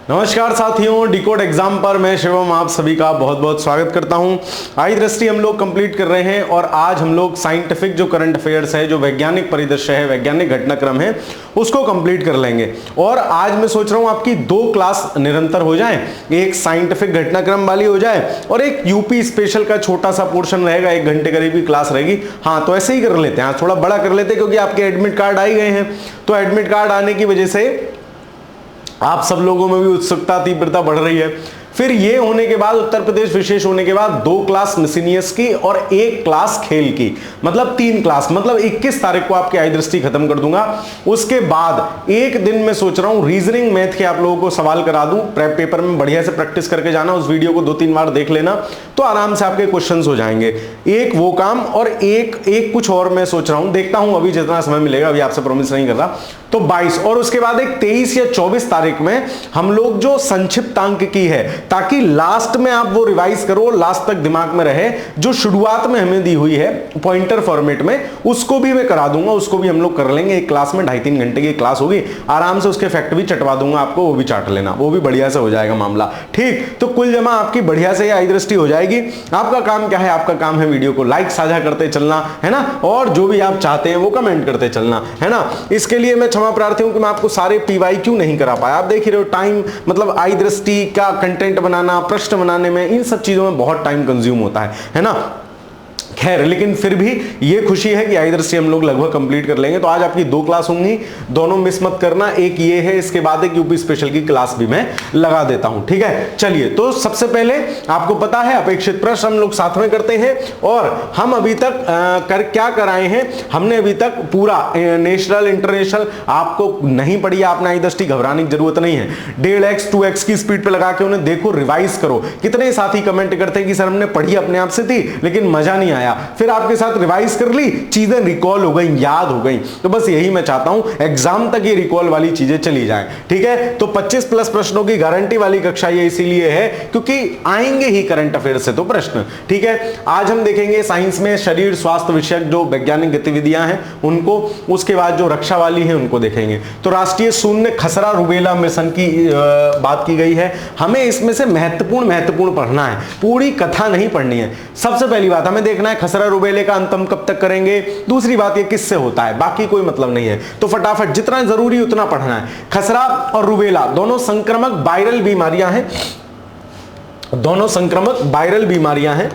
नमस्कार साथियों, decode exam पर मैं शिवम आप सभी का बहुत बहुत स्वागत करता हूं। आई दृष्टि हम लोग कंप्लीट कर रहे हैं और आज हम लोग साइंटिफिक जो करंट अफेयर्स है, जो वैज्ञानिक परिदृश्य है, वैज्ञानिक घटनाक्रम है, उसको कंप्लीट कर लेंगे। और आज मैं सोच रहा हूं आपकी 2 क्लास निरंतर हो जाए, एक साइंटिफिक घटनाक्रम वाली हो जाए और एक यूपी स्पेशल का छोटा सा पोर्शन रहेगा, 1 घंटे करीब की क्लास रहेगी। हाँ, तो ऐसे ही कर लेते हैं, थोड़ा बड़ा कर लेते हैं क्योंकि आपके एडमिट कार्ड आ ही गए हैं। तो एडमिट कार्ड आने की वजह से आप सब लोगों में भी उत्सुकता तीव्रता बढ़ रही है। फिर ये होने के बाद उत्तर प्रदेश विशेष होने के बाद 2 क्लास मिसनियस की और 1 क्लास खेल की, मतलब 3 क्लास, मतलब 21 तारीख को आपकी आई दृष्टि खत्म कर दूंगा। उसके बाद एक दिन में सोच रहा हूं रीजनिंग मैथ के आप लोगों को सवाल करा दूं, पेपर में बढ़िया से प्रैक्टिस करके जाना। उस वीडियो को 2-3 बार देख लेना तो आराम से आपके क्वेश्चन हो जाएंगे। एक वो काम और एक कुछ और मैं सोच रहा हूं, देखता हूं अभी जितना समय मिलेगा, अभी आपसे प्रॉमिस नहीं कर रहा। तो 22 और उसके बाद एक 23 या 24 तारीख में हम लोग जो संक्षिप्त अंक की है, ताकि लास्ट में आप वो रिवाइज करो, लास्ट तक दिमाग में रहे। जो शुरुआत में हमें दी हुई है पॉइंटर फॉर्मेट में, उसको भी मैं करा दूंगा, उसको भी हम लोग कर लेंगे। एक क्लास में 2.5-3 घंटे की क्लास होगी, आराम से उसके फैक्ट भी चटवा दूंगा आपको, वो भी चाट लेना, वो भी बढ़िया से हो जाएगा मामला। ठीक, तो कुल जमा आपकी बढ़िया से आई दृष्टि हो जाएगी। आपका काम क्या है? आपका काम है वीडियो को लाइक साझा करते चलना है ना, और जो भी आप चाहते हैं वो कमेंट करते चलना है ना। इसके लिए मैं क्षमा प्रार्थी हूं कि मैं आपको सारे PYQ नहीं करा पाया। आप देख ही रहे हो टाइम, मतलब आई दृष्टि का कंटेंट बनाना, प्रश्न बनाने में, इन सब चीजों में बहुत टाइम कंज्यूम होता है ना। खैर, लेकिन फिर भी ये खुशी है कि आई दृष्टि हम लोग लगभग कंप्लीट कर लेंगे। तो आज आपकी 2 क्लास होंगी, दोनों मिस मत करना। एक ये है, इसके बाद एक यूपी स्पेशल की क्लास भी मैं लगा देता हूं, ठीक है। चलिए, तो सबसे पहले आपको पता है अपेक्षित प्रश्न हम लोग साथ में करते हैं। और हम अभी तक क्या कराए हैं, हमने अभी तक पूरा नेशनल इंटरनेशनल आपको नहीं पढ़ी, आपने आई दृष्टि घबराने की जरूरत नहीं है। 1.5x 2x की स्पीड पे लगा के उन्हें देखो, रिवाइज करो। कितने साथी कमेंट करते हैं कि सर हमने पढ़ी अपने आप से थी लेकिन मजा नहीं आया, फिर आपके साथ रिवाइज कर ली, चीजें रिकॉल हो गई, याद हो गई। तो बस यही मैं चाहता हूं, एग्जाम तक ये रिकॉल वाली चीजें चली जाएं, ठीक है। तो 25+ प्रश्नों की गारंटी वाली कक्षा ये इसीलिए है क्योंकि आएंगे ही करंट अफेयर से तो प्रश्न, ठीक है। आज हम देखेंगे साइंस में शरीर स्वास्थ्य विषयक जो वैज्ञानिक गतिविधियां हैं उनको, उसके बाद जो रक्षा वाली है उनको देखेंगे। तो राष्ट्रीय शून्य खसरा रुबेला मिशन की बात की गई है। हमें इसमें से महत्वपूर्ण पढ़ना है, पूरी कथा नहीं पढ़नी है। सबसे पहली बात हमें देखना है खसरा रुबेले का अंत हम कब तक करेंगे। दूसरी बात ये किससे होता है, बाकी कोई मतलब नहीं है। तो फटाफट जितना जरूरी उतना पढ़ना है। खसरा और रुबेला दोनों संक्रामक वायरल बीमारियां हैं, दोनों संक्रामक वायरल बीमारियां हैं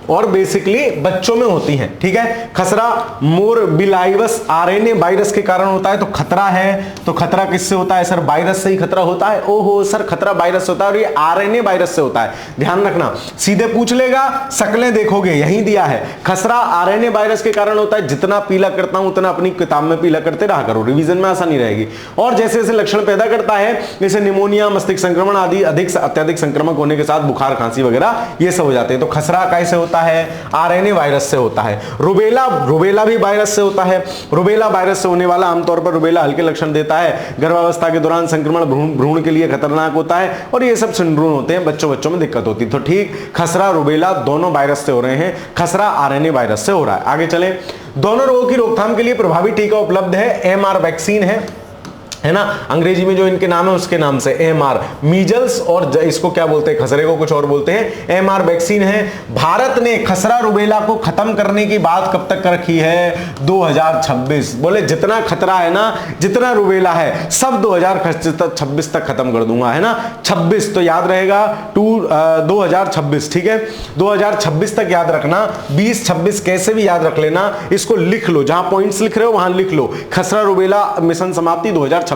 और बेसिकली बच्चों में होती हैं, ठीक है। खसरा मोरबिलाइवस RNA वायरस के कारण होता है, तो खतरा है। तो खतरा किससे होता है सर? वायरस से ही खतरा होता है। ओहो सर, खतरा वायरस से होता है और ये RNA वायरस से होता है, ध्यान रखना। सीधे पूछ लेगा, शक्लें देखोगे, यही दिया है। खसरा RNA वायरस के कारण होता है। जितना पीला करता हूं उतना अपनी किताब में पीला करते रहा करो, रिवीजन में आसानी रहेगी। और जैसे जैसे लक्षण पैदा करता है, जैसे निमोनिया, मस्तिष्क संक्रमण आदि अत्यधिक संक्रमक होने के साथ बुखार, खांसी वगैरह ये सब हो जाते हैं। तो खसरा कैसे होता है? RNA वायरस से होता है। रुबेला भी वायरस से होता है। रुबेला वायरस से होने वाला आमतौर पर रुबेला हल्के लक्षण देता है। गर्भावस्था के दौरान संक्रमण भ्रूण के लिए खतरनाक होता है और ये सब सिंड्रोम होते हैं, बच्चों में दिक्कत होती है। तो ठीक, खसरा रुबेला दोनों वायरस से हो रहे हैं, खसरा RNA वायरस से हो रहा है। आगे चलें। दोनों रोगों की रोकथाम के लिए प्रभावी टीका उपलब्ध है। MR वैक्सीन है ना, अंग्रेजी में जो इनके नाम है उसके नाम से MR, मीजल्स, और इसको क्या बोलते हैं, खसरे को कुछ और बोलते हैं। MR वैक्सीन है। भारत ने खसरा रुबेला को खत्म करने की बात कब तक रखी है? 2026। बोले जितना खतरा है ना, जितना रुबेला है, सब 2026 तक खत्म कर दूंगा, है ना। 26 तो याद रहेगा, 2026, ठीक है। 2026 तक याद रखना, 2026 कैसे भी याद रख लेना, इसको लिख लो, जहां पॉइंट्स लिख रहे हो वहां लिख लो। खसरा रुबेला मिशन समाप्ति 2026,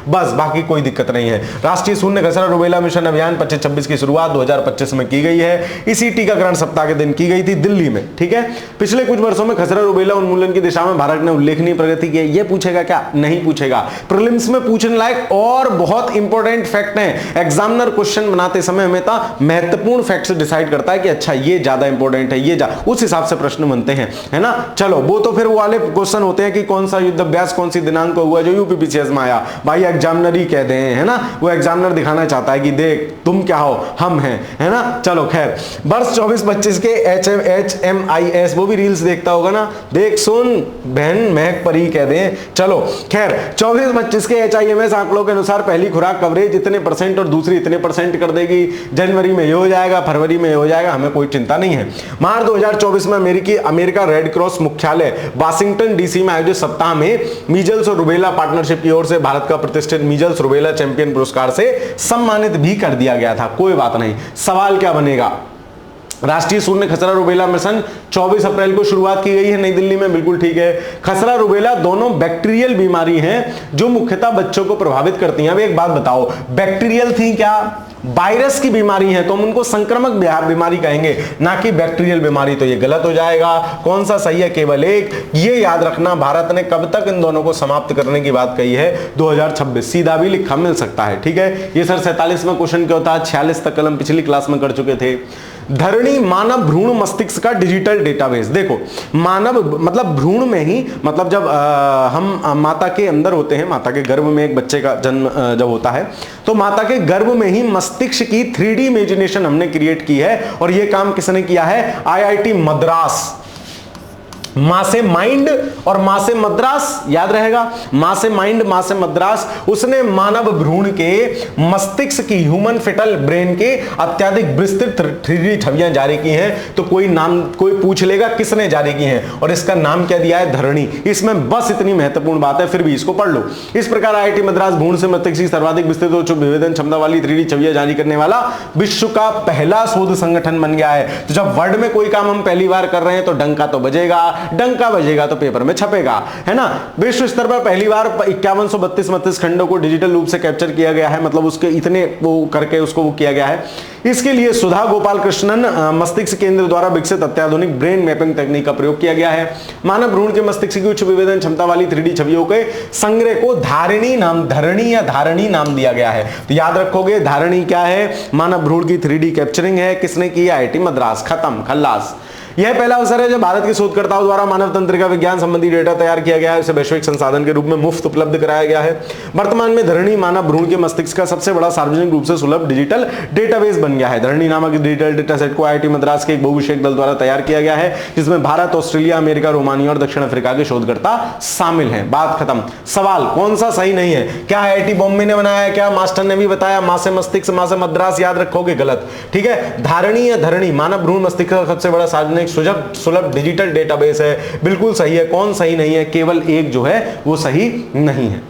बस, बाकी कोई दिक्कत नहीं है। राष्ट्रीय शून्य खसरा रुबेला मिशन अभियान 25-26 की शुरुआत 2025 में की गई है। इसी टीकाकरण सप्ताह के दिन की गई थी दिल्ली में, ठीक है। पिछले कुछ वर्षों में खसरा रुबेला उन्मूलन की दिशा में भारत ने उल्लेखनीय प्रगति की है। ये पूछेगा क्या? नहीं पूछेगा। प्रीलिम्स में पूछने लायक और बहुत इंपॉर्टेंट फैक्ट है। एग्जामिनर क्वेश्चन बनाते समय हमेशा महत्वपूर्ण फैक्ट्स डिसाइड करता है कि अच्छा ये ज्यादा इंपॉर्टेंट है, उस हिसाब से प्रश्न बनते हैं, है ना। चलो, वो तो फिर वो वाले क्वेश्चन होते हैं कि कौन सा युद्ध अभ्यास कौन सी दिनांक को हुआ जो यूपीपीसीएस में आया। आया, भाई एग्जामिनर ही कह दें, है ना, वो एग्जामिनर दिखाना चाहता है कि देख तुम क्या हो, हम हैं, है ना। चलो खैर, वर्ष 24-25 के HMIS, वो भी रील्स देखता होगा ना, देख सुन बहन महक परी कह दें। चलो खैर, 24-25 के HIMS आंकड़ों के अनुसार पहली खुराक कवरेज इतने % और दूसरी इतने % कर देगी। जनवरी में ये हो जाएगा, फरवरी में ये हो जाएगा, हमें कोई चिंता नहीं है। मार्च 2024 में अमेरिका रेड क्रॉस मुख्यालय वाशिंगटन DC में आयोजित सप्ताह में मीजल्स और रुबेला पार्टनरशिप की ओर से भारत का प्रतिष्ठित मीजल्स रुबेला चैंपियन पुरस्कार से सम्मानित भी कर दिया गया था। कोई बात नहीं, सवाल क्या बनेगा, राष्ट्रीय शून्य खसरा रुबेला मिशन 24 अप्रैल को शुरुआत की गई है नई दिल्ली में, बिल्कुल ठीक है। खसरा रुबेला दोनों बैक्टीरियल बीमारी हैं जो मुख्यतः बच्चों को प्रभावित करती हैं। अब एक बात बताओ, बैक्टीरियल थी क्या, वायरस की बीमारी है तो हम उनको संक्रामक बीमारी कहेंगे, ना कि बैक्टीरियल बीमारी, तो ये गलत हो जाएगा। कौन सा सही है, केवल एक। ये याद रखना, भारत ने कब तक इन दोनों को समाप्त करने की बात कही है, 2026। सीधा भी लिखा मिल सकता है, ठीक है। ये सर 47वां क्वेश्चन क्या होता है, 46 तक कलम पिछली क्लास में कर चुके थे। धरणी मानव भ्रूण मस्तिष्क का डिजिटल डेटाबेस। देखो मानव मतलब भ्रूण में ही, मतलब जब हम माता के अंदर होते हैं, माता के गर्भ में एक बच्चे का जन्म जब होता है, तो माता के गर्भ में ही मस्तिष्क की 3D इमेजिनेशन हमने क्रिएट की है। और यह काम किसने किया है, IIT मद्रास। मां से माइंड और मां से मद्रास, याद रहेगा, मां से माइंड मां से मद्रास। उसने मानव भ्रूण के मस्तिष्क की, ह्यूमन फेटल ब्रेन के अत्यधिक विस्तृत 3D छवियां जारी की हैं। तो कोई पूछ लेगा किसने जारी की हैं, और इसका नाम क्या दिया है, धरणी। इसमें बस इतनी महत्वपूर्ण बात है, फिर भी इसको पढ़ लो। इस प्रकार IIT मद्रास भ्रूण से मस्तिष्क की सर्वाधिक विस्तृत और विभेदन क्षमता वाली 3D छवियां जारी करने वाला विश्व का पहला शोध संगठन बन गया है। तो जब वर्ल्ड में कोई काम हम पहली बार कर रहे हैं तो डंका तो बजेगा, डंका बजेगा तो पेपर में छपेगा, है ना। विश्व स्तर पर पहली बार 5132 मस्तिष्क खंडों को डिजिटल रूप से कैप्चर किया गया है, मतलब उसके इतने वो करके उसको वो किया गया है। इसके लिए सुधा गोपाल कृष्णन मस्तिष्क केंद्र द्वारा विकसित अत्याधुनिक ब्रेन मैपिंग तकनीक का प्रयोग किया गया है। मानव भ्रूण के मस्तिष्क की उच्च विभेदन क्षमता वाली 3D छवियों के संग्रह को धरणी नाम दिया गया है। तो याद रखोगे, धरणी क्या है, मानव भ्रूण की 3D कैप्चरिंग है। किसने की, IIT मद्रास। खत्म, खल्लास। यह पहला अवसर है जब भारत के शोधकर्ताओं द्वारा मानव तंत्रिका विज्ञान संबंधी डेटा तैयार किया गया है, उसे वैश्विक संसाधन के रूप में मुफ्त उपलब्ध कराया गया है। वर्तमान में धरणी मानव भ्रूण के मस्तिष्क का सबसे बड़ा सार्वजनिक रूप से सुलभ डिजिटल डेटाबेस बन गया है। धरणी नामक डिजिटल डेटा सेट को IIT मद्रास के एक बहुविषयक दल द्वारा तैयार किया गया है, जिसमें भारत, ऑस्ट्रेलिया, अमेरिका, रोमानिया और दक्षिण अफ्रीका के शोधकर्ता शामिल हैं। बात खत्म। सवाल कौन सा सही नहीं है, क्या IIT बॉम्बे ने बनाया है, क्या मास्टर ने भी बताया, मां से मस्तिष्क मां से मद्रास, याद रखोगे, गलत, ठीक है। धारणी या धरणी मानव भ्रूण मस्तिष्क का सबसे बड़ा सार्वजनिक सुलभ डिजिटल डेटाबेस है, बिल्कुल सही है। कौन सही नहीं है, केवल एक जो है वो सही नहीं है।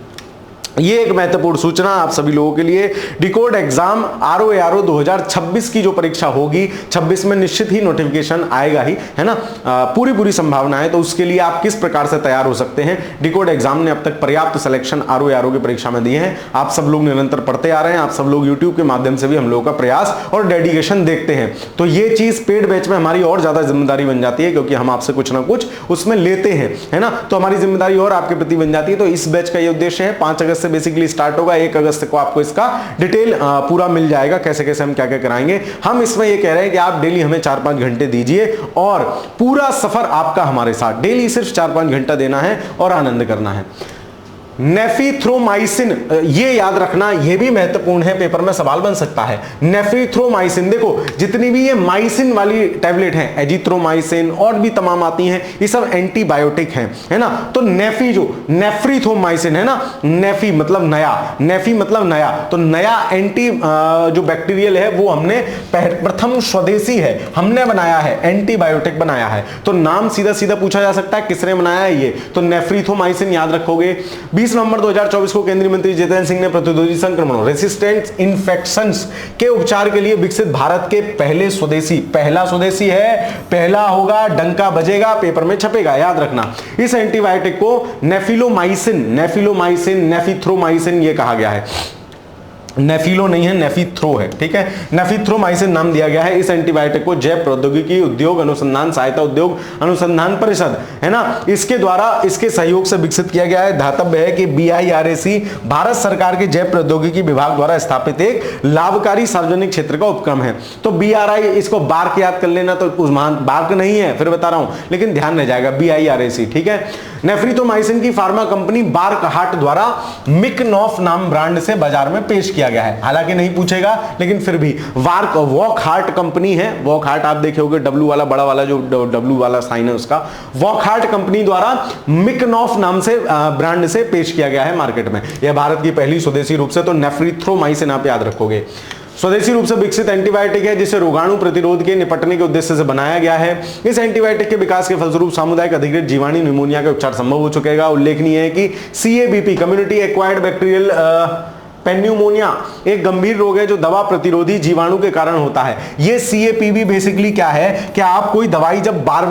ये एक महत्वपूर्ण सूचना आप सभी लोगों के लिए, डिकोड एग्जाम ROARO 2026 की जो परीक्षा होगी, 26 में निश्चित ही नोटिफिकेशन आएगा ही, है ना, पूरी संभावना है। तो उसके लिए आप किस प्रकार से तैयार हो सकते हैं, डिकोड एग्जाम ने अब तक पर्याप्त सिलेक्शन ROARO की परीक्षा में दिए हैं। आप सब लोग निरंतर पढ़ते आ रहे हैं, आप सब लोग यूट्यूब के माध्यम से भी हम लोगों का प्रयास और डेडिकेशन देखते हैं। तो ये चीज पेड बैच में हमारी और ज्यादा जिम्मेदारी बन जाती है, क्योंकि हम आपसे कुछ ना कुछ उसमें लेते हैं, है ना। तो हमारी जिम्मेदारी और आपके प्रति बन जाती है। तो इस बैच का ये उद्देश्य है, 5 अगस्त से बेसिकली स्टार्ट होगा, 1 अगस्त को आपको इसका डिटेल पूरा मिल जाएगा, कैसे कैसे हम क्या क्या कराएंगे। हम इसमें ये कह रहे हैं कि आप डेली हमें 4-5 घंटे दीजिए और पूरा सफर आपका हमारे साथ, डेली सिर्फ 4-5 घंटा देना है और आनंद करना है। नेफिथ्रोमाइसिन, ये याद रखना, ये भी महत्वपूर्ण है, पेपर में सवाल बन सकता है। नेफिथ्रोमाइसिन, देखो जितनी भी ये माइसिन वाली टैबलेट हैं, एजिथ्रोमाइसिन और भी तमाम आती हैं, ये सब एंटीबायोटिक हैं, है ना। तो नेफ्रीथ्रोमाइसिन है ना, नेफी मतलब नया, नेफी मतलब नया, तो नया एंटी जो बैक्टीरियल है वो हमने प्रथम स्वदेशी है, हमने बनाया है, एंटीबायोटिक बनाया है। तो नाम सीधा सीधा पूछा जा सकता है किसने बनाया है, ये तो नेफ्रीथ्रोमाइसिन याद रखोगे। 20 नवंबर 2024 को केंद्रीय मंत्री जितेंद्र सिंह ने प्रतिरोधी संक्रमणों रेसिस्टेंट इन्फेक्शंस के उपचार के लिए विकसित भारत के पहला स्वदेशी है, पहला होगा, डंका बजेगा, पेपर में छपेगा, याद रखना। इस एंटीबायोटिक को नेफिथ्रोमाइसिन ये कहा गया है। नेफिलो नहीं है, नेफिथ्रो है, ठीक है। नेफिथ्रोमाइसिन नाम दिया गया है इस एंटीबायोटिक को जैव प्रौद्योगिकी उद्योग अनुसंधान सहायता उद्योग अनुसंधान परिषद, है ना, इसके द्वारा इसके सहयोग से विकसित किया गया है। ध्यातव्य है कि BIRAC भारत सरकार के जैव प्रौद्योगिकी विभाग द्वारा स्थापित एक लाभकारी सार्वजनिक क्षेत्र का उपक्रम है। तो BRI, इसको बार्क याद कर लेना, तो उस महान बार्क नहीं है, फिर बता रहा हूं, लेकिन ध्यान रह जाएगा BIRAC, ठीक है। नेफ्रिथोमाइसिन की फार्मा कंपनी बार्क हार्ट द्वारा मिकनॉफ नाम ब्रांड से बाजार में पेश किया गया है। हालांकि नहीं पूछेगा, लेकिन फिर भी वार्क वॉक हार्ट कंपनी है, वॉक हार्ट आप देखे होंगे, डब्ल्यू वाला बड़ा वाला जो डब्ल्यू वाला साइन है उसका, वॉक हार्ट कंपनी द्वारा मिकनॉफ नाम से ब्रांड से पेश किया गया है मार्केट में। यह भारत की पहली स्वदेशी रूप से, तो नेफ्रिथ्रोमाइसिन आप याद रखोगे, स्वदेशी रूप से विकसित एंटीबायोटिक है जिसे रोगाणु प्रतिरोध के निपटने के उद्देश्य से बनाया गया है। इस एंटीबायोटिक के विकास के फलस्वरूप सामुदायिक अधिकृत जीवाणु निमोनिया का उपचार संभव हो चुकेगा। उल्लेखनीय है कि CABP कम्युनिटी एक्वायर्ड बैक्टीरियल पेन्यूमोनिया एक गंभीर रोग है जो दवा प्रतिरोधी जीवाणु के कारण होता है। ये CAPB बेसिकली क्या है कि आप कोई दवाई जब बार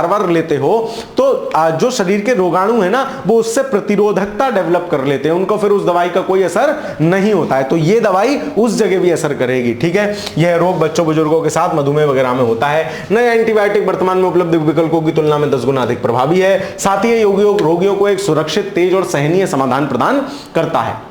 बार लेते हो तो जो शरीर के रोगाणु है ना, वो उससे प्रतिरोधकता डेवलप कर लेते हैं, उनको फिर उस दवाई का कोई असर नहीं होता है। तो ये दवाई उस जगह भी असर करेगी, ठीक है। यह रोग बच्चों बुजुर्गों के साथ मधुमेह वगैरह में होता है। नए एंटीबायोटिक वर्तमान में उपलब्ध विकल्पों की तुलना में 10 गुना अधिक प्रभावी है। साथ ही रोगियों को एक सुरक्षित, तेज और सहनीय समाधान प्रदान करता है।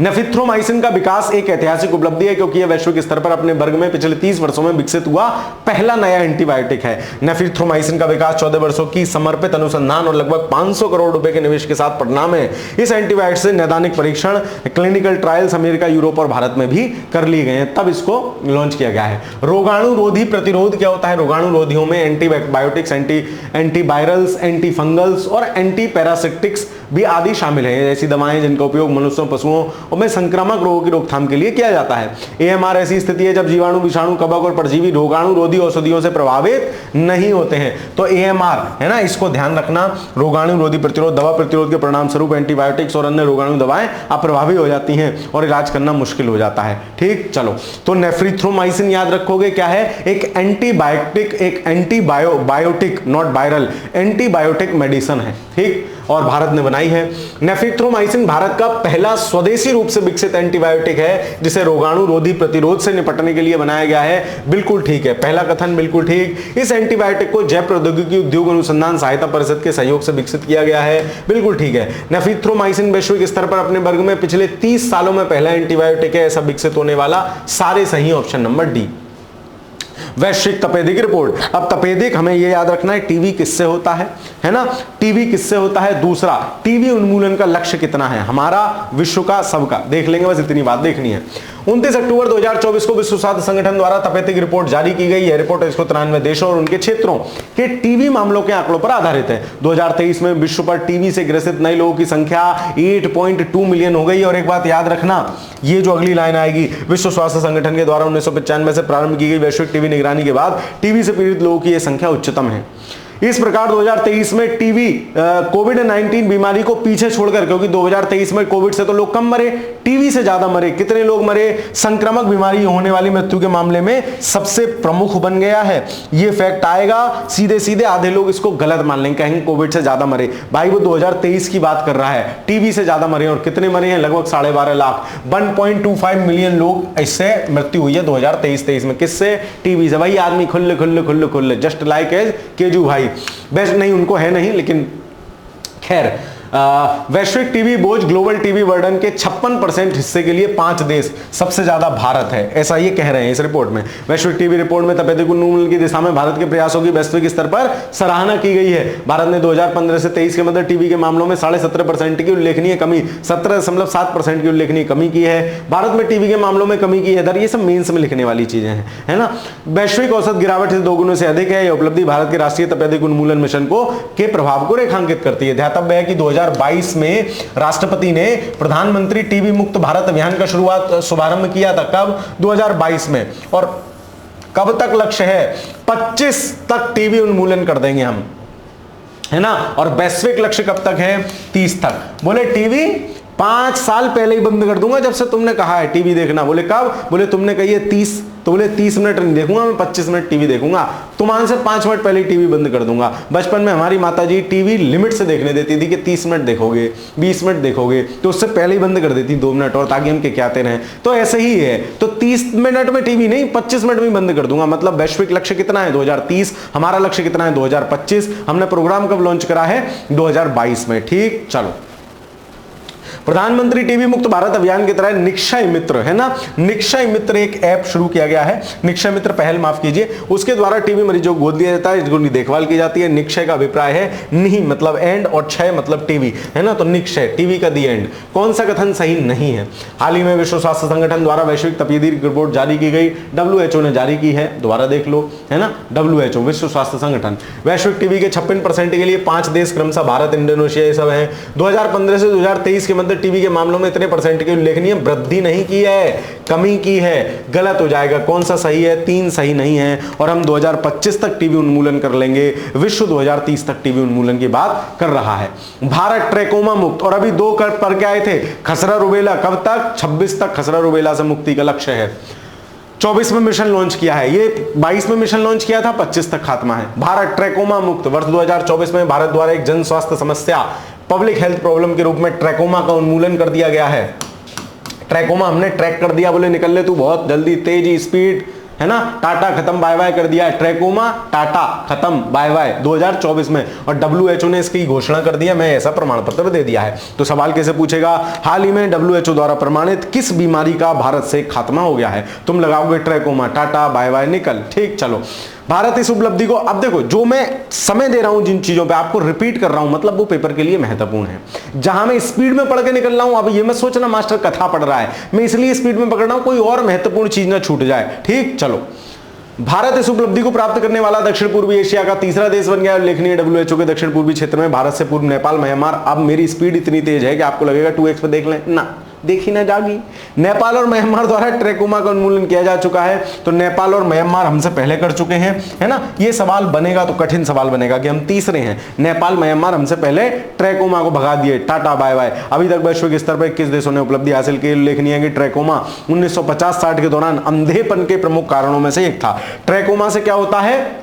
नेफ्रिथ्रोमाइसिन का विकास एक ऐतिहासिक उपलब्धि है क्योंकि यह वैश्विक स्तर पर अपने वर्ग में पिछले 30 वर्षों में विकसित हुआ पहला नया एंटीबायोटिक है। नेफ्रिथ्रोमाइसिन का विकास 14 वर्षों की समर्पित अनुसंधान और लगभग 500 करोड़ रुपए के निवेश के साथ परिणाम है। इस एंटीबायोटिक से नैदानिक परीक्षण, क्लिनिकल ट्रायल्स अमेरिका, यूरोप और भारत में भी कर लिए गए हैं, तब इसको लॉन्च किया गया है। रोगाणु रोधी प्रतिरोध क्या होता है? रोगाणु रोधियों में एंटीबायोटिक्स, एंटीवायरल्स, एंटीफंगल्स और एंटीपैरासिटिक्स भी आदि शामिल है। ऐसी दवाएं जिनका उपयोग मनुष्यों, पशुओं में संक्रामक रोगों की रोकथाम के लिए किया जाता है। AMR ऐसी स्थिति है जब जीवाणु, विषाणु, कवक और परजीवी रोगाणु रोधी औषधियों से प्रभावित नहीं होते हैं। तो AMR है ना, इसको ध्यान रखना। रोगाणु रोधी प्रतिरोध, दवा प्रतिरोध के परिणाम स्वरूप एंटीबायोटिक्स और अन्य रोगाणु दवाएं अप्रभावी हो जाती हैं और इलाज करना मुश्किल हो जाता है। ठीक, चलो, तो नेफ्रिथ्रोमाइसिन याद रखोगे क्या है? एक एंटीबायोटिक, एक antibiotic, not viral, antibiotic medicine है, ठीक, और भारत ने बनाई है। नेफ्रिथ्रोमाइसिन भारत का पहला स्वदेशी रूप से विकसित एंटीबायोटिक है जिसे रोगाणु रोधी प्रतिरोध से निपटने के लिए बनाया गया है। बिल्कुल ठीक है, पहला कथन बिल्कुल ठीक। इस एंटीबायोटिक को जैव प्रौद्योगिकी उद्योग अनुसंधान सहायता परिषद के सहयोग से विकसित किया गया है। बिल्कुल ठीक है। नेफ्रिथ्रोमाइसिन वैश्विक स्तर पर अपने वर्ग में पिछले 30 सालों में पहला एंटीबायोटिक है ऐसा विकसित होने वाला। सारे सही, ऑप्शन नंबर डी। वैश्विक तपेदिक रिपोर्ट। अब तपेदिक हमें यह याद रखना है, टीबी किससे होता है ना, टीबी किससे होता है। दूसरा, टीबी उन्मूलन का लक्ष्य कितना है, हमारा, विश्व का, सबका, देख लेंगे, बस इतनी बात देखनी है। 29 अक्टूबर 2024 को विश्व स्वास्थ्य संगठन द्वारा तपेदिक रिपोर्ट जारी की गई। यह रिपोर्ट 193 देशों और उनके क्षेत्रों के टीबी मामलों के आंकड़ों पर आधारित है। 2023 में विश्व पर टीबी से ग्रसित नए लोगों की संख्या 8.2 मिलियन हो गई। और एक बात याद रखना, ये जो अगली लाइन आएगी, विश्व स्वास्थ्य संगठन के द्वारा 1995 से प्रारंभ की गई वैश्विक टीबी निगरानी के बाद टीबी से पीड़ित लोगों की यह संख्या उच्चतम है। इस प्रकार 2023 में टीबी कोविड-19 बीमारी को पीछे छोड़कर, क्योंकि 2023 में कोविड से तो लोग कम मरे, टीबी से ज्यादा मरे। कितने लोग मरे? संक्रामक बीमारी होने वाली मृत्यु के मामले में सबसे प्रमुख बन गया है। ये फैक्ट आएगा, सीधे सीधे आधे लोग इसको गलत मान लेंगे, कहेंगे कोविड से ज्यादा मरे। भाई वो 2023 की बात कर रहा है, टीबी से ज्यादा मरे। और कितने मरे हैं? लगभग 12.5 लाख, 1.25 मिलियन लोग इससे मृत्यु हुई है 2023 में। किससे? टीबी से। भाई आदमी खुल्ले जस्ट लाइक एज केजू भाई, बेस्ट नहीं उनको है नहीं, लेकिन खैर। वैश्विक टीबी बोझ, ग्लोबल टीबी बर्डन के 56% हिस्से के लिए 5 देश, सबसे ज्यादा भारत है, ऐसा ये कह रहे हैं इस रिपोर्ट में। वैश्विक टीबी रिपोर्ट में तपेदिक उन्मूलन की दिशा में भारत के प्रयासों की वैश्विक स्तर पर सराहना की गई है। भारत ने 2015 से 23 के मध्य टीबी के मामलों में 17.5% की उल्लेखनीय कमी, 17.7% की उल्लेखनीय कमी की है। भारत में टीबी के मामलों में कमी की है दर, ये सब मेंस में लिखने वाली चीजें हैं, है ना। वैश्विक औसत गिरावट से 2 गुना से अधिक है। यह उपलब्धि भारत के राष्ट्रीय तपेदिक उन्मूलन मिशन के प्रभाव को रेखांकित करती है। ध्यातव्य है कि 2022 में राष्ट्रपति ने प्रधानमंत्री टीबी मुक्त भारत अभियान का शुभारंभ किया था। कब? 2022 में। और कब तक लक्ष्य है? 25 तक टीबी उन्मूलन कर देंगे हम, है ना। और वैश्विक लक्ष्य कब तक है? 30 तक। बोले टीबी 5 साल पहले ही बंद कर दूंगा जब से तुमने कहा है टीवी देखना। बोले कब? बोले तुमने कही है 30, तो बोले 30 मिनट नहीं देखूंगा मैं, 25 मिनट टीवी देखूंगा। तुमान से 5 मिनट पहले टीवी बंद कर दूंगा। बचपन में हमारी माताजी टीवी लिमिट से देखने देती थी कि 30 मिनट देखोगे, 20 मिनट देखोगे, तो उससे पहले ही बंद कर देती 2 मिनट और, ताकि हम क्या रहें। तो ऐसे ही है, तो 30 मिनट में टीवी नहीं, 25 मिनट में बंद कर दूंगा। मतलब वैश्विक लक्ष्य कितना है? 2030। हमारा लक्ष्य कितना है? 2025। हमने प्रोग्राम कब लॉन्च करा है? 2022 में। ठीक, चलो। प्रधानमंत्री टीबी मुक्त भारत अभियान की तरह निक्षय मित्र है ना, निक्षय मित्र एक ऐप शुरू किया गया है। निक्षय मित्र पहल, माफ कीजिए, उसके द्वारा टीबी मरीजों को गोद दिया जाता है, इसकी देखभाल की जाती है। निक्षय का अभिप्राय है निहि मतलब एंड और क्षय मतलब टीबी, है ना। तो निक्षय, टीबी का दी एंड। कौन सा कथन सही नहीं है? हाल ही में विश्व स्वास्थ्य संगठन द्वारा वैश्विक तपेदिक रिपोर्ट जारी की गई, WHO ने जारी की है, दोबारा देख लो, है ना। WHO, विश्व स्वास्थ्य संगठन, वैश्विक टीबी के 56% के लिए 5 देश क्रमशः भारत, इंडोनेशिया, ये सब है। 2015 से 2023 के मध्य टीबी के मामलों में इतने परसेंट की उल्लेखनीय वृद्धि नहीं की है, कमी की है। गलत हो जाएगा। कौन सा सही है? 3 सही नहीं है। और हम 2025 तक टीबी उन्मूलन कर लेंगे, विश्व 2030 तक टीबी उन्मूलन की बात कर रहा है। भारत ट्रैकोमा मुक्त, और अभी 2 पर के आए थे, खसरा रुबेला, कब तक? 26 तक खसरा रुबेला से मुक्ति का लक्ष्य है। 24 में मिशन लॉन्च किया है, ये 22 में मिशन लॉन्च किया था, 25 तक खात्मा है। भारत ट्रैकोमा मुक्त, वर्ष 2024 में भारत द्वारा एक जन स्वास्थ्य समस्या, पब्लिक हेल्थ प्रॉब्लम के रूप में ट्रैकोमा का उन्मूलन कर दिया गया है। ट्रैकोमा हमने ट्रैक कर दिया। बोले निकल ले तू बहुत जल्दी, तेजी, स्पीड, है ना। टाटा खत्म, बाय बाय कर दिया है। ट्रैकोमा टाटा खत्म, बाय बाय 2024 में। और WHO ने इसकी घोषणा कर दिया, मैं ऐसा प्रमाण पत्र दे दिया है। तो सवाल कैसे पूछेगा? हाल ही में WHO द्वारा प्रमाणित किस बीमारी का भारत से खात्मा हो गया है? तुम लगाओगे ट्रैकोमा, टाटा, बाय बाय, निकल। ठीक, चलो। भारत इस उपलब्धि को, अब देखो, जो मैं समय दे रहा हूं जिन चीजों पे, आपको रिपीट कर रहा हूं, मतलब वो पेपर के लिए महत्वपूर्ण है। जहां मैं स्पीड में पढ़ के निकल रहा हूं, अब ये मत सोचना मास्टर कथा पढ़ रहा है, मैं इसलिए स्पीड में पकड़ रहा हूं, कोई और महत्वपूर्ण चीज ना छूट जाए। ठीक, चलो। भारत इस उपलब्धि को प्राप्त करने वाला दक्षिण पूर्वी एशिया का तीसरा देश बन गया। उल्लेखनीय WHO के दक्षिण पूर्वी क्षेत्र में भारत से पूर्व नेपाल, म्यांमार। अब मेरी स्पीड इतनी तेज है कि आपको लगेगा 2x पे देख लें, ना, देखी ना जागी। नेपाल और म्यांमार द्वारा ट्रैकोमा का उन्मूलन किया जा चुका है। तो नेपाल और म्यांमार हमसे पहले कर चुके हैं, है ना। ये सवाल बनेगा तो कठिन सवाल बनेगा कि हम तीसरे हैं। नेपाल, म्यांमार हमसे पहले ट्रैकोमा को भगा दिए, टाटा, बाय बाय। अभी तक वैश्विक स्तर पर किस देशों ने उपलब्धि हासिल की? उल्लेखनीय है कि ट्रैकोमा 1950-60 के दौरान अंधेपन के प्रमुख कारणों में से एक था। ट्रैकोमा से क्या होता है?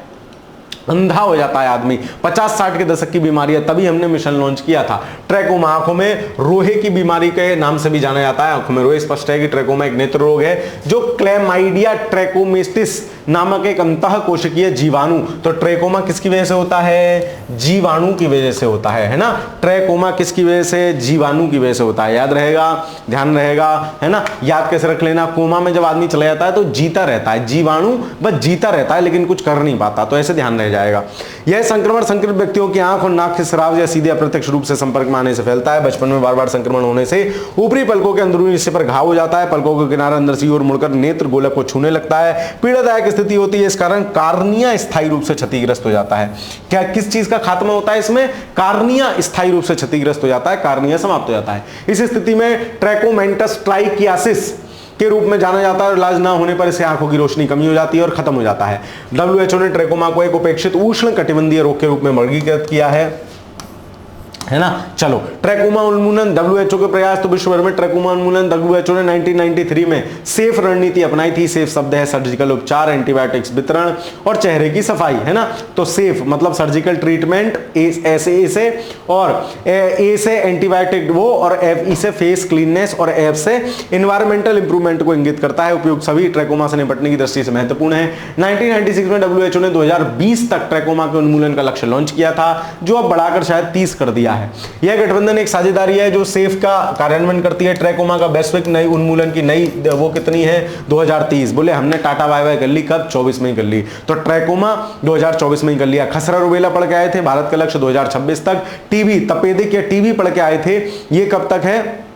अंधा हो जाता है आदमी। 50-60 के दशक की बीमारी है, तभी हमने मिशन लॉन्च किया था। ट्रैकोमा आंखों में रोहे की बीमारी के नाम से भी जाना जाता है। आंखों में रोहे, स्पष्ट है कि ट्रैकोमा एक नेत्र रोग है जो क्लैमाइडिया ट्रैकोमेटिस नामक एक अंतः कोशिकीय जीवाणु, तो ट्रैकोमा किसकी वजह से होता है? जीवाणु की वजह से होता है ना। ट्रैकोमा किसकी वजह से? जीवाणु की वजह से होता है। याद रहेगा, ध्यान रहेगा, है ना। याद कैसे रख लेना? कोमा में जब आदमी चला जाता है तो जीता रहता है, जीवाणु बस जीता रहता है लेकिन कुछ कर नहीं पाता, तो ऐसे ध्यान रह जाएगा। यह संक्रमण संक्रमित व्यक्तियों की आंख और नाक के स्राव या सीधे अप्रत्यक्ष रूप से संपर्क में आने से फैलता है। बचपन में बार बार संक्रमण होने से ऊपरी पलकों के अंदरूनी हिस्से पर घाव हो जाता है। पलकों के किनारा अंदर से ओर मुड़कर नेत्र गोलक को छूने लगता है। पीड़ादायक स्थिति होती है। इस कारण कार्निया स्थायी रूप से क्षतिग्रस्त हो जाता है। क्या किस चीज का खात्मा होता है इसमें? कार्निया स्थायी रूप से क्षतिग्रस्त हो जाता है, कार्निया समाप्त हो जाता है। इस स्थिति में ट्रैकोमेंटस ट्राइकियासिस के रूप में जाना जाता है। इलाज ना होने पर इसे आंखों की रोशनी कमी हो जाती है और खत्म हो जाता है। WHO ने ट्रैकोमा को एक उपेक्षित उष्ण कटिबंधीय रोग के रूप में वर्गीकृत किया है ना। चलो, ट्रैकोमा उन्मूलन, WHO के प्रयास, तो विश्व भर में ट्रैकोमा उन्मूलन WHO ने 1993 में सेफ रणनीति अपनाई थी। सेफ शब्द है सर्जिकल उपचार, एंटीबायोटिक्स वितरण और चेहरे की सफाई, है ना। तो सेफ मतलब सर्जिकल ट्रीटमेंट, ऐसे और ए से एंटीबायोटिक वो, और एफ से फेस क्लीननेस, और एफ से इन्वायरमेंटल इंप्रूवमेंट को इंगित करता है। उपयोग सभी ट्रैकोमा से निपटने की दृष्टि से महत्वपूर्ण है। 1996 में WHO ने 2020 तक ट्रैकोमा के उन्मूलन का लक्ष्य लॉन्च किया था, जो अब बढ़ाकर शायद 30 कर दिया है। यह गठबंधन एक साझेदारी है जो सेफ का कार्यान्वयन करती है। ट्रैकोमा का वैश्विक नई उन्मूलन की नई वो कितनी है? 2030। बोले हमने टाटा बाय बाय कर ली, कब? 24 में ही कर ली। तो ट्रैकोमा 2024 में ही कर लिया। खसरा रुबेला पढ़ के आए थे, भारत का लक्ष्य 2026 तक। टीबी, तपेदिक या टीबी पढ़ के आए थे, ये कब तक है?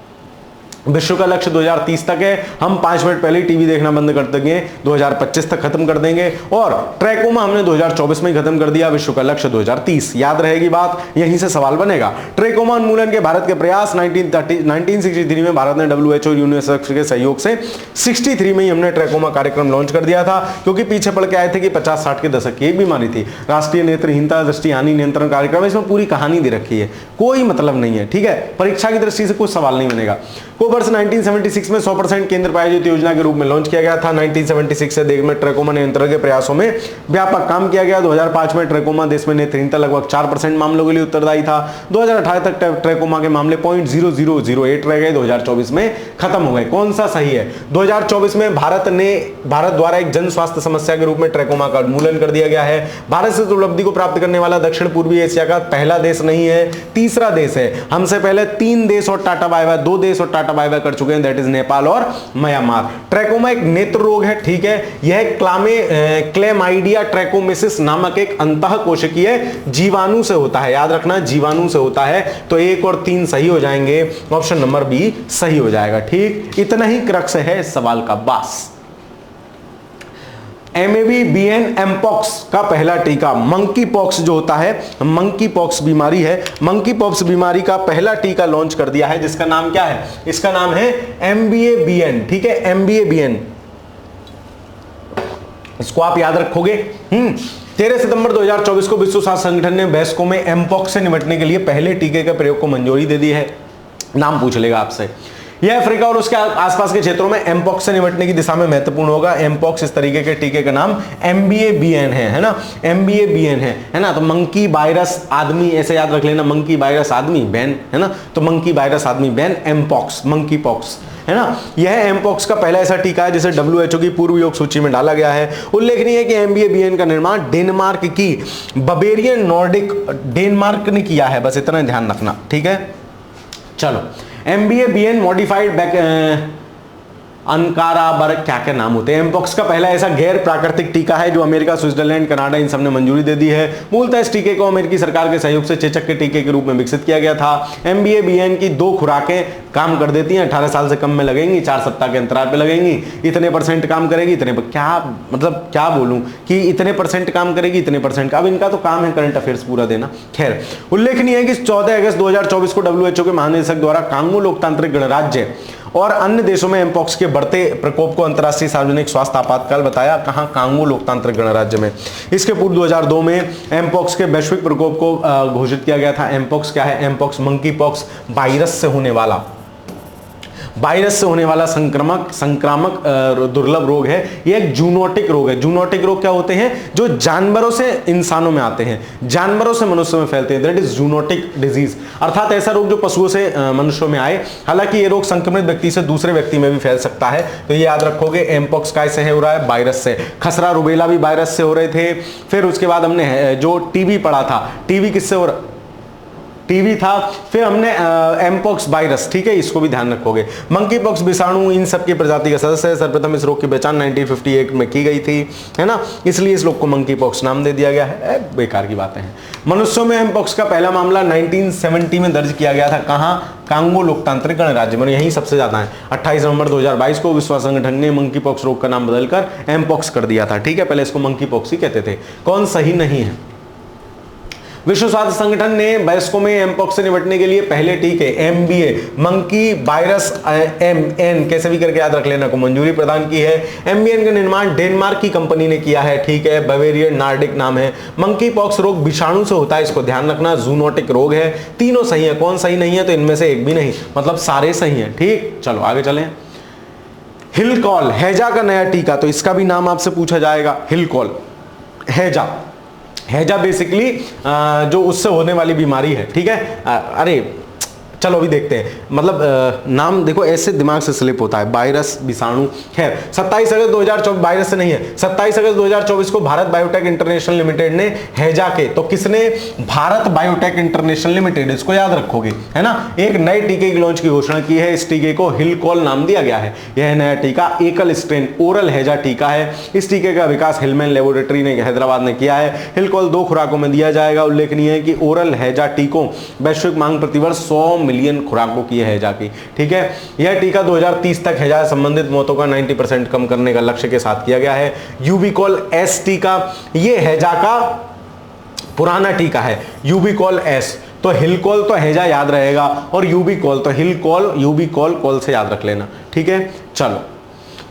विश्व का लक्ष्य 2030 तक है, हम 5 मिनट पहले ही टीवी देखना बंद कर देंगे, 2025 तक खत्म कर देंगे। और ट्रैकोमा हमने 2024 में ही खत्म कर दिया, विश्व का लक्ष्य 2030। याद रहेगी बात, यहीं से सवाल बनेगा। ट्रैकोमा उन्मूलन के भारत के प्रयास 1963 में भारत ने WHO यूनिसेफ के सहयोग से 63 में ही हमने ट्रैकोमा कार्यक्रम लॉन्च कर दिया था, क्योंकि पीछे पड़ के आए थे कि 50-60 के दशक की एक बीमारी थी। राष्ट्रीय नेत्रहीनता दृष्टि हानि नियंत्रण कार्यक्रम, इसमें पूरी कहानी दे रखी है, कोई मतलब नहीं है, ठीक है। परीक्षा की दृष्टि से कुछ सवाल नहीं बनेगा। को वर्ष 1976 में 100% केंद्र प्रायोजित योजना के रूप में लॉन्च किया गया था। 1976 से देश में ट्रैकोमा नियंत्रण के प्रयासों में व्यापक काम किया गया। 2005 में ट्रैकोमा देश में नेत्रहीनता लगभग 4% मामलों के लिए उत्तरदायी था। 2018 तक ट्रैकोमा के मामले 0.0008 रह गए, 2024 में खत्म हो गए। कौन सा सही है? 2024 में भारत द्वारा एक जन स्वास्थ्य समस्या के रूप में ट्रैकोमा का उन्मूलन कर दिया गया है। भारत से उपलब्धि को प्राप्त करने वाला दक्षिण पूर्वी एशिया का पहला देश नहीं है, तीसरा देश है। हमसे पहले 3 देश और टाटा बाय बाय 2 देश और टाटा बाय बाय कर चुके हैं, दैट इज नेपाल और म्यांमार। ट्रैकोमा एक नेत्र रोग है, ठीक है। यह क्लेमाइडिया ट्रैकोमेसिस नामक एक अंतःकोशिकीय जीवाणु से होता है, याद रखना जीवाणु से होता है। तो 1 और 3 सही हो जाएंगे, ऑप्शन नंबर बी सही हो जाएगा, ठीक। इतना ही क्रक्स है इस सवाल का, बस। MAB-BN एमपॉक्स का पहला टीका, मंकी पॉक्स जो होता है, मंकी पॉक्स बीमारी है, मंकी पॉक्स बीमारी का पहला टीका लॉन्च कर दिया है, जिसका नाम क्या है? इसका नाम है MBA-BN, ठीक है, MBA-BN। इसको आप याद रखोगे। 13 सितंबर 2024 को विश्व स्वास्थ्य संगठन ने वयस्कों में एमपॉक्स से निपटने के लिए पहले टीके के प्रयोग को मंजूरी दे दी है। नाम पूछ लेगा आपसे। यह अफ्रीका और उसके आसपास के क्षेत्रों में एमपॉक्स से निपटने की दिशा में महत्वपूर्ण होगा। एमपॉक्स इस तरीके के टीके का नाम MBA-BN है ना, MBA-BN है ना। तो मंकी वायरस आदमी ऐसे याद रख लेना, मंकी वायरस आदमी बैन है ना, तो मंकी वायरस आदमी बैन एमपॉक्स, मंकी पॉक्स है ना। यह एमपॉक्स का पहला ऐसा टीका है जिसे WHO की पूर्व योग सूची में डाला गया है। उल्लेखनीय है कि MBA-BN का निर्माण डेनमार्क की बवेरियन नॉर्डिक डेनमार्क ने किया है, बस इतना ध्यान रखना, ठीक है। चलो, MBA-BN मॉडिफाइड अनकाराबर्ग, क्या क्या नाम होते हैं। एमपॉक्स का पहला ऐसा गैर प्राकृतिक टीका है जो अमेरिका, स्विट्जरलैंड, कनाडा इन सब ने मंजूरी दे दी है। मूलतः इस टीके को अमेरिकी सरकार के सहयोग से चेचक के टीके के रूप में विकसित किया गया था। MBA-BN की 2 खुराकें काम कर देती हैं, 18 साल से कम में लगेंगी, 4 सप्ताह के अंतराल पे लगेंगी, इतने % काम करेगी, इतने पर क्या मतलब क्या बोलूं कि इतने % काम करेगी, इतने % का। अब इनका तो काम है करंट अफेयर्स पूरा देना। खैर, उल्लेखनीय है कि 14 अगस्त 2024 को WHO के महानिदेशक द्वारा कांगो लोकतांत्रिक गणराज्य और अन्य देशों में एमपॉक्स के बढ़ते प्रकोप को अंतर्राष्ट्रीय सार्वजनिक स्वास्थ्य आपातकाल बताया। कहां? कांगो लोकतांत्रिक गणराज्य में। इसके पूर्व 2002 में एमपॉक्स के वैश्विक प्रकोप को घोषित किया गया था। एमपॉक्स क्या है? एमपॉक्स मंकी पॉक्स वायरस से होने वाला संक्रामक दुर्लभ रोग है। यह एक जूनोटिक रोग है। जूनोटिक रोग क्या होते हैं? जो जानवरों से इंसानों में आते हैं, जानवरों से मनुष्यों में फैलते हैं, दैट इज जूनोटिक डिजीज। अर्थात ऐसा रोग जो पशुओं से मनुष्यों में आए। हालांकि ये रोग संक्रमित व्यक्ति से दूसरे व्यक्ति में भी फैल सकता है। तो ये याद रखोगे, एमपॉक्स कैसे है हो रहा है? वायरस से। खसरा रुबेला भी वायरस से हो रहे थे। फिर उसके बाद हमने जो टीबी पढ़ा था, टीबी किससे हो रहा? टीवी था। फिर हमने एमपॉक्स वायरस, ठीक है, इसको भी ध्यान रखोगे। मंकी पॉक्स विषाणु इन सब की प्रजाति का सदस्य है। सर्वप्रथम इस रोग की पहचान 1958 में की गई थी, है ना, इसलिए इस रोग को मंकी पॉक्स नाम दे दिया गया है। बेकार की बातें हैं। मनुष्यों में एमपॉक्स का पहला मामला 1970 में दर्ज किया गया था। कहां? कांगो लोकतांत्रिक गणराज्य में। यही सबसे ज्यादा है। 28 नवंबर 2022 को विश्व संगठन ने मंकी पॉक्स रोग का नाम बदलकर एमपॉक्स कर दिया था, ठीक है। पहले इसको मंकी पॉक्स ही कहते थे। कौन सही नहीं है? विश्व स्वास्थ्य संगठन ने वयस्कों में एमपॉक्स से निपटने के लिए पहले टीके MBA मंकी वायरस MN कैसे भी करके याद रख लेना को मंजूरी प्रदान की है। MBN का निर्माण डेनमार्क की कंपनी ने किया है, ठीक है, बवेरियन नॉर्डिक नाम है। मंकी पॉक्स रोग विषाणु से होता है, इसको ध्यान रखना, जूनोटिक रोग है। तीनों सही है। कौन सही नहीं है? तो इनमें से एक भी नहीं, मतलब सारे सही हैं, ठीक। चलो आगे चलें। हिलकॉल, हैजा का नया टीका, तो इसका भी नाम आपसे पूछा जाएगा। हिलकॉल, हैजा बेसिकली जो उससे होने वाली बीमारी है, ठीक है। अरे चलो अभी देखते हैं, मतलब नाम देखो ऐसे दिमाग से स्लिप होता है। वायरस, विषाणु। खैर, 27 अगस्त 2024 वायरस से नहीं है। 27 अगस्त 2024 को भारत बायोटेक इंटरनेशनल लिमिटेड ने हैजा के, तो किसने? भारत बायोटेक इंटरनेशनल लिमिटेड, इसको याद रखोगे, है ना, एक नए टीके की लॉन्च की घोषणा की है। इस टीके को हिलकॉल नाम दिया गया है। यह नया टीका एकल स्ट्रेन ओरल हैजा टीका है। इस टीके का विकास हिलमैन लेबोरेटरी ने हैदराबाद ने किया है। हिलकॉल 2 खुराकों में दिया जाएगा। उल्लेखनीय है कि ओरल हैजा टीकों वैश्विक मांग प्रतिवर्ष 100 मिलियन खुराकों की है हैजा की। ठीक है, यह टीका 2030 तक हैजा संबंधित मौतों का 90% कम करने का लक्ष्य के साथ किया गया है। यूबिकॉल एस टीका, ये हैजा का पुराना टीका है, यूबिकॉल एस। तो हिलकॉल तो हैजा याद रहेगा और यूबिकॉल तो हिलकॉल, यूबिकॉल कॉल से याद रख लेना। ठीक है, चलो।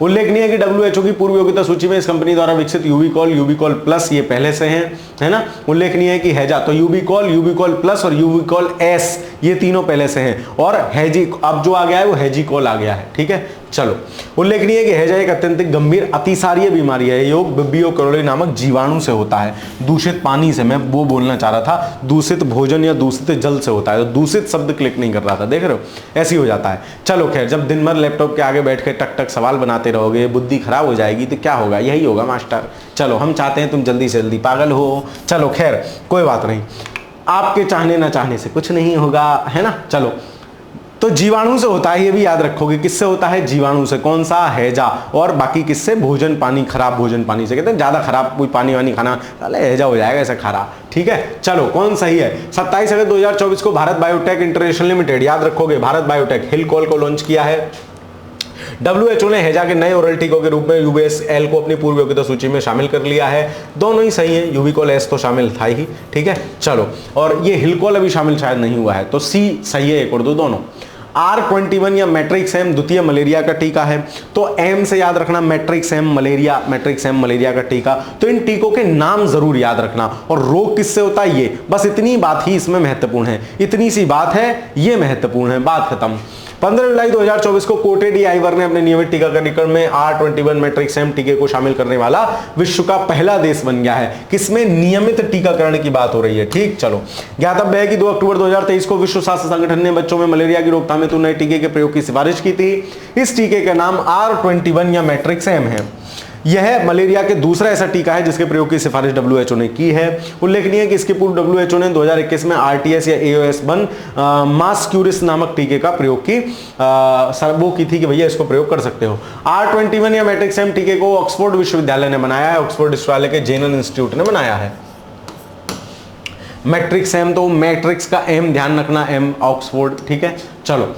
उल्लेखनीय है कि WHO की पूर्व योग्यता सूची में इस कंपनी द्वारा विकसित यूबिकॉल, यूबिकॉल प्लस ये पहले से हैं, है ना। उल्लेखनीय है कि हैजा तो यूबिकॉल, यूबिकॉल प्लस और यूबिकॉल एस ये तीनों पहले से हैं और हैजी अब जो आ गया है वो हैजीकॉल आ गया है। ठीक है, चलो। उल्लेखनीय है कि हैजा एक अत्यंत गंभीर अतिसारीय बीमारी है। योग विब्रियो कैरोली नामक जीवाणु से होता है, दूषित पानी से, मैं वो बोलना चाह रहा था, दूषित भोजन या दूषित जल से होता है। तो दूषित शब्द क्लिक नहीं कर रहा था, देख रहे हो, ऐसे ही हो जाता है। चलो खैर, जब दिन भर लैपटॉप के आगे बैठ के टक टक सवाल बनाते रहोगे, बुद्धि खराब हो जाएगी तो क्या होगा, यही होगा मास्टर। चलो, हम चाहते हैं तुम जल्दी से जल्दी पागल हो। चलो खैर, कोई बात नहीं, आपके चाहने ना चाहने से कुछ नहीं होगा, है ना। चलो, तो जीवाणु से होता है, ये भी याद रखोगे। किससे होता है? जीवाणु से। कौन सा? हैजा। और बाकी किससे? भोजन पानी, खराब भोजन पानी से। कहते हैं ज्यादा खराब कोई पानी वानी खाना, अरे हैजा हो जाएगा ऐसा खरा। ठीक है, चलो, कौन सही है? 27 अगस्त 2024 को भारत बायोटेक इंटरनेशनल लिमिटेड, याद रखोगे, भारत बायोटेक हिलकॉल को लॉन्च किया है। WHO ने हैजा के नए ओरल टीकों के रूप में यूबीएसएल को अपनी पूर्व योग्यता सूची में शामिल कर लिया है। दोनों ही सही है, यूबिकॉल एस तो शामिल था ही। ठीक है, चलो, और ये हिलकॉल अभी शामिल शायद नहीं हुआ है, तो सी सही है, एक और दो दोनों। R21 या मैट्रिक्स एम द्वितीय मलेरिया का टीका है। तो एम से याद रखना, matrix M malaria, matrix M malaria का टीका। तो इन टीकों के नाम जरूर याद रखना। और रोग किससे होता है? ये, बस इतनी बात ही इसमें महत्वपूर्ण है, इतनी सी बात है, ये महत्वपूर्ण है, बात खत्म। 15 जुलाई 2024 को कोटेड आइवर ने अपने नियमित टीकाकरण में R21 मैट्रिक्स एम टीके को शामिल करने वाला विश्व का पहला देश बन गया है। किसमें? नियमित टीकाकरण की बात हो रही है। ठीक, चलो। ज्ञातव्य है कि 2 अक्टूबर 2023 को विश्व स्वास्थ्य संगठन ने बच्चों में मलेरिया की रोकथाम हेतु नए टीके के प्रयोग की सिफारिश की थी। इस टीके का नाम R21 या मैट्रिक्स एम है। यह मलेरिया के दूसरा ऐसा टीका है जिसके प्रयोग की सिफारिश WHO ने की है। उल्लेखनीय है कि इसके पूर्व WHO ने 2021 में RTS या AOS1 मास्क्यूरिस नामक टीके का प्रयोग की वो की थी कि भैया इसको प्रयोग कर सकते हो। R21 या मैट्रिक्स एम टीके को ऑक्सफोर्ड विश्वविद्यालय ने बनाया है, ऑक्सफोर्ड विश्वविद्यालय के जेनर इंस्टीट्यूट ने बनाया है। मैट्रिक्स एम, तो मैट्रिक्स का एम ध्यान रखना, एम ऑक्सफोर्ड। ठीक है, चलो।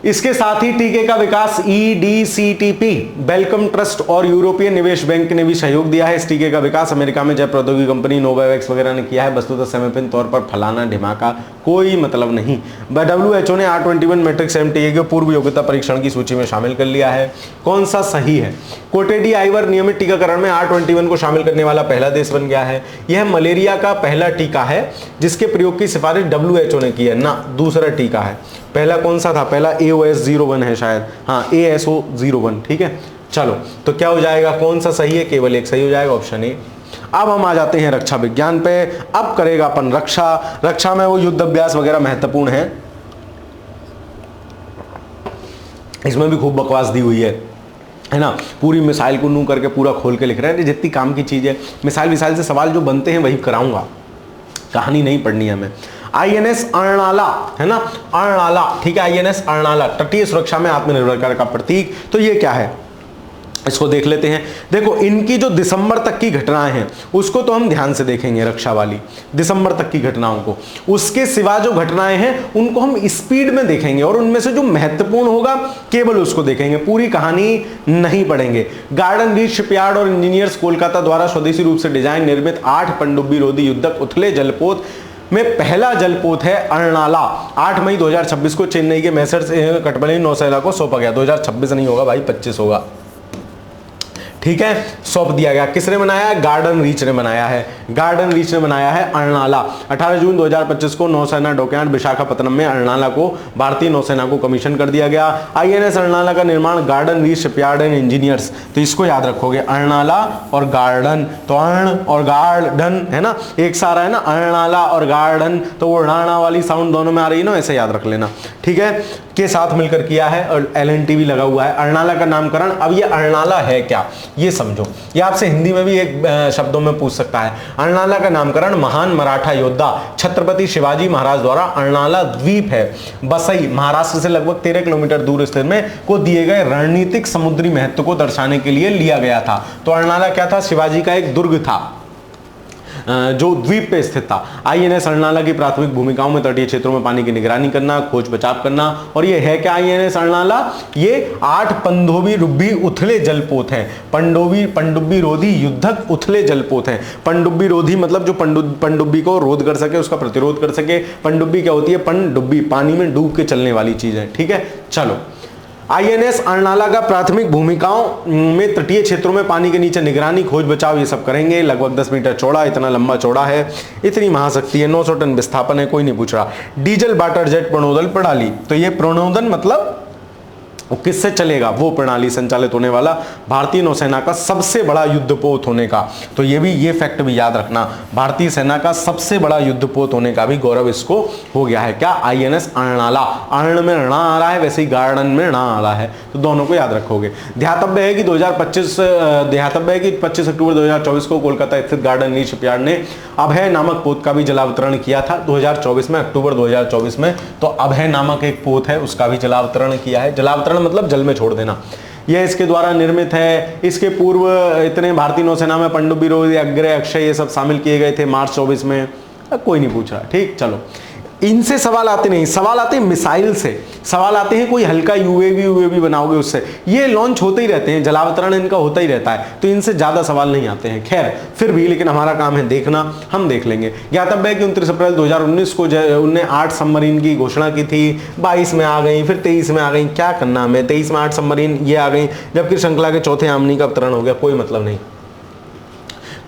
इसके साथ ही टीके का विकास EDCTP, वेलकम ट्रस्ट और यूरोपियन निवेश बैंक ने भी सहयोग दिया है। इस टीके का विकास अमेरिका में जय प्रौद्योगिकी कंपनी नोवावैक्स वगैरह ने किया है। वस्तुतः समयपिन तौर पर फलाना ढिमाका कोई मतलब नहीं। WHO ने R21 मैट्रिक्स एम टीके को पूर्व योग्यता परीक्षण की सूची में शामिल कर लिया है। कौन सा सही है? कोटेडी आइवर नियमित टीकाकरण में R21 को शामिल करने वाला पहला देश बन गया है। यह मलेरिया का पहला टीका है जिसके प्रयोग की सिफारिश WHO ने की है ना, दूसरा टीका है। पहला कौन सा था? पहला AOS01 है शायद, हाँ ASO01। ठीक है, चलो, तो क्या हो जाएगा, कौन सा सही है? केवल एक सही हो जाएगा, ऑप्शन ए। अब हम आ जाते हैं रक्षा विज्ञान पे। अब करेगा अपन रक्षा। रक्षा में वो युद्ध अभ्यास वगैरह महत्वपूर्ण है, इसमें भी खूब बकवास दी हुई है ना। पूरी मिसाइल को नू करके पूरा खोल के लिख रहे हैं, जितनी काम की चीज है। मिसाइल से सवाल जो बनते हैं वही कराऊंगा, कहानी नहीं पढ़नी है हमें। INS अर्नाला, है ना, अर्नाला। ठीक है, INS अर्नाला तटीय सुरक्षा में आत्मनिर्भरता का प्रतीक। तो ये क्या है, इसको देख लेते हैं। देखो, इनकी जो दिसंबर तक की घटनाएं हैं उसको तो हम ध्यान से देखेंगे, रक्षा वाली दिसंबर तक की घटनाओं को। उसके सिवा जो घटनाएं हैं उनको हम स्पीड में देखेंगे और उनमें से जो महत्वपूर्ण होगा केवल उसको देखेंगे, पूरी कहानी नहीं पढ़ेंगे। गार्डन रीच शिपयार्ड और इंजीनियर्स कोलकाता द्वारा स्वदेशी रूप से डिजाइन निर्मित 8 पनडुब्बी रोधी युद्धक उथले जलपोत में पहला जलपोत है अर्नाला। 8 मई 2026 को चेन्नई के मैसर्स कटबली नौसेना को सौंपा गया। 2026 नहीं होगा भाई, 25 होगा। ठीक है, सौंप दिया गया। किसने बनाया है? गार्डन रीच ने बनाया है। गार्डन रीच ने बनाया है अर्नाला। 18 जून 2025 को नौसेना डॉकयार्ड विशाखापत्तनम में अर्नाला को भारतीय नौसेना को कमीशन कर दिया गया। INS अर्नाला का निर्माण garden reach shipyard and engineers, तो इसको याद रखोगे, अर्नाला और गार्डन। तो अर्ण और गार्डन है ना, एक सा रहा है ना, अर्नाला और गार्डन, तो वो राणा वाली साउंड दोनों में आ रही है ना, ऐसे याद रख लेना। ठीक है, के साथ मिलकर किया है और LNT भी लगा हुआ है। अर्नाला का नामकरण, अब ये अर्नाला है क्या ये समझो, ये आपसे हिंदी में भी एक शब्दों में पूछ सकता है। अर्नाला का नामकरण महान मराठा योद्धा छत्रपति शिवाजी महाराज द्वारा अर्नाला द्वीप है बसई महाराष्ट्र से लगभग 13 किलोमीटर दूर स्थित में को दिए गए रणनीतिक समुद्री महत्व को दर्शाने के लिए लिया गया था। तो अर्नाला क्या था? शिवाजी का एक दुर्ग था। जो द्वीप पे स्थित था। आईएनएस अरनाला की प्राथमिक भूमिकाओं में तटीय क्षेत्रों में पानी की निगरानी करना, खोज बचाव करना। और ये है क्या आईएनएस अरनाला? ये 8 पनडुब्बी रुब्बी उथले जलपोत हैं। पनडुब्बी रोधी युद्धक उथले जलपोत हैं। पनडुब्बी रोधी मतलब जो पनडुब्बी को रोध कर सके, उसका प्रतिरोध कर सके। पनडुब्बी क्या होती है? पनडुब्बी, पानी में डूब के चलने वाली चीज है। ठीक है, चलो। आईएनएस अरनाला का प्राथमिक भूमिकाओं में तटीय क्षेत्रों में पानी के नीचे निगरानी, खोज बचाव ये सब करेंगे। लगभग 10 मीटर चौड़ा, इतना लंबा चौड़ा है, इतनी महाशक्ति है, 900 टन विस्थापन है, कोई नहीं पूछ रहा। डीजल वाटर जेट प्रणोदन प्रणाली, तो ये प्रणोदन मतलब किससे चलेगा? वो प्रणाली संचालित होने वाला भारतीय नौसेना का सबसे बड़ा युद्धपोत होने का। तो ये फैक्ट भी याद रखना, भारतीय सेना का सबसे बड़ा युद्धपोत होने का भी गौरव इसको हो गया है। क्या? आईएनएस अरनाला। अर्ण में ऋणा आ रहा है, वैसे ही गार्डन में ऋणा आ रहा है, तो दोनों को याद रखोगे। ध्यातव्य है कि 25 अक्टूबर 2024 को कोलकाता स्थित गार्डन रीच शिपयार्ड ने अभय नामक पोत का भी जलावतरण किया था। 2024 में, अक्टूबर 2024 में। तो अभय नामक एक पोत है, उसका भी जलावतरण किया है। जलावतरण मतलब जल में छोड़ देना। यह इसके द्वारा निर्मित है। इसके पूर्व इतने भारतीय नौसेना में पनडुब्बी रोधी, अग्रय, अक्षय ये सब शामिल किए गए थे मार्च 24 में। कोई नहीं पूछ रहा। ठीक, चलो। इनसे सवाल आते नहीं, सवाल आते हैं मिसाइल से। सवाल आते हैं कोई हल्का यूएवी बनाओगे उससे। ये लॉन्च होते ही रहते हैं, जलावतरण इनका होता ही रहता है, तो इनसे ज्यादा सवाल नहीं आते हैं। खैर, फिर भी लेकिन हमारा काम है देखना, हम देख लेंगे। ज्ञातव्य है कि 29 अप्रैल 2019 को उनने 8 सबमरीन की घोषणा की थी। 22 में आ गई, फिर 23 में आ गई। क्या करना हमें? 23 में 8 सबमरीन ये आ गई, जबकि श्रृंखला के चौथे आमनी का अवतरण हो गया। कोई मतलब नहीं।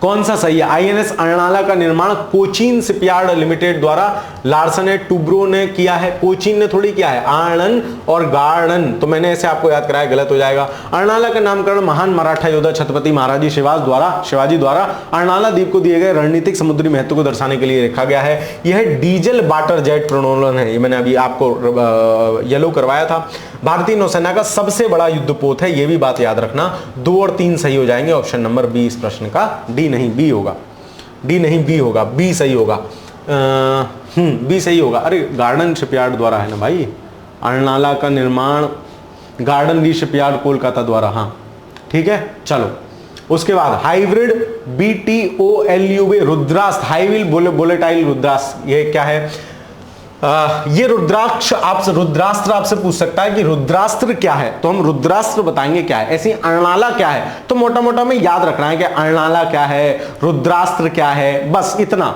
कौन सा सही है? आईएनएस अरनाला का निर्माण कोचीन शिपयार्ड लिमिटेड द्वारा लार्सन एंड टुब्रो ने किया है। कोचीन ने थोड़ी किया है, आनंद और गार्डन। तो मैंने ऐसे आपको याद कराया, गलत हो जाएगा। अरनाला का नामकरण महान मराठा योद्धा छत्रपति महाराजी शिवाजी द्वारा अरनाला द्वीप को दिए गए रणनीतिक समुद्री महत्व को दर्शाने के लिए रखा गया है। यह डीजल वाटर जेट प्रणोदन है, ये मैंने अभी आपको येलो करवाया था। भारतीय नौसेना का सबसे बड़ा युद्धपोत है, ये भी बात याद रखना। 2 और 3 सही हो जाएंगे। ऑप्शन नंबर बी इस प्रश्न का। डी नहीं, बी होगा। डी नहीं, बी होगा। बी सही होगा। बी सही होगा। अरे गार्डन शिपयार्ड द्वारा है ना भाई, अरनाला का निर्माण गार्डन री शिपयार्ड कोलकाता द्वारा। हाँ ठीक है, चलो। उसके बाद hybrid BTOLUV Rudrastra, high volatile Rudrastra, ये क्या है? ये रुद्रास्त्र आपसे पूछ सकता है कि रुद्रास्त्र क्या है, तो हम रुद्रास्त्र बताएंगे क्या है। ऐसे अरनाला क्या है, तो मोटा मोटा में याद रखना है कि अरनाला क्या है, रुद्रास्त्र क्या है, बस इतना।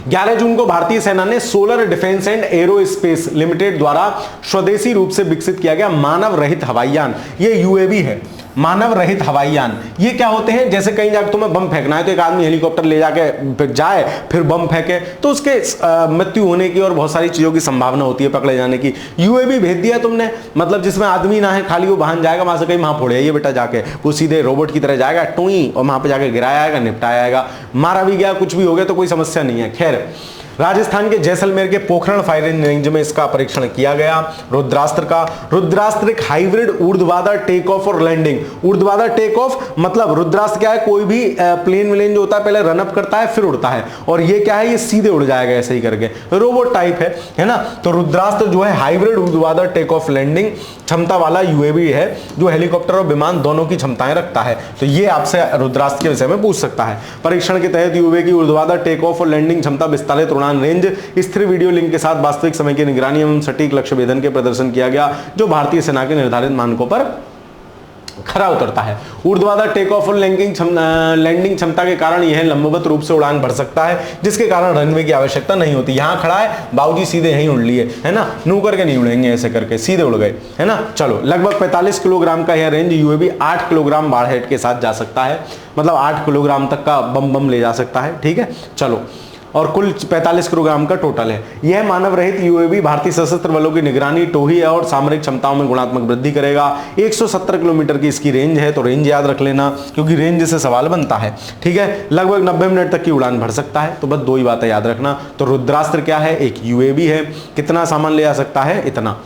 11 जून को भारतीय सेना ने solar defence and aerospace limited द्वारा स्वदेशी रूप से विकसित किया गया मानव रहित हवाई यान, ये UAV है, मानव रहित हवाई यान। ये क्या होते हैं? जैसे कहीं जाकर तुम्हें बम फेंकना है, तो एक आदमी हेलीकॉप्टर ले जाके जाए, फिर बम फेंके, तो उसके मृत्यु होने की और बहुत सारी चीजों की संभावना होती है, पकड़े जाने की। UAV भेज दिया तुमने, मतलब जिसमें आदमी ना है, खाली वो वाहन जाएगा, वहां से कहीं वहां फोड़े ये बेटा जाके, वो सीधे रोबोट की तरह जाएगा टूई, और वहां पे जाके गिराया जाएगा, निपटाया जाएगा। मारा भी गया, कुछ भी हो गया तो कोई समस्या नहीं है। खैर, राजस्थान के जैसलमेर के पोखरण फायरिंग रेंज में इसका परीक्षण किया गया रुद्रास्त्र का। रुद्रास्त्र एक हाइब्रिड ऊर्ध्वाधर टेक ऑफ और लैंडिंग, ऊर्ध्वाधर टेक ऑफ मतलब रुद्रास्त्र क्या है, कोई भी प्लेन विलेन जो होता है पहले रन अप करता है फिर उड़ता है, और ये क्या है, ये सीधे उड़ जाएगा ऐसे ही करके, रोबोट टाइप है ना। तो रुद्रास्त्र जो है हाइब्रिड ऊर्ध्वाधर टेक ऑफ लैंडिंग क्षमता वाला UAV है, जो हेलीकॉप्टर और विमान दोनों की क्षमताएं रखता है। तो ये आपसे रुद्रास्त्र के विषय में पूछ सकता है। परीक्षण के तहत UAV की ऊर्ध्वाधर टेक ऑफ और लैंडिंग क्षमता, विस्तारित उड़ान रेंज, स्थिर वीडियो लिंक के साथ वास्तविक समय की निगरानी एवं सटीक लक्ष्य भेदन के प्रदर्शन किया गया, जो भारतीय सेना के निर्धारित मानकों पर खरा उतरता है। ऊर्ध्वाधर टेक ऑफ और लैंडिंग क्षमता के कारण यह लंबवत रूप से उड़ान भर सकता है, जिसके कारण रनवे की आवश्यकता नहीं होती। यहां खड़ा है बाबूजी, सीधे यहीं उड़ लिए, है ना, नू करके नहीं उड़ेंगे, ऐसे करके सीधे उड़ गए, है ना। चलो, लगभग 45 किलोग्राम का यह रेंज UAV 8 किलोग्राम वारहेड के साथ जा सकता है, मतलब 8 किलोग्राम तक का बम ले जा सकता है, ठीक है। चलो, और कुल 45 किलोग्राम का टोटल है। यह मानव रहित UAV भारतीय सशस्त्र बलों की निगरानी, टोही और सामरिक क्षमताओं में गुणात्मक वृद्धि करेगा। 170 किलोमीटर की इसकी रेंज है, तो रेंज याद रख लेना, क्योंकि रेंज से सवाल बनता है, ठीक है। लगभग 90 मिनट तक की उड़ान भर सकता है, तो बस 2 ही बातें याद रखना। तो रुद्रास्त्र क्या है, एक UAV है, कितना सामान ले जा सकता है, इतना।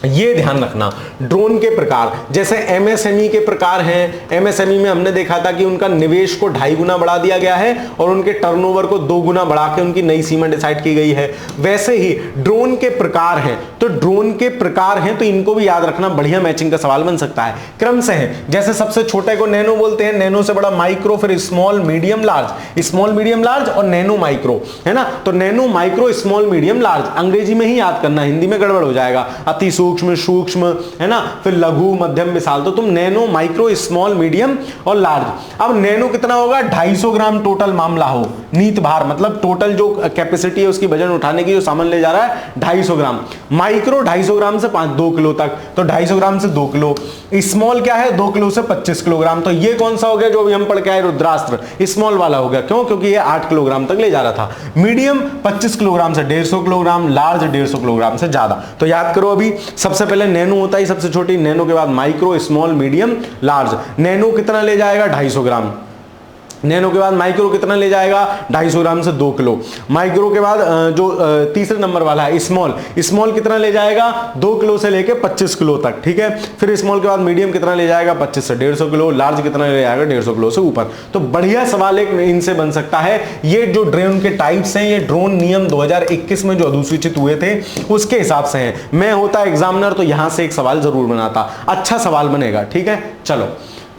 ये ध्यान रखना। ड्रोन के प्रकार जैसे एमएसएमई के प्रकार हैं, एमएसएमई में हमने देखा था कि उनका निवेश को 2.5 गुना बढ़ा दिया गया है और उनके टर्नओवर को 2 गुना बढ़ा के उनकी नई सीमा डिसाइड की गई है। वैसे ही ड्रोन के प्रकार हैं, तो ड्रोन के प्रकार हैं तो इनको भी याद रखना, बढ़िया मैचिंग का सवाल बन सकता है। क्रम से है, जैसे सबसे छोटे को नैनो बोलते हैं, नैनो से बड़ा माइक्रो, फिर small medium large, small medium large और नैनो माइक्रो, है ना। तो nano micro small medium large अंग्रेजी में ही याद करना, हिंदी में गड़बड़ हो जाएगा। अति सूक्ष्म, सूक्ष्म, है ना, फिर लघु, मध्यम, विशाल, तो तुम नैनो, माइक्रो, स्मॉल, मीडियम और लार्ज। अब नैनो कितना होगा, 250 ग्राम टोटल मामला हो, नीत भार मतलब टोटल जो कैपेसिटी है उसकी वजन उठाने की, जो सामान ले जा रहा है 250 ग्राम। माइक्रो 250 ग्राम से 2 किलो तक, तो 250 ग्राम से 2 किलो। स्मॉल क्या है, 2 किलो से 25 किलोग्राम। तो ये कौन सा हो गया जो अभी हम पढ़ के आए, रुद्रास्त्र, स्मॉल वाला हो गया। क्यों, क्योंकि ये 8 किलोग्राम तक ले जा रहा था। मीडियम 25 किलोग्राम से 150 किलोग्राम, लार्ज 150 किलोग्राम से ज्यादा। तो याद करो, अभी सबसे पहले नैनो होता है सबसे छोटी, नैनो के बाद micro, small, medium, large. Nano कितना ले जाएगा, 250 ग्राम। नैनो के बाद माइक्रो कितना ले जाएगा, 250 ग्राम से 2 किलो। माइक्रो के बाद जो तीसरे नंबर वाला है स्मॉल, स्मॉल कितना ले जाएगा, 2 किलो से लेके 25 किलो तक, ठीक है। फिर स्मॉल के बाद मीडियम कितना ले जाएगा, 25 से 150 किलो। लार्ज कितना ले जाएगा, 150 किलो से ऊपर। तो बढ़िया सवाल एक इनसे बन सकता है। ये जो ड्रोन के टाइप्स हैं, ये ड्रोन नियम 2021 में जो अधिसूचित हुए थे उसके हिसाब से है। मैं होता एग्जामिनर तो यहां से एक सवाल जरूर बनाता, अच्छा सवाल बनेगा, ठीक है। चलो,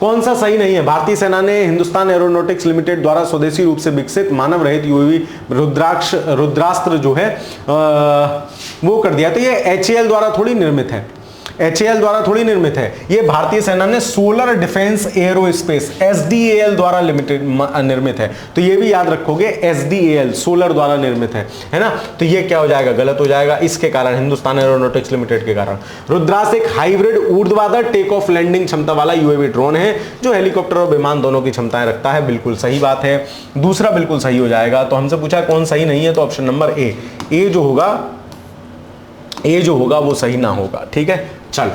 कौन सा सही नहीं है। भारतीय सेना ने हिंदुस्तान एरोनॉटिक्स लिमिटेड द्वारा स्वदेशी रूप से विकसित मानव रहित यूएवी रुद्रास्त्र जो है वो कर दिया। तो ये HAL द्वारा थोड़ी निर्मित है, HAL द्वारा थोड़ी निर्मित है। ये भारतीय सेना ने सोलर डिफेंस एरोस्पेस SDAL द्वारा निर्मित है। तो ये भी याद रखोगे, SDAL सोलर द्वारा निर्मित है ना। तो ये क्या हो जाएगा, गलत हो जाएगा, इसके कारण, हिंदुस्तान एरोनॉटिक्स लिमिटेड के कारण। रुद्रास्त्र एक हाइब्रिड ऊर्ध्वाधर टेक ऑफ लैंडिंग क्षमता वाला यूएवी ड्रोन है जो हेलीकॉप्टर और विमान दोनों की क्षमताएं रखता है। बिल्कुल सही बात है, दूसरा बिल्कुल सही हो जाएगा। तो हमसे पूछा कौन सही नहीं है, तो ऑप्शन नंबर ए जो होगा वो सही ना होगा, ठीक है। चल,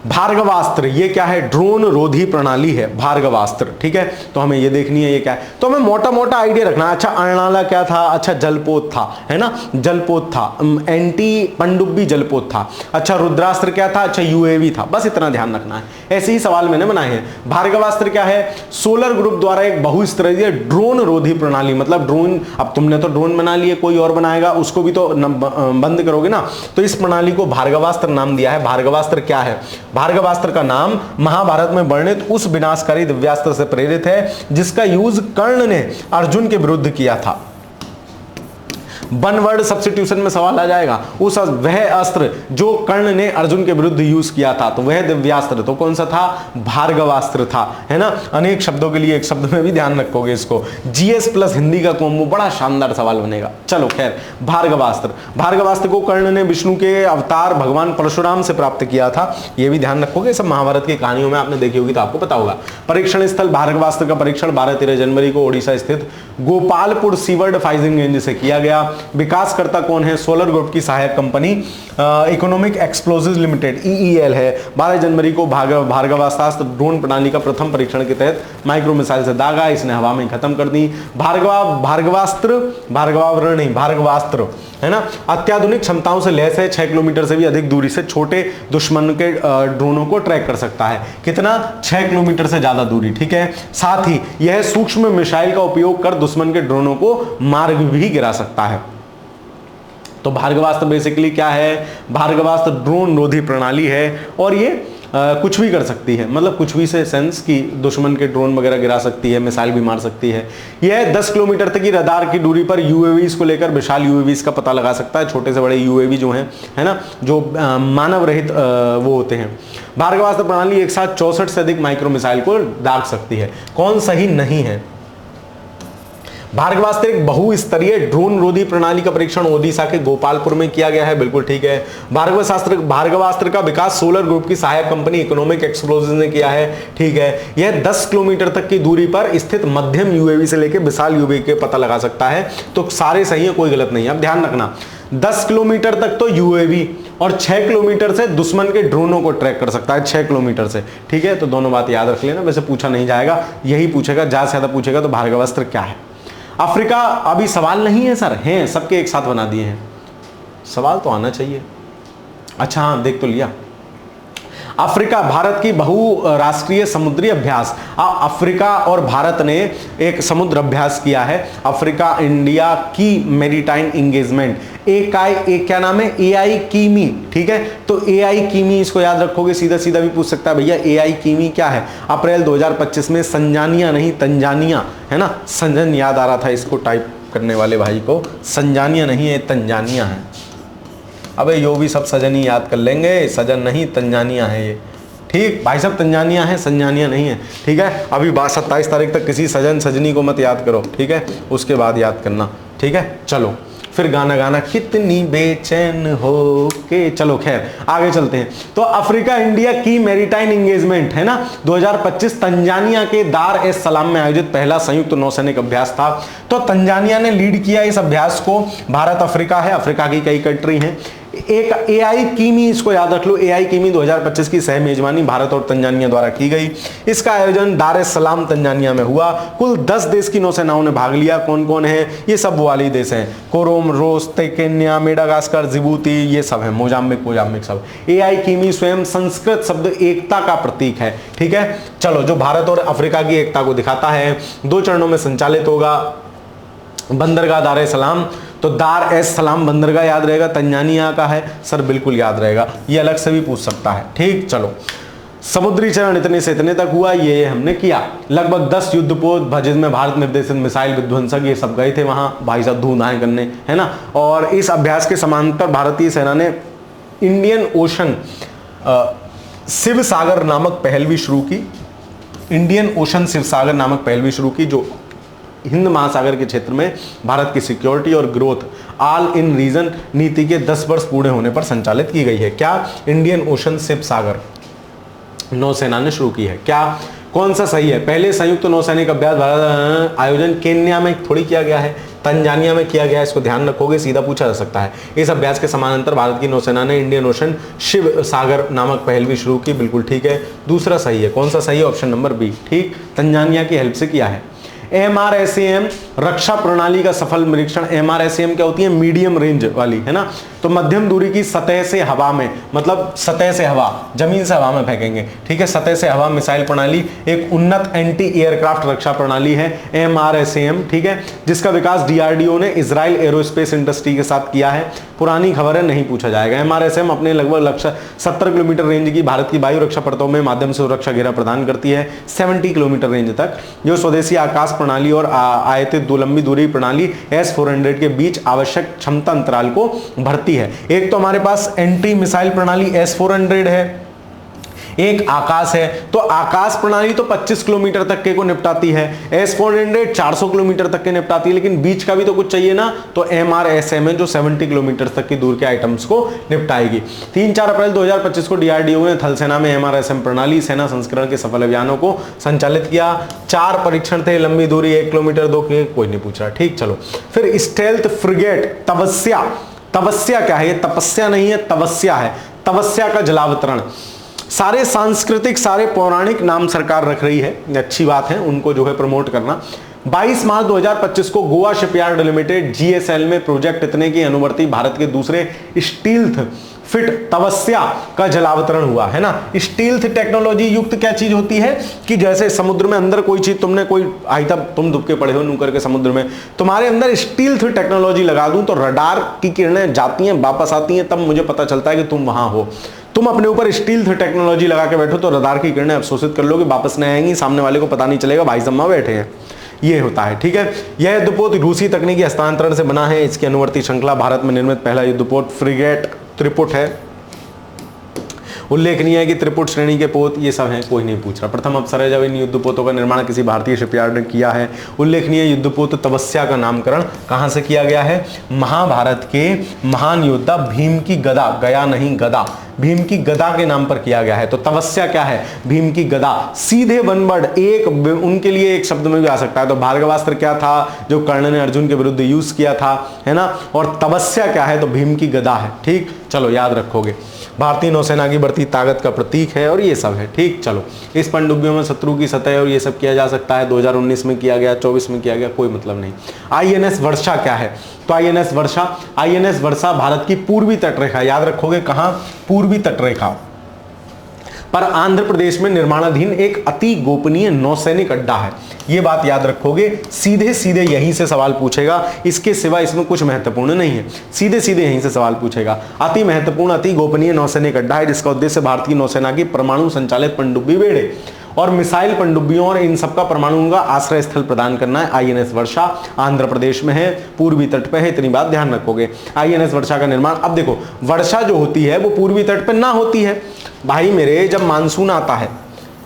भार्गवास्त्र, ये क्या है, ड्रोन रोधी प्रणाली है भार्गवास्त्र, ठीक है। तो हमें ये देखनी है ये क्या है। तो हमें मोटा मोटा आइडिया रखना। अच्छा, अर्णाला क्या था, अच्छा जलपोत था, है ना, जलपोत था, एंटी पनडुब्बी जलपोत था। अच्छा, रुद्रास्त्र क्या था, अच्छा यूएवी था। बस इतना ध्यान रखना है, ऐसे ही सवाल मैंने बनाए हैं। भार्गवास्त्र क्या है, सोलर ग्रुप द्वारा एक बहुस्तरीय ड्रोन रोधी प्रणाली, मतलब ड्रोन, अब तुमने तो ड्रोन बना लिए, कोई और बनाएगा उसको भी तो बंद करोगे ना। तो इस प्रणाली को भार्गवास्त्र नाम दिया है। भार्गवास्त्र क्या है, भार्गवास्त्र का नाम महाभारत में वर्णित उस विनाशकारी दिव्यास्त्र से प्रेरित है जिसका यूज कर्ण ने अर्जुन के विरुद्ध किया था। वन वर्ड सब्स्टिट्यूशन में सवाल आ जाएगा। वह अस्त्र जो कर्ण ने अर्जुन के विरुद्ध यूज किया था, तो वह दिव्यास्त्र तो कौन सा था, भार्गवास्त्र था, है ना। अनेक शब्दों के लिए एक शब्द में भी ध्यान रखोगे इसको। GS प्लस हिंदी का कॉम्बो, बड़ा शानदार सवाल बनेगा। चलो खैर, भार्गवास्त्र को कर्ण ने विष्णु के अवतार भगवान परशुराम से प्राप्त किया था। यह भी ध्यान रखोगे, सब महाभारत की कहानियों में आपने देखी होगी तो आपको पता होगा। परीक्षण स्थल, भार्गवास्त्र का परीक्षण 12-13 जनवरी को ओडिशा स्थित गोपालपुर सीवर्ड फाइजिंग रेंज से किया गया। विकासकर्ता कौन है, सोलर ग्रुप की सहायक company economic explosives limited EEL है। 12 जनवरी को भार्गवास्त्र ड्रोन प्रणाली का प्रथम परीक्षण के तहत माइक्रो मिसाइल से दागा, इसने हवा में खत्म कर दी। भार्गवास्त्र है ना, अत्याधुनिक क्षमताओं से लैस है। 6 किलोमीटर से भी अधिक दूरी से छोटे दुश्मन के ड्रोनों को ट्रैक कर सकता है। कितना, 6 किलोमीटर से ज्यादा दूरी, ठीक है। साथ ही यह सूक्ष्म मिसाइल का उपयोग कर दुश्मन के ड्रोनों को मार भी गिरा सकता है। तो भार्गवास्त्र बेसिकली क्या है, भार्गवास्त्र ड्रोन रोधी प्रणाली है और ये कुछ भी कर सकती है, मतलब कुछ भी से सेंस की दुश्मन के ड्रोन वगैरह गिरा सकती है, मिसाइल भी मार सकती है। यह 10 किलोमीटर तक की रडार की दूरी पर यूएवीज को लेकर विशाल यूएवीज का पता लगा सकता है। छोटे से बड़े यूएवी जो हैं, है ना, जो मानव रहित वो होते हैं। भार्गवास्त्र प्रणाली एक साथ 64 से अधिक माइक्रो मिसाइल को दाग सकती है। कौन सही नहीं है, भार्गवास्त्र एक बहुस्तरीय ड्रोन रोधी प्रणाली का परीक्षण ओडिशा के गोपालपुर में किया गया है। बिल्कुल ठीक है। भार्गवास्त्र का विकास सोलर ग्रुप की सहायक कंपनी इकोनॉमिक एक्सप्लोजिव्स ने किया है। ठीक है। यह 10 किलोमीटर तक की दूरी पर स्थित मध्यम यूएवी से लेकर विशाल यूएवी के पता लगा सकता है। तो सारे सही है, कोई गलत नहीं है। अब ध्यान रखना, 10 किलोमीटर तक तो यूएवी और 6 किलोमीटर से दुश्मन के ड्रोनों को ट्रैक कर सकता है, 6 किलोमीटर से। ठीक है, तो दोनों बात याद रख लेना। वैसे पूछा नहीं जाएगा, यही पूछेगा, ज्यादा से ज्यादा पूछेगा तो भार्गवास्त्र क्या है। अफ्रीका, अभी सवाल नहीं है सर, हैं, सबके एक साथ बना दिए हैं, सवाल तो आना चाहिए। अच्छा हाँ, देख तो लिया। अफ्रीका भारत की बहुराष्ट्रीय समुद्री अभ्यास। अफ्रीका और भारत ने एक समुद्र अभ्यास किया है, अफ्रीका इंडिया की मेरीटाइम इंगेजमेंट। क्या नाम है, एआई कीमी, ठीक है। तो एआई कीमी इसको याद रखोगे, सीधा सीधा भी पूछ सकता है भैया एआई कीमी क्या है। अप्रैल 2025 में संजानिया नहीं तंजानिया, है ना, संजन याद आ रहा था इसको टाइप करने वाले भाई को, संजानिया नहीं है तंजानिया है। अबे यो भी सब सजन ही याद कर लेंगे, सजन नहीं तंजानिया है ये, ठीक भाई साहब, तंजानिया है संजानिया नहीं है, ठीक है। अभी 27 तारीख तक किसी सजन सजनी को मत याद करो, ठीक है, उसके बाद याद करना, ठीक है। चलो फिर गाना गाना कितनी बेचैन हो के, चलो खैर आगे चलते हैं। तो अफ्रीका इंडिया की मैरीटाइम एंगेजमेंट है ना 2025 तंजानिया के दार एस सलाम में आयोजित पहला संयुक्त नौसैनिक अभ्यास था। तो तंजानिया ने लीड किया इस अभ्यास को। भारत अफ्रीका है, अफ्रीका की कई कंट्री हैं। एक एआई कीमी, इसको याद रख लो, एआई कीमी 2025 की सह मेजबानी भारत और तंजानिया द्वारा की गई। इसका आयोजन दार एस सलाम तंजानिया में हुआ। कुल 10 देश की नौसेनाओं ने भाग लिया। कौन कौन है ये? सब वो वाले देश हैं, कोरोम रोस केन्या मेडागास्कर जिबूती, ये सब है, मोजाम्बिक सब। एआई कीमी स्वयं संस्कृत शब्द एकता का प्रतीक है, ठीक है। चलो, जो भारत और अफ्रीका की एकता को दिखाता है। 2 चरणों में संचालित होगा। बंदरगाह दार एस सलाम, तो दार एस सलाम बंदरगाह याद रहेगा, तंजानिया का है सर, बिल्कुल याद रहेगा, ये अलग से भी पूछ सकता है, ठीक। चलो, समुद्री चरण इतने से इतने तक हुआ, ये हमने किया। लगभग 10 युद्धपोत, जिसमें भारत निर्देशित मिसाइल विध्वंसक ये सब गए थे वहां भाई साहब धूमधाम करने, है ना। और इस अभ्यास के समांतर भारतीय सेना ने इंडियन ओशन शिव सागर नामक पहल भी शुरू की। इंडियन ओशन शिव सागर नामक पहल भी शुरू की, जो हिंद महासागर के क्षेत्र में भारत की सिक्योरिटी और ग्रोथ ऑल इन रीजन नीति के 10 वर्ष पूरे होने पर संचालित की गई है। क्या? इंडियन ओशन शिव सागर नौसेना ने शुरू की है। क्या, कौन सा सही है? पहले संयुक्त नौसैनिक अभ्यास भारत आयोजन केन्या में थोड़ी किया गया है, तंजानिया में किया गया है, इसको ध्यान रखोगे, सीधा पूछा जा सकता है। इस अभ्यास के समानांतर भारत की नौसेना ने इंडियन ओशन शिव सागर नामक पहल भी शुरू की, बिल्कुल ठीक है। दूसरा सही है, कौन सा सही है? ऑप्शन नंबर बी, ठीक, तंजानिया की हेल्प से किया है। MRSAM रक्षा प्रणाली का सफल निरीक्षण। MRSAM क्या होती है? मीडियम रेंज वाली, है ना। तो मध्यम दूरी की सतह से हवा में, मतलब सतह से हवा, जमीन से हवा में फेंकेंगे, ठीक है, सतह से हवा मिसाइल प्रणाली एक उन्नत एंटी एयरक्राफ्ट रक्षा प्रणाली है MRSAM, ठीक है, जिसका विकास DRDO ने इजराइल एरोस्पेस इंडस्ट्री के साथ किया है। पुरानी खबर है, नहीं पूछा जाएगा। MRSAM अपने लगभग 70 किलोमीटर रेंज की भारत की वायु रक्षा परतों में माध्यम से सुरक्षा घेरा प्रदान करती है 70 किलोमीटर रेंज तक, जो स्वदेशी आकाश प्रणाली और आयातित लंबी दूरी प्रणाली S-400 के बीच आवश्यक क्षमता अंतराल को भरती है। एक तो हमारे पास एंटी मिसाइल प्रणाली S-400 है, एक आकाश है। तो आकाश प्रणाली तो 25 किलोमीटर तक के को निपटाती है, S-400 400 किलोमीटर तक के निपटाती है, लेकिन बीच का भी तो कुछ चाहिए ना। तो MRSAM है जो 70 किलोमीटर तक की दूर के आइटम्स को निपटाएगी। 3-4 अप्रैल 2025 को DRDO ने थल सेना में MRSAM प्रणाली सेना संस्करण के सफल अभियानों को संचालित किया। 4 परीक्षण थे, लंबी दूरी 1 किलोमीटर, 2 किलोमीटर, कोई नहीं पूछ रहा, ठीक। चलो, फिर स्टेल्थ फ्रिगेट तपस्या। तपस्या क्या है? ये तपस्या नहीं है, तपस्या है। तपस्या का जलावतरण। सारे सांस्कृतिक, सारे पौराणिक नाम सरकार रख रही है, अच्छी बात है, उनको जो है प्रमोट करना। 22 मार्च 2025 को गोवा शिपयार्ड लिमिटेड GSL में प्रोजेक्ट इतने की अनुवर्ती भारत के दूसरे स्टील्थ फिट तपस्या का जलावतरण हुआ, है ना। स्टील्थ टेक्नोलॉजी युक्त क्या चीज होती है कि जैसे समुद्र में अंदर कोई चीज, तुमने कोई आई था, तुम डूब के पड़े हो नूकर के समुद्र में, तुम्हारे अंदर स्टील्थ टेक्नोलॉजी लगा दूं तो रडार की किरणें जाती हैं वापस आती हैं, तब मुझे पता चलता है कि तुम वहां हो। तुम अपने ऊपर स्टील्थ टेक्नोलॉजी लगा के बैठो तो रडार की किरणें अवशोषित कर लोगे, वापस नहीं आएंगी, सामने वाले को पता नहीं चलेगा भाई जम्मा बैठे हैं। ये होता है, ठीक है। यह युद्धपोत रूसी तकनीकी हस्तांतरण से बना है। इसकी अनुवर्ती श्रृंखला भारत में निर्मित पहला युद्धपोत फ्रिगेट त्रिपुट है। उल्लेखनीय है कि त्रिपुट श्रेणी के पोत ये सब हैं, कोई नहीं पूछ रहा। प्रथम अवसर है जब इन युद्धपोतों का निर्माण किसी भारतीय शिपयार्ड ने किया है। उल्लेखनीय युद्धपोत तपस्या का नामकरण कहां से किया गया है? महाभारत के महान योद्धा भीम की गदा, गया नहीं गदा, भीम की गदा के नाम पर किया गया है। तो तपस्या क्या है? भीम की गदा। सीधे वन वर्ड, एक उनके लिए एक शब्द में भी आ सकता है। तो भार्गवास्त्र क्या था जो कर्ण ने अर्जुन के विरुद्ध यूज किया था, है ना। और तपस्या क्या है? तो भीम की गदा है, ठीक। चलो याद रखोगे। भारतीय नौसेना की बढ़ती ताकत का प्रतीक है और ये सब है। ठीक, चलो इस पनडुब्बियों में शत्रु की सतह और ये सब किया जा सकता है। 2019 में किया गया, 24 में किया गया, कोई मतलब नहीं। INS वर्षा क्या है? तो INS वर्षा भारत की पूर्वी तटरेखा, याद रखोगे कहां? पूर्वी तटरेखा पर आंध्र प्रदेश में निर्माणाधीन एक अति गोपनीय नौसैनिक अड्डा है। ये बात याद रखोगे, सीधे सीधे यहीं से सवाल पूछेगा, इसके सिवा इसमें कुछ महत्वपूर्ण नहीं है, सीधे सीधे यहीं से सवाल पूछेगा। अति महत्वपूर्ण अति गोपनीय नौसैनिक अड्डा है जिसका उद्देश्य भारतीय नौसेना की परमाणु संचालित पनडुब्बी बेड़े और मिसाइल पनडुब्बियों और इन सबका परमाणु का आश्रय स्थल प्रदान करना है। INS वर्षा आंध्र प्रदेश में है, पूर्वी तट पे है, इतनी बात ध्यान रखोगे। INS वर्षा का निर्माण, अब देखो वर्षा जो होती है वो पूर्वी तट पे ना होती है भाई मेरे। जब मानसून आता है,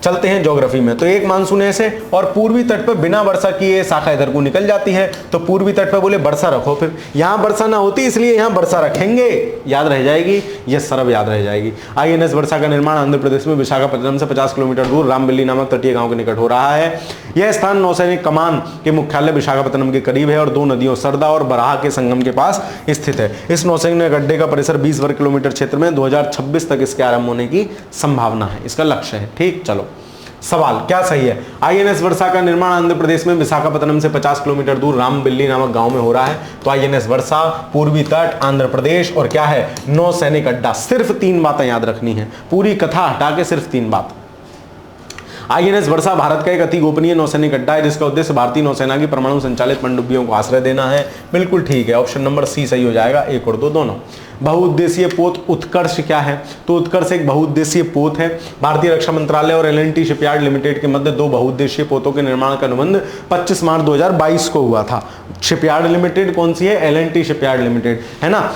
चलते हैं ज्योग्राफी में, तो एक मानसून ऐसे और पूर्वी तट पे बिना वर्षा किए शाखा इधर को निकल जाती है, तो पूर्वी तट पे बोले वर्षा रखो, फिर यहां वर्षा ना होती इसलिए यहां वर्षा रखेंगे, याद रह जाएगी, ये सरब याद रह जाएगी। INS वर्षा का निर्माण आंध्र प्रदेश में विशाखापट्टनम से 50 किलोमीटर दूर रामबिल्ली नामक तटीय गांव के निकट हो रहा है। यह स्थान नौसैनिक कमान के मुख्यालय विशाखापट्टनम के करीब है और दो नदियों सरदा और बराह के संगम के पास स्थित है। इस नौसैनिक अड्डे का परिसर 20 वर्ग किलोमीटर क्षेत्र में 2026 तक इसके आरंभ होने की संभावना है, इसका लक्ष्य है। ठीक, चलो सवाल क्या सही है? INS वर्षा का निर्माण आंध्र प्रदेश में विशाखापट्टनम से 50 किलोमीटर दूर रामबिल्ली नामक गांव में हो रहा है। तो INS वर्षा, पूर्वी तट, आंध्र प्रदेश और क्या है? नौसैनिक अड्डा। सिर्फ 3 बातें याद रखनी है, पूरी कथा हटा के सिर्फ 3 बात। INS वर्षा भारत का एक अति गोपनीय नौसैनिक अड्डा है जिसका उद्देश्य भारतीय नौसेना की परमाणु संचालित पनडुब्बियों को आश्रय देना है। बिल्कुल ठीक है, ऑप्शन नंबर सी सही हो जाएगा, 1 और 2 दोनों। बहुउद्देशीय पोत उत्कर्ष क्या है? तो उत्कर्ष एक बहुउद्देशीय पोत है। भारतीय रक्षा मंत्रालय और L&T शिपयार्ड लिमिटेड के मध्य 2 बहुउद्देशीय पोतों के निर्माण का अनुबंध 25 मार्च 2022 को हुआ था। शिपयार्ड लिमिटेड कौन सी है? L&T शिपयार्ड लिमिटेड, है ना।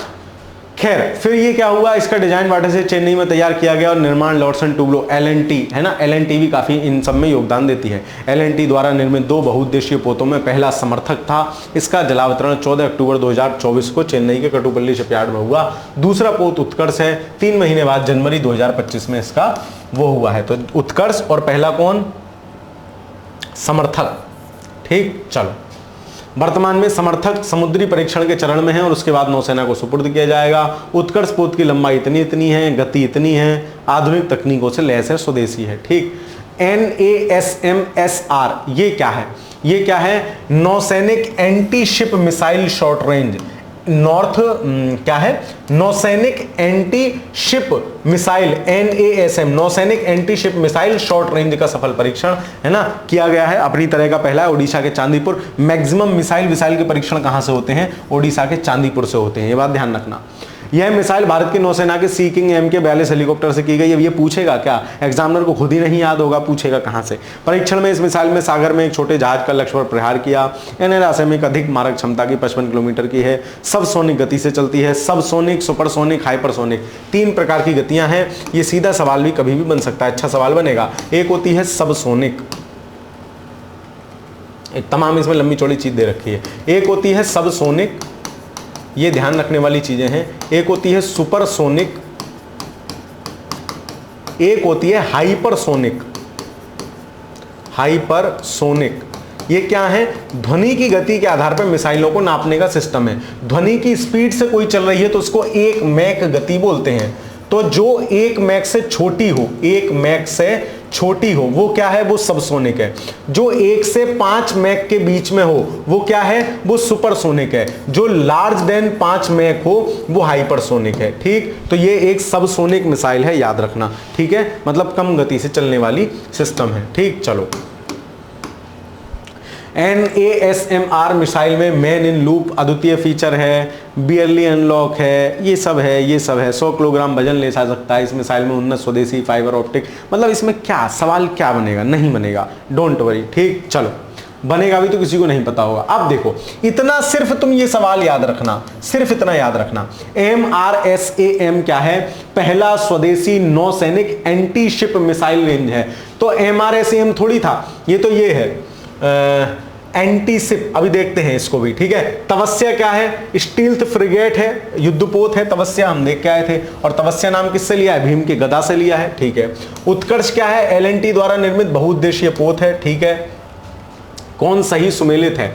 खैर, फिर ये क्या हुआ, इसका डिजाइन वाटर से चेन्नई में तैयार किया गया और निर्माण लॉर्डसन टुब्लो L&T, है ना। L&T भी काफी इन सब में योगदान देती है। L&T द्वारा निर्मित 2 बहुउद्देशीय पोतों में पहला समर्थक था, इसका जलावतरण 14 अक्टूबर 2024 को चेन्नई के कटुपल्ली शिपयार्ड में हुआ। दूसरा पोत उत्कर्ष है, 3 महीने बाद जनवरी 2025 में इसका वो हुआ है। तो उत्कर्ष और पहला कौन? समर्थक। ठीक, चलो वर्तमान में समर्थक समुद्री परीक्षण के चरण में है और उसके बाद नौसेना को सुपुर्द किया जाएगा। उत्कर्ष पोत की लंबाई इतनी है, गति इतनी है, आधुनिक तकनीकों से लैस है, स्वदेशी है। ठीक, NASMSR ये क्या है? ये क्या है? नौसैनिक anti ship missile short range. North क्या है? नौसैनिक एंटी शिप मिसाइल, NASM नौसैनिक anti ship missile short range का सफल परीक्षण, है ना, किया गया है। अपनी तरह का पहला है, ओडिशा के चांदीपुर। मैक्सिमम मिसाइल के परीक्षण कहां से होते हैं? ओडिशा के चांदीपुर से होते हैं, ये बात ध्यान रखना। यह मिसाइल भारत की नौसेना के सी किंग MK-42 हेलीकॉप्टर से की गई। अब ये पूछेगा क्या, एग्जामिनर को खुद ही नहीं याद होगा, पूछेगा कहां से। परीक्षण में इस मिसाइल में सागर में एक छोटे जहाज का लक्ष्य पर प्रहार किया। NLSM एक अधिक मारक क्षमता की 55 किलोमीटर की है, सब सोनिक गति से चलती है। सब सोनिक, सुपरसोनिक, हाइपरसोनिक, 3 प्रकार की गतियां हैं। ये सीधा सवाल भी कभी भी बन सकता है, अच्छा सवाल बनेगा। एक होती है सब सोनिक, तमाम इसमें लंबी चौड़ी चीज दे रखी है। एक होती है सब सोनिक, ये ध्यान रखने वाली चीजें हैं। एक होती है सुपरसोनिक, एक होती है हाइपरसोनिक। हाइपरसोनिक ये क्या है? ध्वनि की गति के आधार पर मिसाइलों को नापने का सिस्टम है। ध्वनि की स्पीड से कोई चल रही है तो उसको 1 मैक गति बोलते हैं। तो जो 1 मैक से छोटी हो, 1 मैक से छोटी हो, वो क्या है? वो सबसोनिक है। जो 1 से 5 मैक के बीच में हो, वो क्या है? वो सुपरसोनिक है। जो लार्ज देन 5 मैक हो, वो हाइपरसोनिक है। ठीक, तो ये एक सबसोनिक मिसाइल है, याद रखना। ठीक है, मतलब कम गति से चलने वाली सिस्टम है। ठीक, चलो NASMR मिसाइल में मैन इन लूप अद्वितीय फीचर है, बियरली अनलॉक है, ये सब है, ये सब है। 100 किलोग्राम वजन ले जा सकता है। इस मिसाइल में उन्नत स्वदेशी फाइबर ऑप्टिक, मतलब इसमें क्या सवाल क्या बनेगा? नहीं बनेगा, डोंट वरी। ठीक, चलो बनेगा भी तो किसी को नहीं पता होगा। अब देखो, इतना सिर्फ तुम ये सवाल याद रखना, सिर्फ इतना याद रखना। MRSAM क्या है? पहला स्वदेशी नौसैनिक एंटी शिप मिसाइल रेंज है। तो MRSAM थोड़ी था, ये तो ये है एंटी शिप। अभी देखते हैं इसको भी। ठीक है, तपस्या क्या है? स्टील्थ फ्रिगेट है, युद्धपोत है। तपस्या हम देख के आए थे, और तपस्या नाम किससे लिया है? भीम के गदा से लिया है। ठीक है, उत्कर्ष क्या है? L&T द्वारा निर्मित बहुउद्देशीय पोत है। ठीक है, कौन सही सुमेलित है?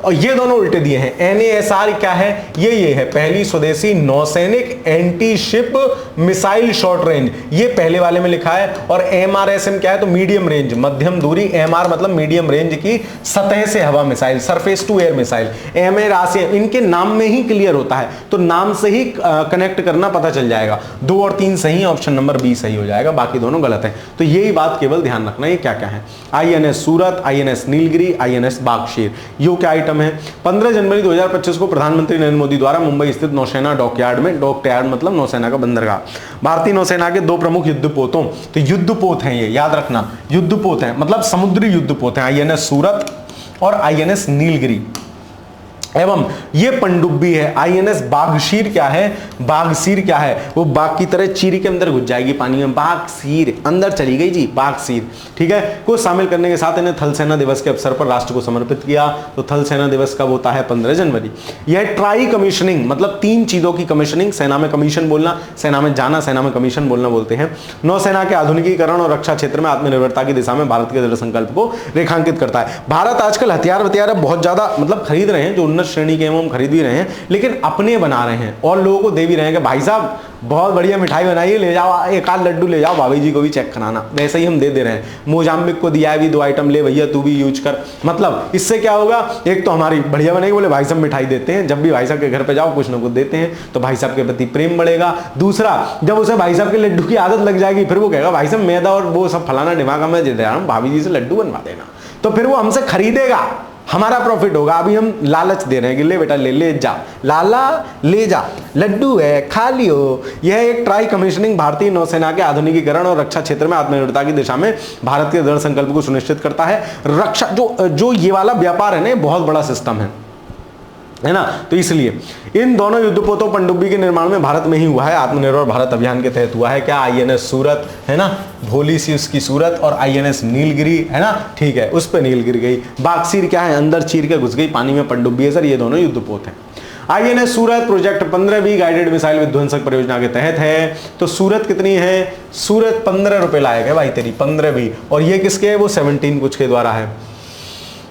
और ये दोनों उल्टे दिए हैं। NASR क्या है? ये है पहली स्वदेशी नौसैनिक anti ship missile short range, ये पहले वाले में लिखा है। और MRSM क्या है? तो मीडियम रेंज, मध्यम दूरी। MR मतलब मीडियम रेंज की सतह से हवा missile, surface to air missile. MRSM इनके नाम में ही क्लियर होता है, तो नाम से ही कनेक्ट करना पता चल जाएगा। 2 और 3 सही, ऑप्शन नंबर बी सही हो जाएगा, बाकी दोनों गलत है। तो यही बात केवल ध्यान रखना, ये क्या क्या है। INS सूरत, INS नीलगिरी, INS बागशीर, यो क्या आइटम है? 15 जनवरी 2025 को प्रधानमंत्री नरेंद्र मोदी द्वारा मुंबई स्थित नौसेना डॉकयार्ड में, डॉकयार्ड मतलब नौसेना का बंदरगाह, भारतीय नौसेना के 2 प्रमुख युद्धपोतों, तो युद्धपोत हैं ये, याद रखना, युद्धपोत हैं मतलब समुद्री युद्धपोत हैं, INS सूरत और INS नीलगिरी। एवं ये पनडुब्बी है INS बागशीर। क्या है? बागशीर क्या है? वो बाग की तरह चीरी के अंदर घुस जाएगी पानी में, बागशीर अंदर चली गई जी, बागशीर, ठीक है। को शामिल करने के साथ इन्हें थल सेना दिवस के अवसर पर राष्ट्र को समर्पित किया। तो थल सेना दिवस कब होता है? 15 जनवरी। यह ट्राई कमीशनिंग मतलब 3 चीजों की कमीशनिंग, सेना में कमीशन बोलना, सेना में जाना, सेना में कमीशन बोलना बोलते हैं, नौसेना के आधुनिकीकरण और रक्षा क्षेत्र में आत्मनिर्भरता की दिशा में भारत के दृढ़ संकल्प को रेखांकित करता है। भारत आजकल हथियार बहुत ज्यादा मतलब खरीद रहे हैं, जो उन्नत श्रेणी के हम खरीद भी रहे हैं, लेकिन अपने बना रहे हैं और लोगों को दे भी रहे हैं कि भाई साहब बहुत बढ़िया मिठाई बनाइए, ले जाओ, एक आध लड्डू ले जाओ, भाभी जी को भी चेक कराना, वैसे ही हम दे रहे हैं। मोजाम्बिक को दिया है भी 2 आइटम, ले भैया तू भी यूज कर। मतलब इससे क्या होगा? एक तो हमारी बढ़िया बनेगी, बोले भाई साहब मिठाई देते हैं, जब भी भाई साहब के घर पे जाओ कुछ ना कुछ देते हैं, तो भाई साहब के प्रति प्रेम बढ़ेगा। दूसरा, जब उसे भाई साहब के लड्डू की आदत लग जाएगी, फिर वो कहेगा भाई साहब मैदा और वो सब फलाना दिमाग में दे रहा हूँ, भाभी जी से लड्डू बनवा देना, तो फिर वो हमसे खरीदेगा, हमारा प्रॉफिट होगा। अभी हम लालच दे रहे हैं कि ले बेटा ले जा, लाला ले जा, लड्डू है खा लियो। यह एक ट्राई कमीशनिंग भारतीय नौसेना के आधुनिकीकरण और रक्षा क्षेत्र में आत्मनिर्भरता की दिशा में भारत के दृढ़ संकल्प को सुनिश्चित करता है। रक्षा जो ये वाला व्यापार है ना, बहुत बड़ा सिस्टम है ना, तो इसलिए इन दोनों युद्धपोतों पनडुब्बी के निर्माण में भारत में ही हुआ है, आत्मनिर्भर भारत अभियान के तहत हुआ है। क्या? INS सूरत है ना, भोली सी उसकी सूरत, और INS नीलगिरी है ना, ठीक है, उस पर नील गिर गई। बागशीर क्या है? अंदर चीर के घुस गई पानी में, पनडुब्बी है सर, ये दोनों युद्धपोत हैं। INS सूरत प्रोजेक्ट 15B गाइडेड मिसाइल विध्वंसक परियोजना के तहत है। तो सूरत कितनी है? सूरत 15 रुपए लायक है भाई तेरी, 15B। और ये किसके है? वो 17 कुछ के द्वारा है।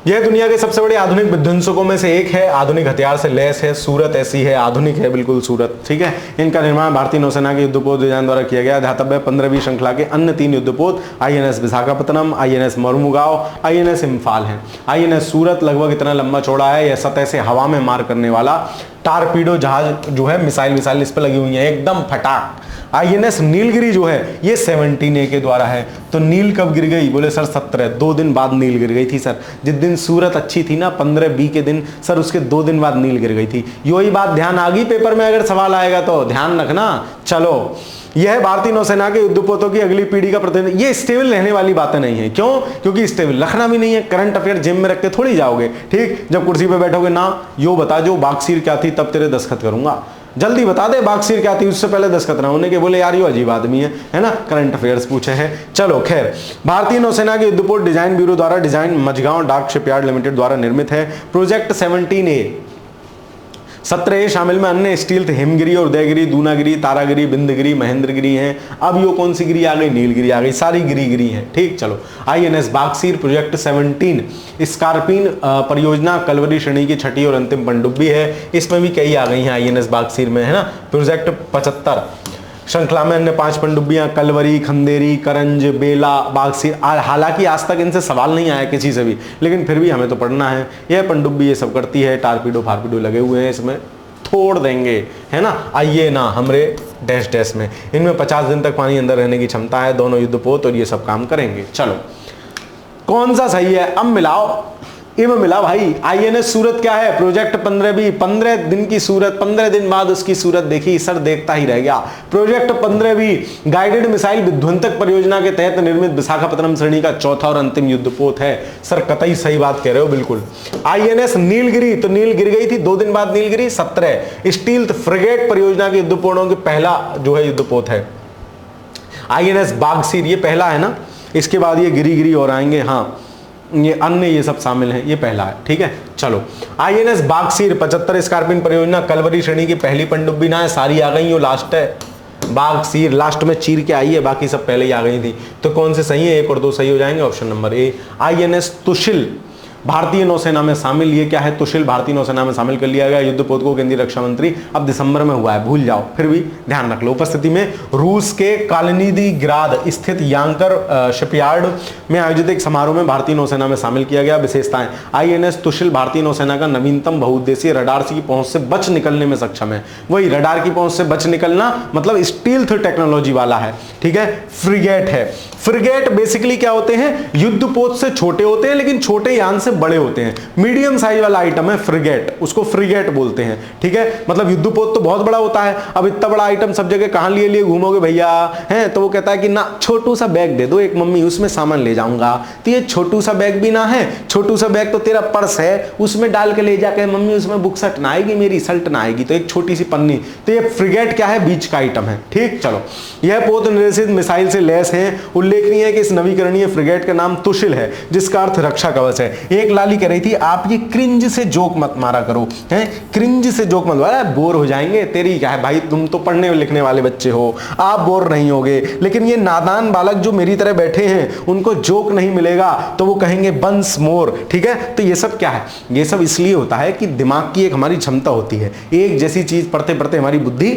यह दुनिया के सबसे बड़े आधुनिक विध्वंसकों में से एक है, आधुनिक हथियार से लैस है। सूरत ऐसी है, आधुनिक है बिल्कुल सूरत, ठीक है। इनका निर्माण भारतीय नौसेना के युद्धपोत डिजाइन द्वारा किया गया। ध्यातव्य 15वीं श्रृंखला के अन्य 3 युद्धपोत INS Visakhapatnam, INS मरुमुगाव, INS Imphal हैं। INS सूरत लगभग इतना लंबा चौड़ा है, यह सतह से हवा में मार करने वाला टारपीडो जहाज जो है, मिसाइल इस पर लगी हुई है एकदम फटाक। INS नीलगिरी जो है ये 17A के द्वारा है। तो नील कब गिर गई? बोले सर 17, 2 दिन बाद नील गिर गई थी सर। जिस दिन सूरत अच्छी थी ना 15B के दिन, सर उसके 2 दिन बाद नील गिर गई थी। यही बात ध्यान आ गई, पेपर में अगर सवाल आएगा तो ध्यान रखना। चलो, यह भारतीय नौसेना के युद्धपोतों की अगली पीढ़ी का प्रतिनिधित्व। ये स्टेबल रहने वाली बातें नहीं है, क्यों? क्योंकि स्टेबल रखना भी नहीं है। करंट अफेयर जिम में रख के थोड़ी जाओगे, ठीक? जब कुर्सी पे बैठोगे ना, यो बता जो बागशीर क्या थी, तब तेरे दस्तखत करूंगा। जल्दी बता दे बागशीर क्या थी, उससे पहले दस्तखत ना होने के। बोले यार ये अजीब आदमी है ना, करंट अफेयर्स पूछे हैं। चलो खैर, भारतीय नौसेना के युद्धपोत डिजाइन ब्यूरो द्वारा डिजाइन मझगांव डाक शिपयार्ड लिमिटेड द्वारा निर्मित है। प्रोजेक्ट 17A 17A शामिल में अन्य स्टील हिमगिरी और उदयगिरी, दूनागिरी, तारागिरी, बिंदगिरी, महेंद्रगिरी हैं। अब यो कौन सी गिरी आ गई? नीलगिरी आ गई, सारी गिरी हैं, ठीक। चलो, INS बागशीर प्रोजेक्ट 17 स्कॉर्पिन परियोजना कलवरी श्रेणी की 6ठी और अंतिम पनडुब्बी है। इसमें भी कई आ गई हैं INS बागशीर में, है ना। प्रोजेक्ट 75 श्रृंखला में अन्य 5 पनडुब्बियां कलवरी, खंदेरी, करंज, बेला, बागशीर। हालांकि आज तक इनसे सवाल नहीं आया किसी से भी, लेकिन फिर भी हमें तो पढ़ना है। यह पनडुब्बी ये सब करती है, टारपीडो फारपीडो लगे हुए हैं इसमें, छोड़ देंगे, है ना। आइए ना हमरे डैश डैश में, इनमें 50 दिन तक पानी अंदर रहने की क्षमता है, दोनों युद्धपोत, और ये सब काम करेंगे। चलो, कौन सा सही है? अब मिलाओ। इनमें मिला भाई। INS सूरत क्या है? प्रोजेक्ट 15B, 15 दिन की सूरत, 15 दिन बाद उसकी सूरत देखी, सर देखता ही रह गया। प्रोजेक्ट 15B गाइडेड मिसाइल विध्वंसक परियोजना के तहत निर्मित विशाखापत्तनम श्रेणी का 4था और अंतिम युद्धपोत है। सर कतई सही बात कह रहे हो, बिल्कुल। INS नीलगिरी, तो नील गिर गई थी, 2 दिन बाद नील गिरी, 17 स्टील फ्रिगेट परियोजना के युद्धपोतों के पहला जो है युद्धपोत है। INS बागशीर ये पहला है ना, इसके बाद ये गिरी और आएंगे, हाँ ये अन्य ये सब शामिल हैं, ये पहला है, ठीक है। चलो, INS बागशीर 75 स्कॉर्पिन परियोजना कलवरी श्रेणी की पहली पनडुब्बी ना है, सारी आ गई, वो लास्ट है। बागशीर लास्ट में चीर के आई है, बाकी सब पहले ही आ गई थी। तो कौन से सही है? 1 और 2 सही हो जाएंगे, option number A। INS Tushil भारतीय नौसेना में शामिल। ये क्या है, तुशिल भारतीय नौसेना में शामिल कर लिया गया। युद्धपोत को केंद्रीय रक्षा मंत्री, अब दिसंबर में हुआ है, भूल जाओ, फिर भी ध्यान रख लो। उपस्थिति में रूस के कालिनिंग्राद स्थित यांकर शिपयार्ड में आयोजित एक समारोह में भारतीय नौसेना में शामिल किया गया। विशेषताएं, आईएनएस तुशिल भारतीय नौसेना का नवीनतम बहुउद्देशीय रडार की पहुंच से बच निकलने में सक्षम है। वही रडार की पहुंच से बच निकलना मतलब स्टील्थ टेक्नोलॉजी वाला है, ठीक है। फ्रिगेट है, फ्रिगेट बेसिकली क्या होते हैं, युद्धपोत से छोटे होते हैं लेकिन छोटे यान से बड़े होते हैं। मीडियम साइज वाला आइटम है फ्रिगेट, उसको फ्रिगेट बोलते हैं, ठीक है। मतलब युद्धपोत तो बहुत बड़ा होता है, अब इतना बड़ा आइटम सब जगह कहां लिए लिए घूमोगे भैया, हैं, तो वो कहता है कि ना छोटू सा बैग दे दो एक मम्मी, उसमें सामान ले जाऊंगा। तो ये छोटू सा बैग भी ना है, छोटू सा बैग तो तेरा पर्स है, उसमें डाल के ले जाके मम्मी उसमें बुक सट ना आएगी, मेरी सल्ट ना आएगी, तो एक छोटी सी पन्नी। तो ये फ्रिगेट क्या है, बीच का आइटम है, ठीक। चलो, यह पोत निर्देशित मिसाइल से लैस है। उल्लेखनीय है कि इस नवीकरणीय फ्रिगेट का नाम तुशिल है, जिसका अर्थ रक्षा कवच है। एक लाली कह रही थी आप ये क्रिंज से जोक मत मारा करो, हैं, क्रिंज से जोक मत मारा, बोर हो जाएंगे। तेरी क्या है भाई, तुम तो पढ़ने लिखने वाले बच्चे हो, आप बोर नहीं होगे, लेकिन ये नादान बालक जो मेरी तरह बैठे हैं उनको जोक नहीं मिलेगा तो वो कहेंगे बंस मोर, ठीक है। तो ये सब क्या है, ये सब इसलिए होता है कि दिमाग की एक हमारी क्षमता होती है, एक जैसी चीज पढ़ते पढ़ते हमारी बुद्धि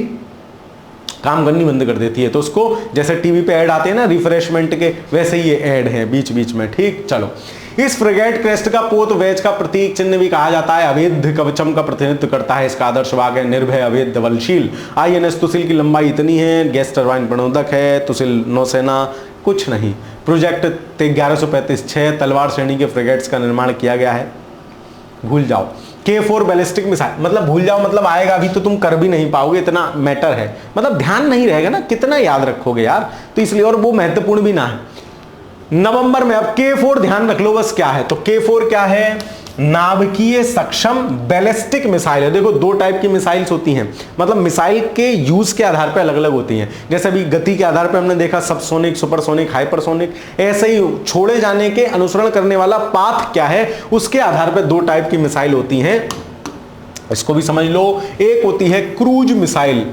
काम करनी बंद कर देती है। तो उसको जैसे टीवी पे ऐड आते हैं ना रिफ्रेशमेंट के, वैसे ही ये ऐड है बीच बीच में, ठीक। चलो, इस फ्रिगेट क्रेस्ट का पोत वेज का प्रतीक चिन्ह भी कहा जाता है। अभेद्य कवचम का प्रतिनिधित्व करता है। इसका आदर्श वाक्य है निर्भय अभेद्य बलशील। आईएनएस तुशिल की लंबाई इतनी है, गैस टरबाइन प्रणोदक है। तुशिल नौसेना कुछ नहीं। प्रोजेक्ट 1135-6 तलवार श्रेणी के फ्रिगेट्स का निर्माण किया गया है। भूल जाओ। K4 बैलिस्टिक मिसाइल, मतलब भूल जाओ मतलब आएगा अभी तो तुम कर भी नहीं पाओगे, इतना मैटर है, मतलब ध्यान नहीं रहेगा ना, कितना याद रखोगे यार, तो इसलिए, और वो महत्वपूर्ण भी ना है। नवंबर में अब K4 ध्यान रख लो बस क्या है, तो K4 क्या है, नाभिकीय सक्षम बैलिस्टिक मिसाइल है। देखो दो टाइप की मिसाइल्स होती हैं, मतलब मिसाइल के यूज के आधार पे अलग अलग होती हैं। जैसे अभी गति के आधार पे हमने देखा सबसोनिक, सुपरसोनिक, हाइपरसोनिक, ऐसे ही छोड़े जाने के अनुसरण करने वाला पाथ क्या है, उसके आधार पे दो टाइप की मिसाइल होती हैं। इसको भी समझ लो, एक होती है क्रूज मिसाइल,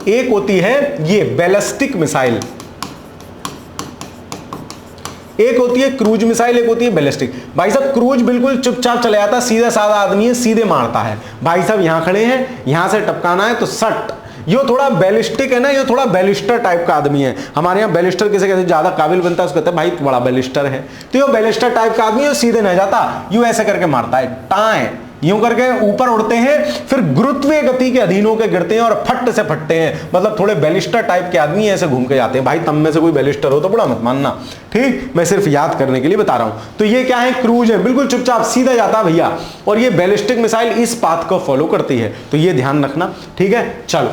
एक होती है ये बैलिस्टिक मिसाइल। एक होती है क्रूज मिसाइल, एक होती है बैलिस्टिक। भाई साहब क्रूज बिल्कुल चुपचाप चले जाता है, सीधा साधा आदमी है, सीधे मारता है। भाई साहब यहां खड़े हैं, यहां से टपकाना है तो सट। ये थोड़ा बैलिस्टिक है ना, ये थोड़ा बैलिस्टर टाइप का आदमी है। हमारे यहाँ बैलिस्टर किसे कहते हैं, ज्यादा काबिल बनता है उसको कहते हैं भाई बड़ा बैलिस्टर है। तो ये बैलिस्टर टाइप का आदमी है, सीधे नहीं जाता, यूं ऐसे करके मारता है, टाएं यूं करके ऊपर उड़ते हैं, फिर गुरुत्वीय गति के अधीन होकर गिरते हैं और फट से फटते हैं। मतलब थोड़े बैलिस्टर टाइप के आदमी ऐसे घूम के जाते हैं। भाई तम में से कोई बैलिस्टर हो तो बड़ा मत मानना, ठीक, मैं सिर्फ याद करने के लिए बता रहा हूं। तो ये क्या है, क्रूज है, बिल्कुल चुपचाप सीधा जाता भैया, और ये बैलिस्टिक मिसाइल इस पाथ को फॉलो करती है, तो ये ध्यान रखना, ठीक है। चलो,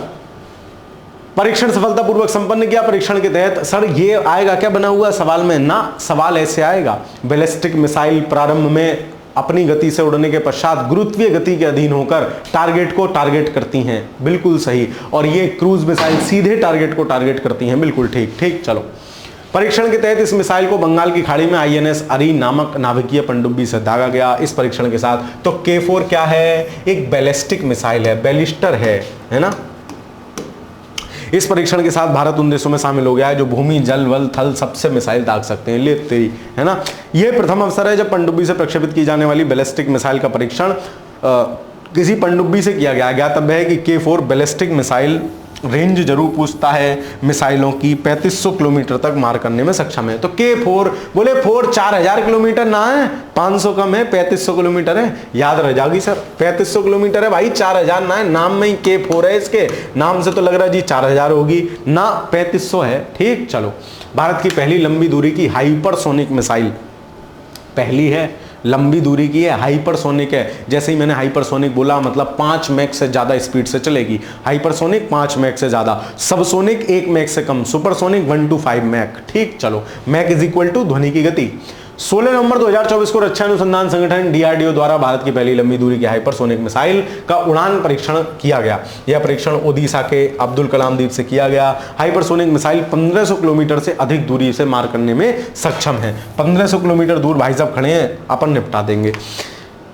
परीक्षण सफलतापूर्वक संपन्न किया। परीक्षण के तहत सर ये आएगा क्या बना हुआ सवाल में, ना, सवाल ऐसे आएगा, बैलिस्टिक मिसाइल प्रारंभ में अपनी गति से उड़ने के पश्चात गुरुत्वीय गति के अधीन होकर टारगेट को टारगेट करती हैं, बिल्कुल सही। और ये क्रूज मिसाइल सीधे टारगेट को टारगेट करती हैं, बिल्कुल ठीक, ठीक। चलो, परीक्षण के तहत इस मिसाइल को बंगाल की खाड़ी में आईएनएस अरी नामक नाभिकीय पनडुब्बी से दागा गया। इस परीक्षण के साथ तो K4 क्या है, एक बैलिस्टिक मिसाइल है, बैलिस्टर है ना। इस परीक्षण के साथ भारत उन देशों में शामिल हो गया है जो भूमि, जल, वल, थल सबसे मिसाइल दाग सकते हैं। ले तेरी, है ना। यह प्रथम अवसर है जब पनडुब्बी से प्रक्षेपित की जाने वाली बैलिस्टिक मिसाइल का परीक्षण किसी पनडुब्बी से किया गया। ज्ञातव्य है कि K4 बैलिस्टिक मिसाइल रेंज जरूर पूछता है मिसाइलों की, 3500 किलोमीटर तक मार करने में सक्षम है। तो K4 बोले 4 4000 किलोमीटर ना है, 500 कम है, 3500 किलोमीटर है, याद रह जाएगी सर, 3500 किलोमीटर है भाई, 4000 ना है, नाम में ही K4 है, इसके नाम से तो लग रहा है जी 4000 होगी ना, 3500 है, ठीक। चलो, भारत की पहली लंबी दूरी की हाइपरसोनिक मिसाइल, पहली है, लंबी दूरी की है, हाइपरसोनिक है। जैसे ही मैंने हाइपरसोनिक बोला मतलब 5 मैक से ज्यादा स्पीड से चलेगी। हाइपरसोनिक 5 मैक से ज्यादा, सबसोनिक 1 मैक से कम, सुपरसोनिक 1 to 5 मैक, ठीक। चलो, मैक इज इक्वल टू ध्वनि की गति। 16 नवंबर 2024 को रक्षा अनुसंधान संगठन DRDO द्वारा भारत की पहली लंबी दूरी की हाइपरसोनिक मिसाइल का उड़ान परीक्षण किया गया। यह परीक्षण ओडिशा के अब्दुल कलाम द्वीप से किया गया। हाइपरसोनिक मिसाइल 1500 किलोमीटर से अधिक दूरी से मार करने में सक्षम है। 1500 किलोमीटर दूर भाई साहब खड़े हैं, अपन निपटा देंगे।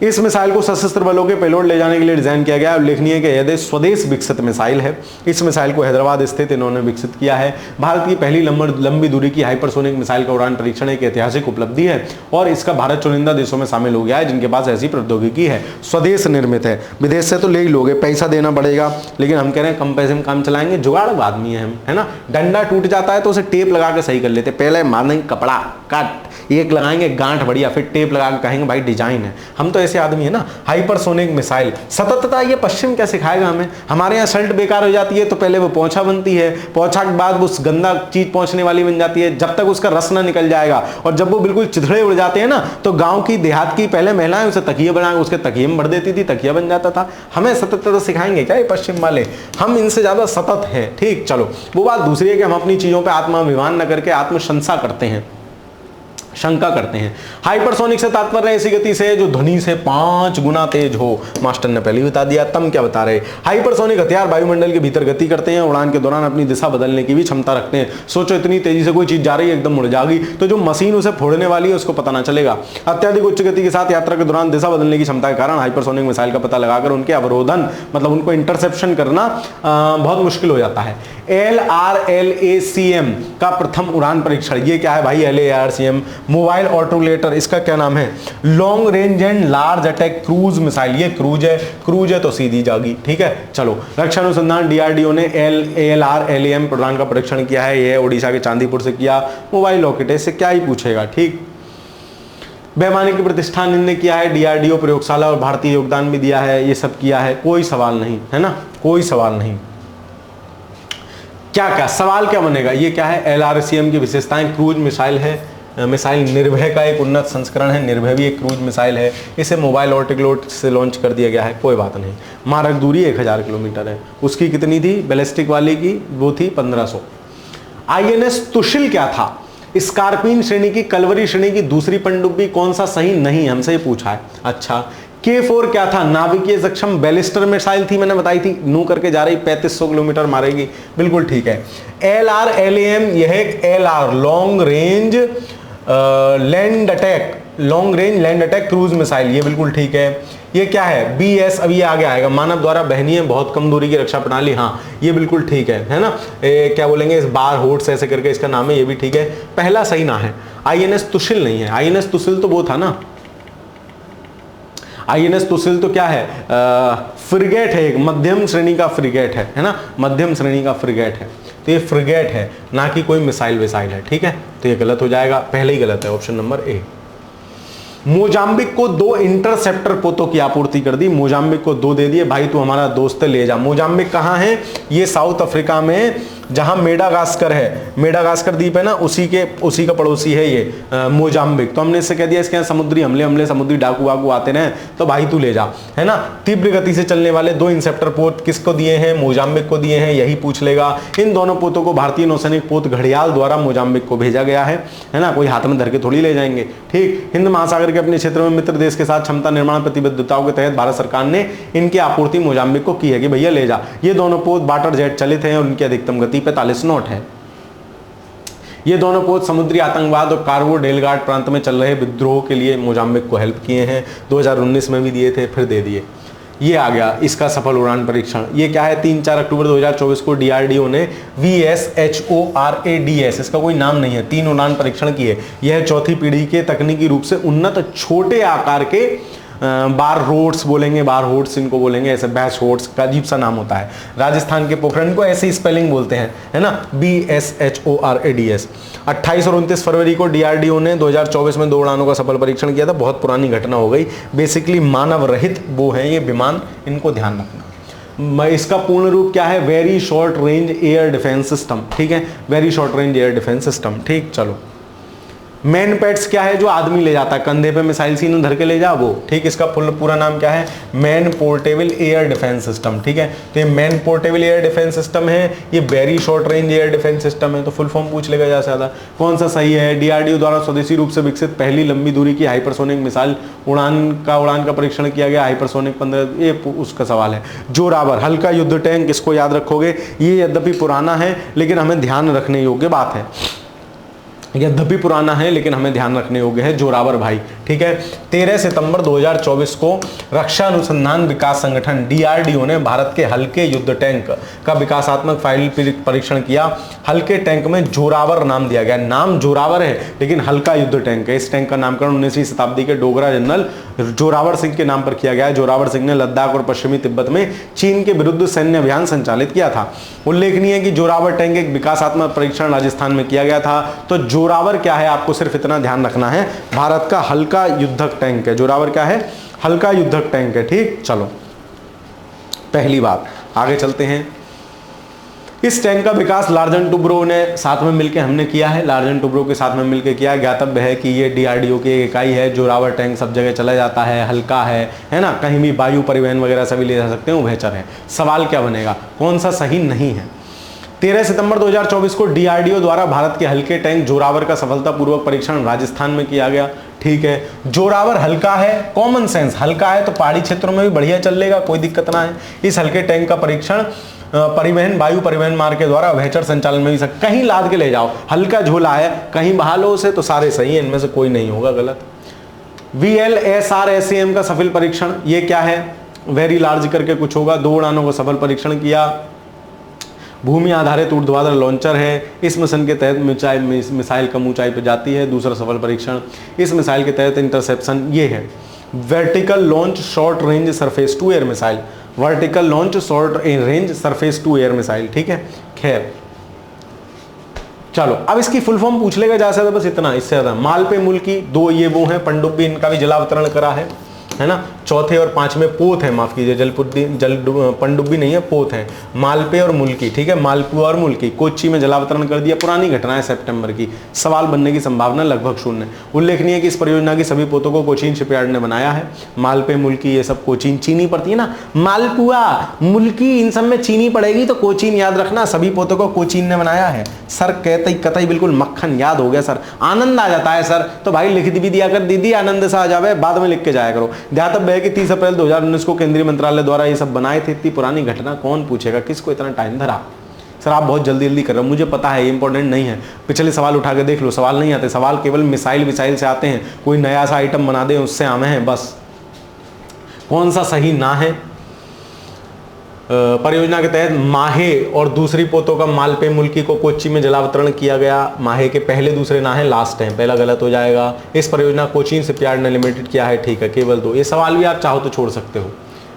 इस मिसाइल को सशस्त्र बलों के पेलोड ले जाने के लिए डिजाइन किया गया है। उल्लेखनीय है कि यह स्वदेश विकसित मिसाइल है। इस मिसाइल को हैदराबाद स्थित इन्होंने विकसित किया है। भारत की पहली लंबी दूरी की हाइपरसोनिक मिसाइल का उड़ान परीक्षण एक ऐतिहासिक उपलब्धि है और इसका भारत चुनिंदा देशों में शामिल हो गया है जिनके पास ऐसी प्रौद्योगिकी है। स्वदेश निर्मित है, विदेश से तो ले ही लोगे, पैसा देना पड़ेगा, लेकिन हम कह रहे हैं कम पैसे में काम चलाएंगे। जुगाड़ आदमी है हम, है ना। डंडा टूट जाता है तो उसे टेप लगा के सही कर लेते, पहले मारेंगे कपड़ा काट, एक लगाएंगे गांठ बढ़िया, फिर टेप लगा के कहेंगे भाई डिजाइन है। हम तो ऐसे आदमी है ना। हाइपरसोनिक मिसाइल सततता, ये पश्चिम क्या सिखाएगा हमें। हमारे यहाँ शर्ट बेकार हो जाती है तो पहले वो पोंछा बनती है, पोंछा के बाद उस गंदा चीज पहुंचने वाली बन जाती है, जब तक उसका रस ना निकल जाएगा। और जब वो बिल्कुल चिथड़े उड़ जाते हैं ना, तो गांव की देहात की पहले महिलाएं उसे तकिए बना उसके तकिए में भर देती थी, तकिया बन जाता था। हमें सततता सिखाएंगे क्या ये पश्चिम वाले? हम इनसे ज्यादा सतत है। ठीक, चलो वो बात दूसरी है कि हम अपनी चीजों पर आत्माभिमान न करके आत्मशंसा करते हैं, शंका करते हैं। हाइपरसोनिक से तात्पर्य ऐसी गति से जो ध्वनि से 5 गुना तेज हो। मास्टर ने पहले ही बता दिया, तुम क्या बता रहे। हाइपरसोनिक हथियार वायुमंडल के भीतर गति करते हैं, उड़ान के दौरान अपनी दिशा बदलने की भी क्षमता रखते हैं। सोचो इतनी तेजी से कोई चीज जा रही है, एकदम उड़ जाएगी तो जो मशीन उसे फोड़ने वाली है उसको पता ना चलेगा। अत्यधिक उच्च गति के साथ यात्रा के दौरान दिशा बदलने की क्षमता के कारण हाइपरसोनिक मिसाइल का पता लगाकर उनके अवरोधन, मतलब उनको इंटरसेप्शन करना बहुत मुश्किल हो जाता है। LRLACM का प्रथम उड़ान परीक्षण, ये क्या है भाई? LARCM मोबाइल ऑटोलेटर, इसका क्या नाम है? Long range and large attack cruise missile. ये क्रूज है तो सीधी जागी। ठीक है, चलो। रक्षा अनुसंधान DRDO ने LRLAM उड़ान का परीक्षण किया है। यह उड़ीसा के चांदीपुर से किया। मोबाइल रॉकेट है, इससे क्या ही पूछेगा। ठीक, वैमानिक प्रतिष्ठान इनने किया है, DRDO प्रयोगशाला और भारतीय योगदान भी दिया है। ये सब किया है, कोई सवाल नहीं है ना, कोई सवाल नहीं। क्या क्या सवाल क्या बनेगा? ये क्या है? LRCM की विशेषताएं, क्रूज मिसाइल है। मिसाइल निर्भय का एक उन्नत संस्करण है। निर्भय भी एक क्रूज मिसाइल है। इसे मोबाइल ऑटोक्लोट से लॉन्च कर दिया गया है, कोई बात नहीं। मारक दूरी 1000 किलोमीटर है। उसकी कितनी थी? बैलिस्टिक वाली की वो थी 1500। INS तुशिल क्या था? स्कॉर्पियन श्रेणी की, कलवरी श्रेणी की दूसरी पनडुब्बी। कौन सा सही? नहीं, हमसे ही पूछा है। अच्छा, K4 क्या था? नाभिकीय सक्षम बैलिस्टर मिसाइल थी, मैंने बताई थी। नू करके जा रही, 3500 किलोमीटर मारेगी, बिल्कुल ठीक है। LRLAM, यह एक LR long range land attack cruise missile, ये बिल्कुल ठीक है। ये क्या है? BS, अब ये आगे आएगा, मानव द्वारा बहनीय बहुत कम दूरी की रक्षा प्रणाली। हाँ, ये बिल्कुल ठीक है ना। क्या बोलेंगे, इस बार होट्स ऐसे करके इसका नाम है, ये भी ठीक है। पहला सही ना है। INS तुशिल नहीं है। INS तुशिल तो वो था ना, INS तुशिल तो क्या है? फ्रिगेट है, एक मध्यम श्रेणी का फ्रिगेट है ना, मध्यम श्रेणी का फ्रिगेट है। तो ये फ्रिगेट है, ना कि कोई मिसाइल विसाइल है। ठीक है, तो ये गलत हो जाएगा, पहले ही गलत है, ऑप्शन नंबर A। मोजाम्बिक को 2 इंटरसेप्टर पोतों की आपूर्ति कर दी। मोजाम्बिक को 2 दे दिए, भाई तू हमारा दोस्त ले जा। मोजाम्बिक कहाँ है? ये साउथ अफ्रीका में, जहां मेडागास्कर है, मेडागास्कर द्वीप है ना, उसी का पड़ोसी है ये मोजाम्बिक। तो हमने इससे कह दिया इसके यहाँ समुद्री हमले समुद्री डाकू वाकू आते रहे, तो भाई तू ले जा, है ना। तीव्र गति से चलने वाले 2 इंसेप्टर पोत किसको दिए हैं? मोजाम्बिक को दिए हैं, यही पूछ लेगा। इन दोनों पोतों को भारतीय नौसैनिक पोत घड़ियाल द्वारा मोजाम्बिक को भेजा गया है ना, कोई हाथ में धर के थोड़ी ले जाएंगे। ठीक, हिंद महासागर के अपने क्षेत्र में मित्र देश के साथ क्षमता निर्माण प्रतिबद्धताओं के तहत भारत सरकार ने इनकी आपूर्ति मोजाम्बिक को की है कि भैया ले जा। ये दोनों पोत वाटर जेट चलित हैं और उनकी अधिकतम गति 45 नॉट है। ये दोनों पोत समुद्री आतंकवाद और कार्बो डेलगार्ड प्रांत में चल रहे विद्रोह के लिए मोजाम्बिक को हेल्प किए हैं। 2019 में भी दिए थे, फिर दे दिए। ये आ गया इसका सफल उड़ान परीक्षण। ये क्या है? 3-4 अक्टूबर 2024 को DRDO ने VSHORADS, इसका कोई नाम नहीं है, 3 उड़ान परीक्षण किए। यह चौथी पीढ़ी के तकनीकी रूप से उन्नत छोटे आकार के बार रोड्स बोलेंगे, बार होड्स इनको बोलेंगे, ऐसे बैश होड्स का अजीब सा नाम होता है। राजस्थान के पोखरण को ऐसे स्पेलिंग बोलते हैं, है ना, BSHORADS। 28 और 29 फरवरी को DRDO ने 2024 में 2 उड़ानों का सफल परीक्षण किया था। बहुत पुरानी घटना हो गई। बेसिकली मानव रहित वो है ये विमान, इनको ध्यान रखना। इसका पूर्ण रूप क्या है? Very short range air defence system. ठीक है, very short range air defence system. ठीक, चलो। मैन पैड्स क्या है? जो आदमी ले जाता है, कंधे पे मिसाइल सीन धर के ले जा वो। ठीक, इसका पूरा नाम क्या है? Man portable air defence system. ठीक है, तो ये man portable air defence system है, ये very short range air defence system है। तो फुल फॉर्म पूछ लेगा ज्यादा से ज्यादा। कौन सा सही है? DRDO द्वारा स्वदेशी रूप से विकसित पहली लंबी दूरी की हाइपरसोनिक मिसाइल उड़ान का परीक्षण किया गया। हाइपरसोनिक 15, ये उसका सवाल है। जोरावर हल्का युद्ध टैंक, इसको याद रखोगे। ये यद्यपि पुराना है लेकिन हमें ध्यान रखने योग्य बात है। यद्यपि पुराना है लेकिन हमें ध्यान रखने योग्य है, जोरावर भाई। ठीक है, 13 सितंबर 2024 को रक्षा अनुसंधान विकास संगठन DRDO ने भारत के हल्के युद्ध टैंक का विकासात्मक फाइनल परीक्षण किया। हल्के टैंक में जोरावर नाम दिया गया। नाम जोरावर है लेकिन हल्का युद्ध टैंक है। इस टैंक का नामकरण 19वीं शताब्दी के डोगरा जनरल जोरावर सिंह के नाम पर किया गया है। जोरावर सिंह ने लद्दाख और पश्चिमी तिब्बत में चीन के विरुद्ध सैन्य अभियान संचालित किया था। उल्लेखनीय है कि जोरावर टैंक एक विकासात्मक परीक्षण राजस्थान में किया गया था। तो जोरावर क्या है, आपको सिर्फ इतना ध्यान रखना है, भारत का हल्का युद्धक टैंक है। जोरावर क्या है, हल्का युद्धक टैंक है। ठीक, चलो पहली बात, आगे चलते हैं। इस टैंक का विकास लार्जन टुब्रो ने साथ में मिलकर हमने किया है, लार्जन टुब्रो के साथ में मिलकर किया है। ज्ञातव्य है कि ये DRDO की एक इकाई है। जोरावर टैंक सब जगह चला जाता है, हल्का है ना, कहीं भी वायु परिवहन वगैरह सभी ले जा सकते हैं, उभयचर है। सवाल क्या बनेगा, कौन सा सही नहीं है। 13 सितंबर 2024 को DRDO द्वारा भारत के हल्के टैंक जोरावर का सफलतापूर्वक परीक्षण राजस्थान में किया गया। ठीक है, जोरावर हल्का है, कॉमन सेंस, हल्का है तो पहाड़ी क्षेत्रों में भी बढ़िया चलेगा, कोई दिक्कत ना है। इस हल्के टैंक का परीक्षण परिवहन, वायु परिवहन मार्ग के द्वारा उभयचर संचालन में भी कहीं लाद के ले जाओ, हल्का झोला है, कहीं बहा लो उसे, तो सारे सही है, इनमें से कोई नहीं होगा गलत। VLSR-SAM का सफल परीक्षण, ये क्या है, वेरी लार्ज करके कुछ होगा। 2 उड़ानों को सफल परीक्षण किया। भूमि आधारित ऊर्ध्वाधर लॉन्चर है। इस मिशन के तहत मिसाइल कम ऊंचाई पर जाती है। दूसरा सफल परीक्षण, इस मिसाइल के तहत इंटरसेप्शन ये है, vertical launch short range surface to air missile, vertical launch short range surface to air missile. ठीक है, खैर चलो अब इसकी फुल फॉर्म पूछ लेगा जा सकता, बस इतना, इससे ज्यादा। मालपे मुल्की, 2 ये वो हैं, पनडुब्बी इनका भी जलावतरण करा है ना। चौथे और 5वें पोत है, माफ कीजिए, पनडुब्बी नहीं है, पोत है, मालपे और मुल्की। ठीक है, मालपुआ और मुल्की कोच्चि में जलावतरण कर दिया। पुरानी घटना है, सितंबर की। सवाल बनने की संभावना लगभग 0। उल्लेखनीय है कि इस परियोजना की सभी पोतों को कोचीन शिपयार्ड ने बनाया है। मालपे, मुल्की ये सब कोचीन, चीनी पड़ती है ना, मालपुआ, मुल्की, इन सब में चीनी पड़ेगी तो कोचीन याद रखना, सभी पोतों को कोचीन ने बनाया है। सर कहते कतई बिल्कुल मक्खन याद हो गया सर, आनंद आ जाता है सर, तो भाई लिख भी दिया कर, दीदी आनंद से आ जावे, बाद में लिख के जाया करो। ध्यातव्य है कि 30 अप्रैल 2019 को केंद्रीय मंत्रालय द्वारा ये सब बनाए थे। इतनी पुरानी घटना कौन पूछेगा, किसको इतना टाइम धरा। सर आप बहुत जल्दी जल्दी कर रहे हो, मुझे पता है, ये इंपॉर्टेंट नहीं है। पिछले सवाल उठा के देख लो, सवाल नहीं आते, सवाल केवल मिसाइल से आते हैं। कोई नया सा आइटम बना दे उससे आमे हैं बस। कौन सा सही ना है, परियोजना के तहत माहे और दूसरी पोतों का मालपे मुल्की को कोच्चि में जलावतरण किया गया। माहे के पहले दूसरे ना है, लास्ट है, पहला गलत हो जाएगा। इस परियोजना कोचीन शिपयार्ड ने लिमिटेड किया है। ठीक है, केवल 2। ये सवाल भी आप चाहो तो छोड़ सकते हो।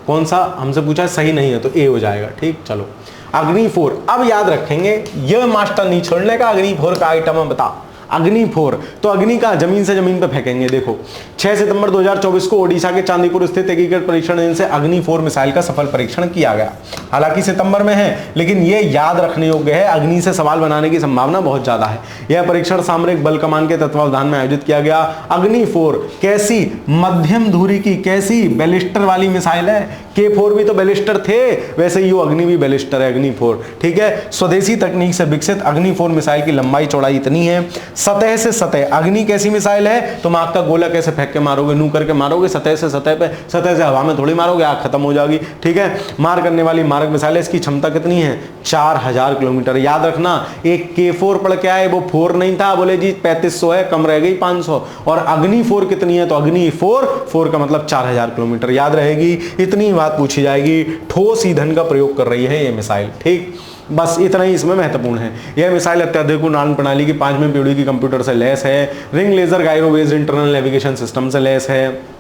कौन सा हमसे पूछा है, सही नहीं है तो ए हो जाएगा। ठीक, चलो अग्नि 4 अब याद रखेंगे, यह मास्टर नहीं छोड़ने का। अग्नि 4 का आइटम है, बता अग्नि 4, तो अग्नि का जमीन से जमीन पे फेंकेंगे। देखो 6 सितंबर 2024 को ओडिशा के चांदीपुर स्थित एकीकृत परीक्षण एजेंसी से अग्नि 4 मिसाइल का सफल परीक्षण किया गया। हालांकि सितंबर में है, लेकिन यह याद रखने योग्य है, अग्नि से सवाल बनाने की संभावना बहुत ज्यादा है। यह परीक्षण सामरिक बल कमान के तत्वावधान में आयोजित किया गया। अग्नि 4 कैसी, मध्यम दूरी की, कैसी, बैलिस्टर वाली मिसाइल है। K4 भी तो बैलिस्टर थे, वैसे ही अग्नि भी बैलिस्टर है, अग्नि 4। ठीक है, स्वदेशी तकनीक से विकसित अग्नि 4 मिसाइल की लंबाई चौड़ाई इतनी है, सतह से सतह। अग्नि कैसी मिसाइल है, तुम आग का गोला कैसे फेंक के मारोगे, नू करके मारोगे, सतह से सतह पे, सतह से हवा में थोड़ी मारोगे, आग खत्म हो जाएगी। ठीक है, मार करने वाली मारक मिसाइल है, इसकी क्षमता कितनी है, 4000 किलोमीटर। याद रखना, एक K4 पढ़ के आए, वो 4 नहीं था, बोले जी 3500 है, कम रह गई 500। और अग्नि 4 कितनी है, तो अग्नि 4 का मतलब 4000 किलोमीटर। याद रहेगी, इतनी बात पूछी जाएगी। ठोस ईंधन का प्रयोग कर रही है ये मिसाइल। ठीक, बस इतना ही इसमें महत्वपूर्ण है। यह मिसाइल अत्याधुनिक उड़ान प्रणाली की 5वीं पीढ़ी की कंप्यूटर से लैस है। Ring laser gyro based internal navigation system से लैस है।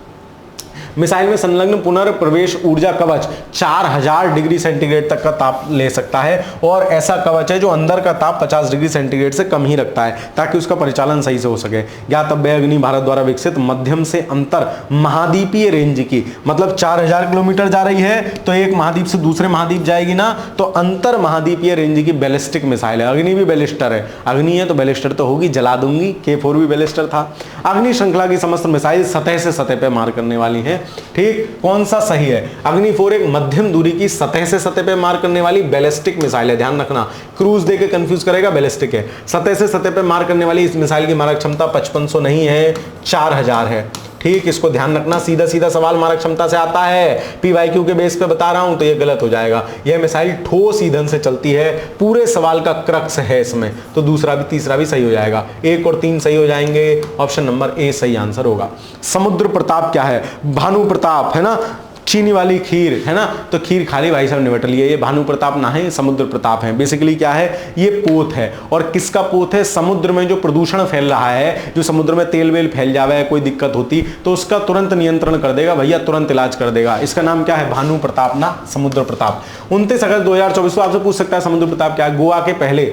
मिसाइल में संलग्न पुनर्प्रवेश ऊर्जा कवच 4000 डिग्री सेंटीग्रेड तक का ताप ले सकता है, और ऐसा कवच है जो अंदर का ताप 50 डिग्री सेंटीग्रेड से कम ही रखता है, ताकि उसका परिचालन सही से हो सके। ज्ञातव्य अग्नि भारत द्वारा विकसित मध्यम से अंतर महाद्वीपीय रेंज की, मतलब 4000 किलोमीटर जा रही है तो एक महाद्वीप से दूसरे महाद्वीप जाएगी ना, तो अंतर महाद्वीपीय रेंज की बैलिस्टिक मिसाइल है। अग्नि भी बैलिस्टर है, अग्नि है तो बैलिस्टर तो होगी, जला दूंगी। K4 भी बैलिस्टर था। अग्नि श्रृंखला की समस्त मिसाइल सतह से सतह पे मार करने वाली है। ठीक, कौन सा सही है, अग्नि 4 एक मध्यम दूरी की सतह से सतह पे मार करने वाली बैलिस्टिक मिसाइल है। ध्यान रखना, क्रूज देके कंफ्यूज करेगा, बैलिस्टिक है। सतह से सतह पे मार करने वाली इस मिसाइल की मारक क्षमता 5500 नहीं है, 4000 है। ठीक, इसको ध्यान रखना, सीधा सीधा सवाल मारक क्षमता से आता है, PYQ के बेस पे बता रहा हूं तो ये गलत हो जाएगा। यह मिसाइल ठोस ईंधन से चलती है, पूरे सवाल का क्रक्स है इसमें, तो दूसरा भी तीसरा भी सही हो जाएगा, 1 और 3 सही हो जाएंगे, ऑप्शन नंबर ए सही आंसर होगा। समुद्र प्रताप क्या है? भानु प्रताप है ना, चीनी वाली खीर है ना, तो खीर खाली भाई साहब निबट लिए, ये भानु प्रताप ना है, समुद्र प्रताप है। बेसिकली क्या है, ये पोत है, और किसका पोत है? समुद्र में जो प्रदूषण फैल रहा है, जो समुद्र में तेल वेल फैल जावे, कोई दिक्कत होती तो उसका तुरंत नियंत्रण कर देगा भैया, तुरंत इलाज कर देगा। इसका नाम क्या है? भानु प्रताप ना समुद्र प्रताप। 29 अगस्त 2024 को आपसे पूछ सकता है समुद्र प्रताप क्या है? गोवा के पहले,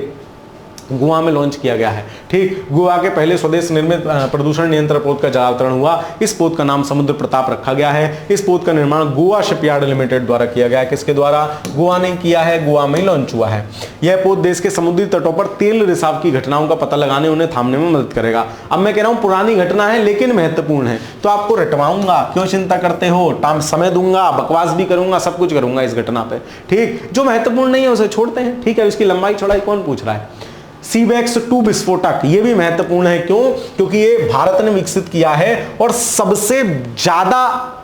गोवा में लॉन्च किया गया है, ठीक, गोवा के पहले स्वदेश निर्मित प्रदूषण नियंत्रण पोत का जलावतरण हुआ। इस पोत का नाम समुद्र प्रताप रखा गया है। इस पोत का निर्माण गोवा शिपयार्ड लिमिटेड द्वारा किया गया है। किसके द्वारा? गोवा ने किया है, गोवा में लॉन्च हुआ है। यह पोत देश के समुद्री तटों पर तेल रिसाव की घटनाओं का पता लगाने, उन्हें थामने में मदद करेगा। अब मैं कह रहा हूं पुरानी घटना है लेकिन महत्वपूर्ण है, तो आपको रटवाऊंगा, क्यों चिंता करते हो, टाइम समय दूंगा, बकवास भी करूंगा, सब कुछ करूंगा इस घटना पे, ठीक। जो महत्वपूर्ण नहीं है उसे छोड़ते हैं, ठीक है। इसकी लंबाई चौड़ाई कौन पूछ रहा है? सीबेक्स 2 विस्फोटक, ये भी महत्वपूर्ण है, क्यों? क्योंकि ये भारत ने विकसित किया है और सबसे ज्यादा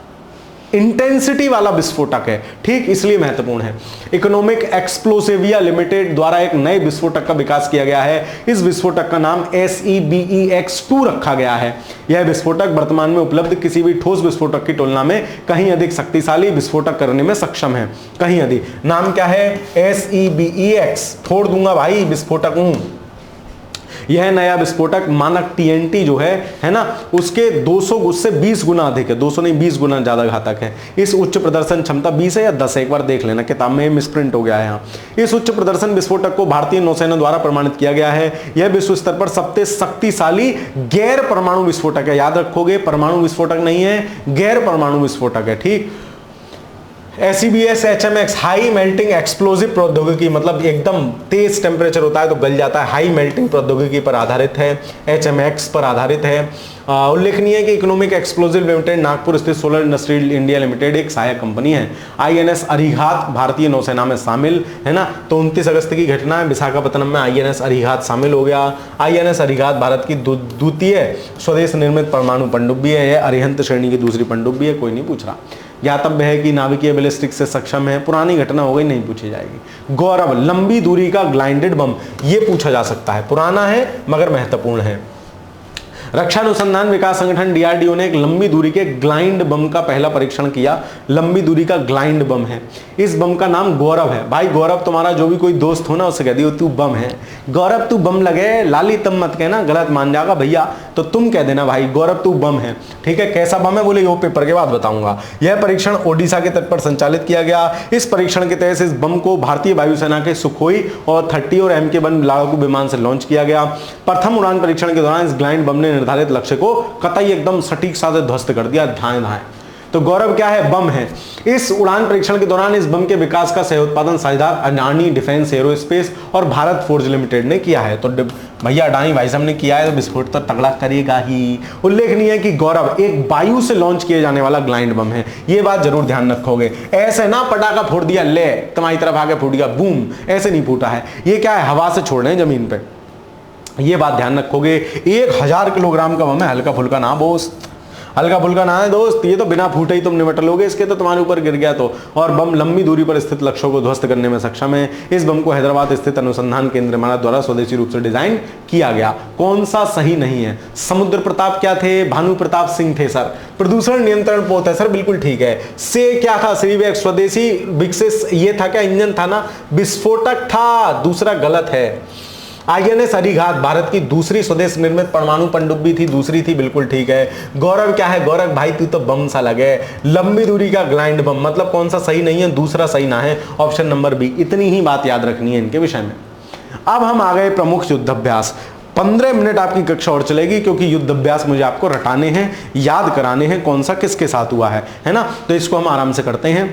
इंटेंसिटी वाला विस्फोटक है, ठीक, इसलिए महत्वपूर्ण है। इकोनॉमिक एक्सप्लोसिविया लिमिटेड द्वारा एक नए विस्फोटक का विकास किया गया है। इस विस्फोटक का नाम SEBEX2 रखा गया है। यह विस्फोटक वर्तमान में उपलब्ध किसी भी ठोस विस्फोटक की तुलना में कहीं अधिक शक्तिशाली विस्फोटक करने में सक्षम है, कहीं अधिक। नाम क्या है? SEBEX, छोड़ दूंगा भाई, विस्फोटक हूं। यह नया विस्फोटक मानक TNT जो है ना, उसके 200 उससे 20 गुना अधिक है, 200 नहीं 20 गुना ज्यादा घातक है। इस उच्च प्रदर्शन क्षमता 20 है या 10 है, एक बार देख लेना, किताब में मिसप्रिंट हो गया है यहाँ। इस उच्च प्रदर्शन विस्फोटक को भारतीय नौसेना द्वारा प्रमाणित किया गया है। यह विश्व स्तर पर सबसे शक्तिशाली गैर परमाणु विस्फोटक है, याद रखोगे, परमाणु विस्फोटक नहीं है, गैर परमाणु विस्फोटक है, ठीक। SEBS HMX high melting explosive प्रौद्योगिकी, मतलब एकदम तेज टेम्परेचर होता है तो गल जाता है, हाई मेल्टिंग प्रौद्योगिकी पर आधारित है, HMX पर आधारित है। उल्लेखनीय है कि इकोनॉमिक एक्सप्लोजिव लिमिटेड नागपुर स्थित सोलर इंडस्ट्रियल इंडिया लिमिटेड एक सहायक कंपनी है। INS अरिघात भारतीय नौसेना में शामिल है ना, तो 29 अगस्त की घटना है, विशाखापत्तनम में INS अरिघात शामिल हो गया। INS अरिघात भारत की द्वितीय स्वदेश निर्मित परमाणु पनडुब्बी है, यह अरिहंत श्रेणी की दूसरी पनडुब्बी है, कोई नहीं पूछ रहा। ज्ञातव्य है कि नाभिकीय बैलिस्टिक से सक्षम है, पुरानी घटना हो गई, नहीं पूछी जाएगी। गौरव, लंबी दूरी का ग्लाइडेड बम, ये पूछा जा सकता है, पुराना है मगर महत्वपूर्ण है। रक्षा अनुसंधान विकास संगठन DRDO ने एक लंबी दूरी के ग्लाइड बम का पहला परीक्षण किया। लंबी दूरी का ग्लाइड बम है, इस बम का नाम गौरव है। भाई गौरव, तुम्हारा जो भी कोई दोस्त हो ना, उससे कह दियो तू बम है, गौरव तू बम लगे, लाली तब मत कहना, गलत मान जाएगा भैया, तो तुम कह देना भाई गौरव तू बम है, ठीक है। कैसा बम है बोले, यो पेपर के बाद बताऊंगा। यह परीक्षण ओडिशा के तट पर संचालित किया गया। इस परीक्षण के तहत इस बम को भारतीय वायुसेना के सुखोई और 30 और MK-1 लड़ाकू विमान से लॉन्च किया गया। प्रथम उड़ान परीक्षण के दौरान इस ग्लाइड बम ने निर्धारित लक्ष्य को कतई एकदम सटीक साथ ध्वस्त कर दिया, धाए धाए। तो गौरव क्या है? बम है। इस उड़ान परीक्षण के दौरान इस बम के विकास का सह उत्पादन साझेदार अडानी डिफेंस एरोस्पेस और भारत फोर्ज लिमिटेड ने किया है। तो भैया अडानी भाई साहब ने किया है तो विस्फोट तो तगड़ा करेगा ही। उल्लेखनीय है कि गौरव एक वायु से लॉन्च किए जाने वाला ग्लाइड बम है, ये बात जरूर ध्यान रखोगे। ऐसे ना पटाखा फोड़ दिया, ले तुम्हारी तरफ आके फूट गया, बूम, ऐसे नहीं फूटा है। ये क्या है? हवा से छोड़ रहे हैं जमीन पे, ये बात ध्यान रखोगे। 1000 किलोग्राम का बम है, हल्का फुल्का ना दोस्त, हल्का फुल्का ना है दोस्त, ये तो बिना फूटे ही तुम निपट लोगे इसके, तो तुम्हारे ऊपर गिर गया तो। और बम लंबी दूरी पर स्थित लक्ष्यों को ध्वस्त करने में सक्षम है। इस बम को हैदराबाद स्थित अनुसंधान केंद्र माना द्वारा स्वदेशी रूप से डिजाइन किया गया। कौन सा सही नहीं है? समुद्र प्रताप क्या थे? भानु प्रताप सिंह थे सर। प्रदूषण नियंत्रण पोत है सर, बिल्कुल ठीक है। से क्या था? सीबेक्स स्वदेशी विकसित, ये था क्या? इंजन था ना, विस्फोटक था, दूसरा गलत है। INS अरिघात भारत की दूसरी स्वदेश निर्मित परमाणु पनडुब्बी थी, दूसरी थी, बिल्कुल ठीक है। गौरव क्या है? गौरव भाई तू तो बम सा लगे। लंबी दूरी का ग्लाइड बम, मतलब कौन सा सही नहीं है? दूसरा सही ना है, ऑप्शन नंबर बी। इतनी ही बात याद रखनी है इनके विषय में। अब हम आ गए प्रमुख युद्धाभ्यास। 15 मिनट आपकी कक्षा और चलेगी, क्योंकि युद्धाभ्यास मुझे आपको रटाने हैं, याद कराने हैं कौन सा किसके साथ हुआ है ना। तो इसको हम आराम से करते हैं,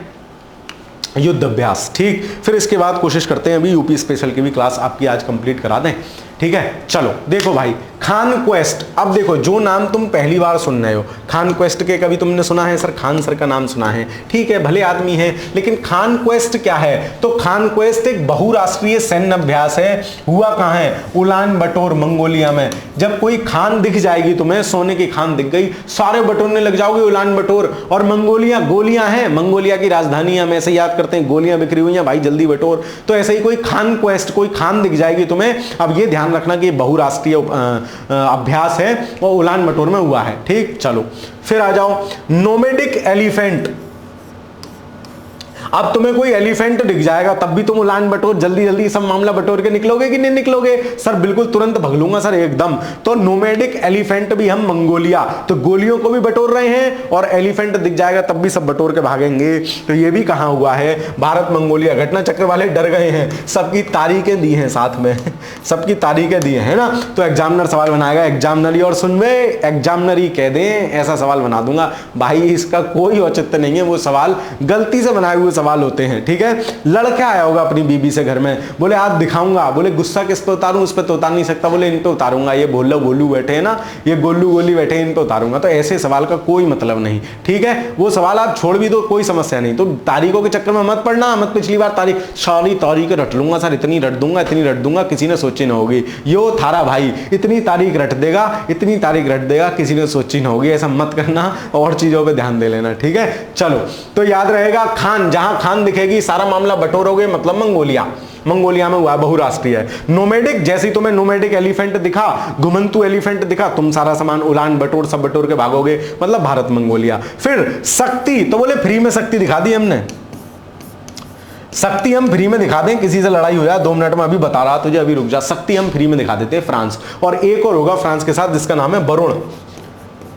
युद्ध अभ्यास, ठीक। फिर इसके बाद कोशिश करते हैं अभी यूपी स्पेशल की भी क्लास आपकी आज कंप्लीट करा दें, ठीक है। चलो देखो भाई, कॉन्क्वेस्ट। अब देखो, जो नाम तुम पहली बार सुन रहे हो, कॉन्क्वेस्ट के कभी तुमने सुना है? सर खान सर का नाम सुना है, ठीक है, भले आदमी है, लेकिन कॉन्क्वेस्ट क्या है? तो कॉन्क्वेस्ट एक बहुराष्ट्रीय सैन्य अभ्यास है। हुआ कहां है? उलान बटोर, मंगोलिया में। जब कोई खान दिख जाएगी तुम्हें, सोने की खान दिख गई, सारे बटोरने लग जाओगे उलान बटोर। और मंगोलिया, गोलियां हैं, मंगोलिया की राजधानी हम ऐसे याद करते हैं, गोलियां बिखरी हुई हैं भाई, जल्दी बटोर। तो ऐसे ही कोई कॉन्क्वेस्ट, कोई खान दिख जाएगी तुम्हें। अब ये ध्यान रखना कि बहुराष्ट्रीय अभ्यास है और उलान बटोर में हुआ है, ठीक। चलो फिर आ जाओ, नोमैडिक एलिफेंट। अब तुम्हें कोई एलिफेंट दिख जाएगा, तब भी तुम उलान बटोर जल्दी जल्दी सब मामला बटोर के निकलोगे कि नहीं निकलोगे? सर बिल्कुल तुरंत भग लूंगा सर एकदम। तो नोमैडिक एलिफेंट भी हम मंगोलिया, तो गोलियों को भी बटोर रहे हैं और एलिफेंट दिख जाएगा तब भी सब बटोर के भागेंगे। तो ये भी कहां हुआ है? भारत मंगोलिया। घटना चक्र वाले डर गए हैं, सबकी तारीखें दी हैं साथ में सबकी तारीखें दी है ना। तो एग्जामिनर सवाल बनाएगा, एग्जामिनरी और सुन में एग्जामिनरी कह दें, ऐसा सवाल बना दूंगा भाई, इसका कोई औचित्य नहीं है, वो सवाल गलती से बनाए हुए सवाल होते हैं, ठीक है। लड़का आया होगा अपनी बीबी से घर में, बोले आज दिखाऊंगा, बोले गुस्सा किस पे उतारूं? उस पे तो उतार नहीं सकता, बोले इन पे उतारूंगा, ये भोला गोलू बैठे हैं ना, ये गोलू गोली बैठे हैं, इन पे उतारूंगा। तो ऐसे सवाल का कोई मतलब नहीं, ठीक है। वो सवाल आप छोड़ भी दो, कोई समस्या नहीं। तो तारीखों के चक्कर में मत पड़ना, मत पिछली बार तारीख, सारी तारीख रट लूंगा सर, इतनी रट दूंगा, इतनी रट दूंगा, किसी ने सोची ना होगी। यो थारा भाई इतनी तारीख रट देगा, इतनी तारीख रट देगा, किसी ने सोची ना होगी। ऐसा मत करना, और चीजों पे ध्यान दे लेना, ठीक है। चलो तो याद रहेगा, खान, जहां खान दिखेगी सारा मामला बटोरोगे, मतलब मंगोलिया। मंगोलिया में हुआ, बहुराष्ट्रीय है। नोमैडिक, जैसे तुम्हें नोमैडिक एलिफेंट दिखा, घुमंतु एलिफेंट दिखा, तुम सारा सामान उलान बटोर सब बटोर के भागोगे, मतलब भारत मंगोलिया। फिर शक्ति, तो बोले फ्री में शक्ति दिखा दी हमने, शक्ति हम फ्री में दिखा दें, किसी से लड़ाई हो जाए 2 मिनट में, अभी बता रहा तुझे, अभी रुक जा। शक्ति हम फ्री में दिखा देते हैं फ्रांस, और एक और होगा फ्रांस के साथ जिसका नाम है वरुण।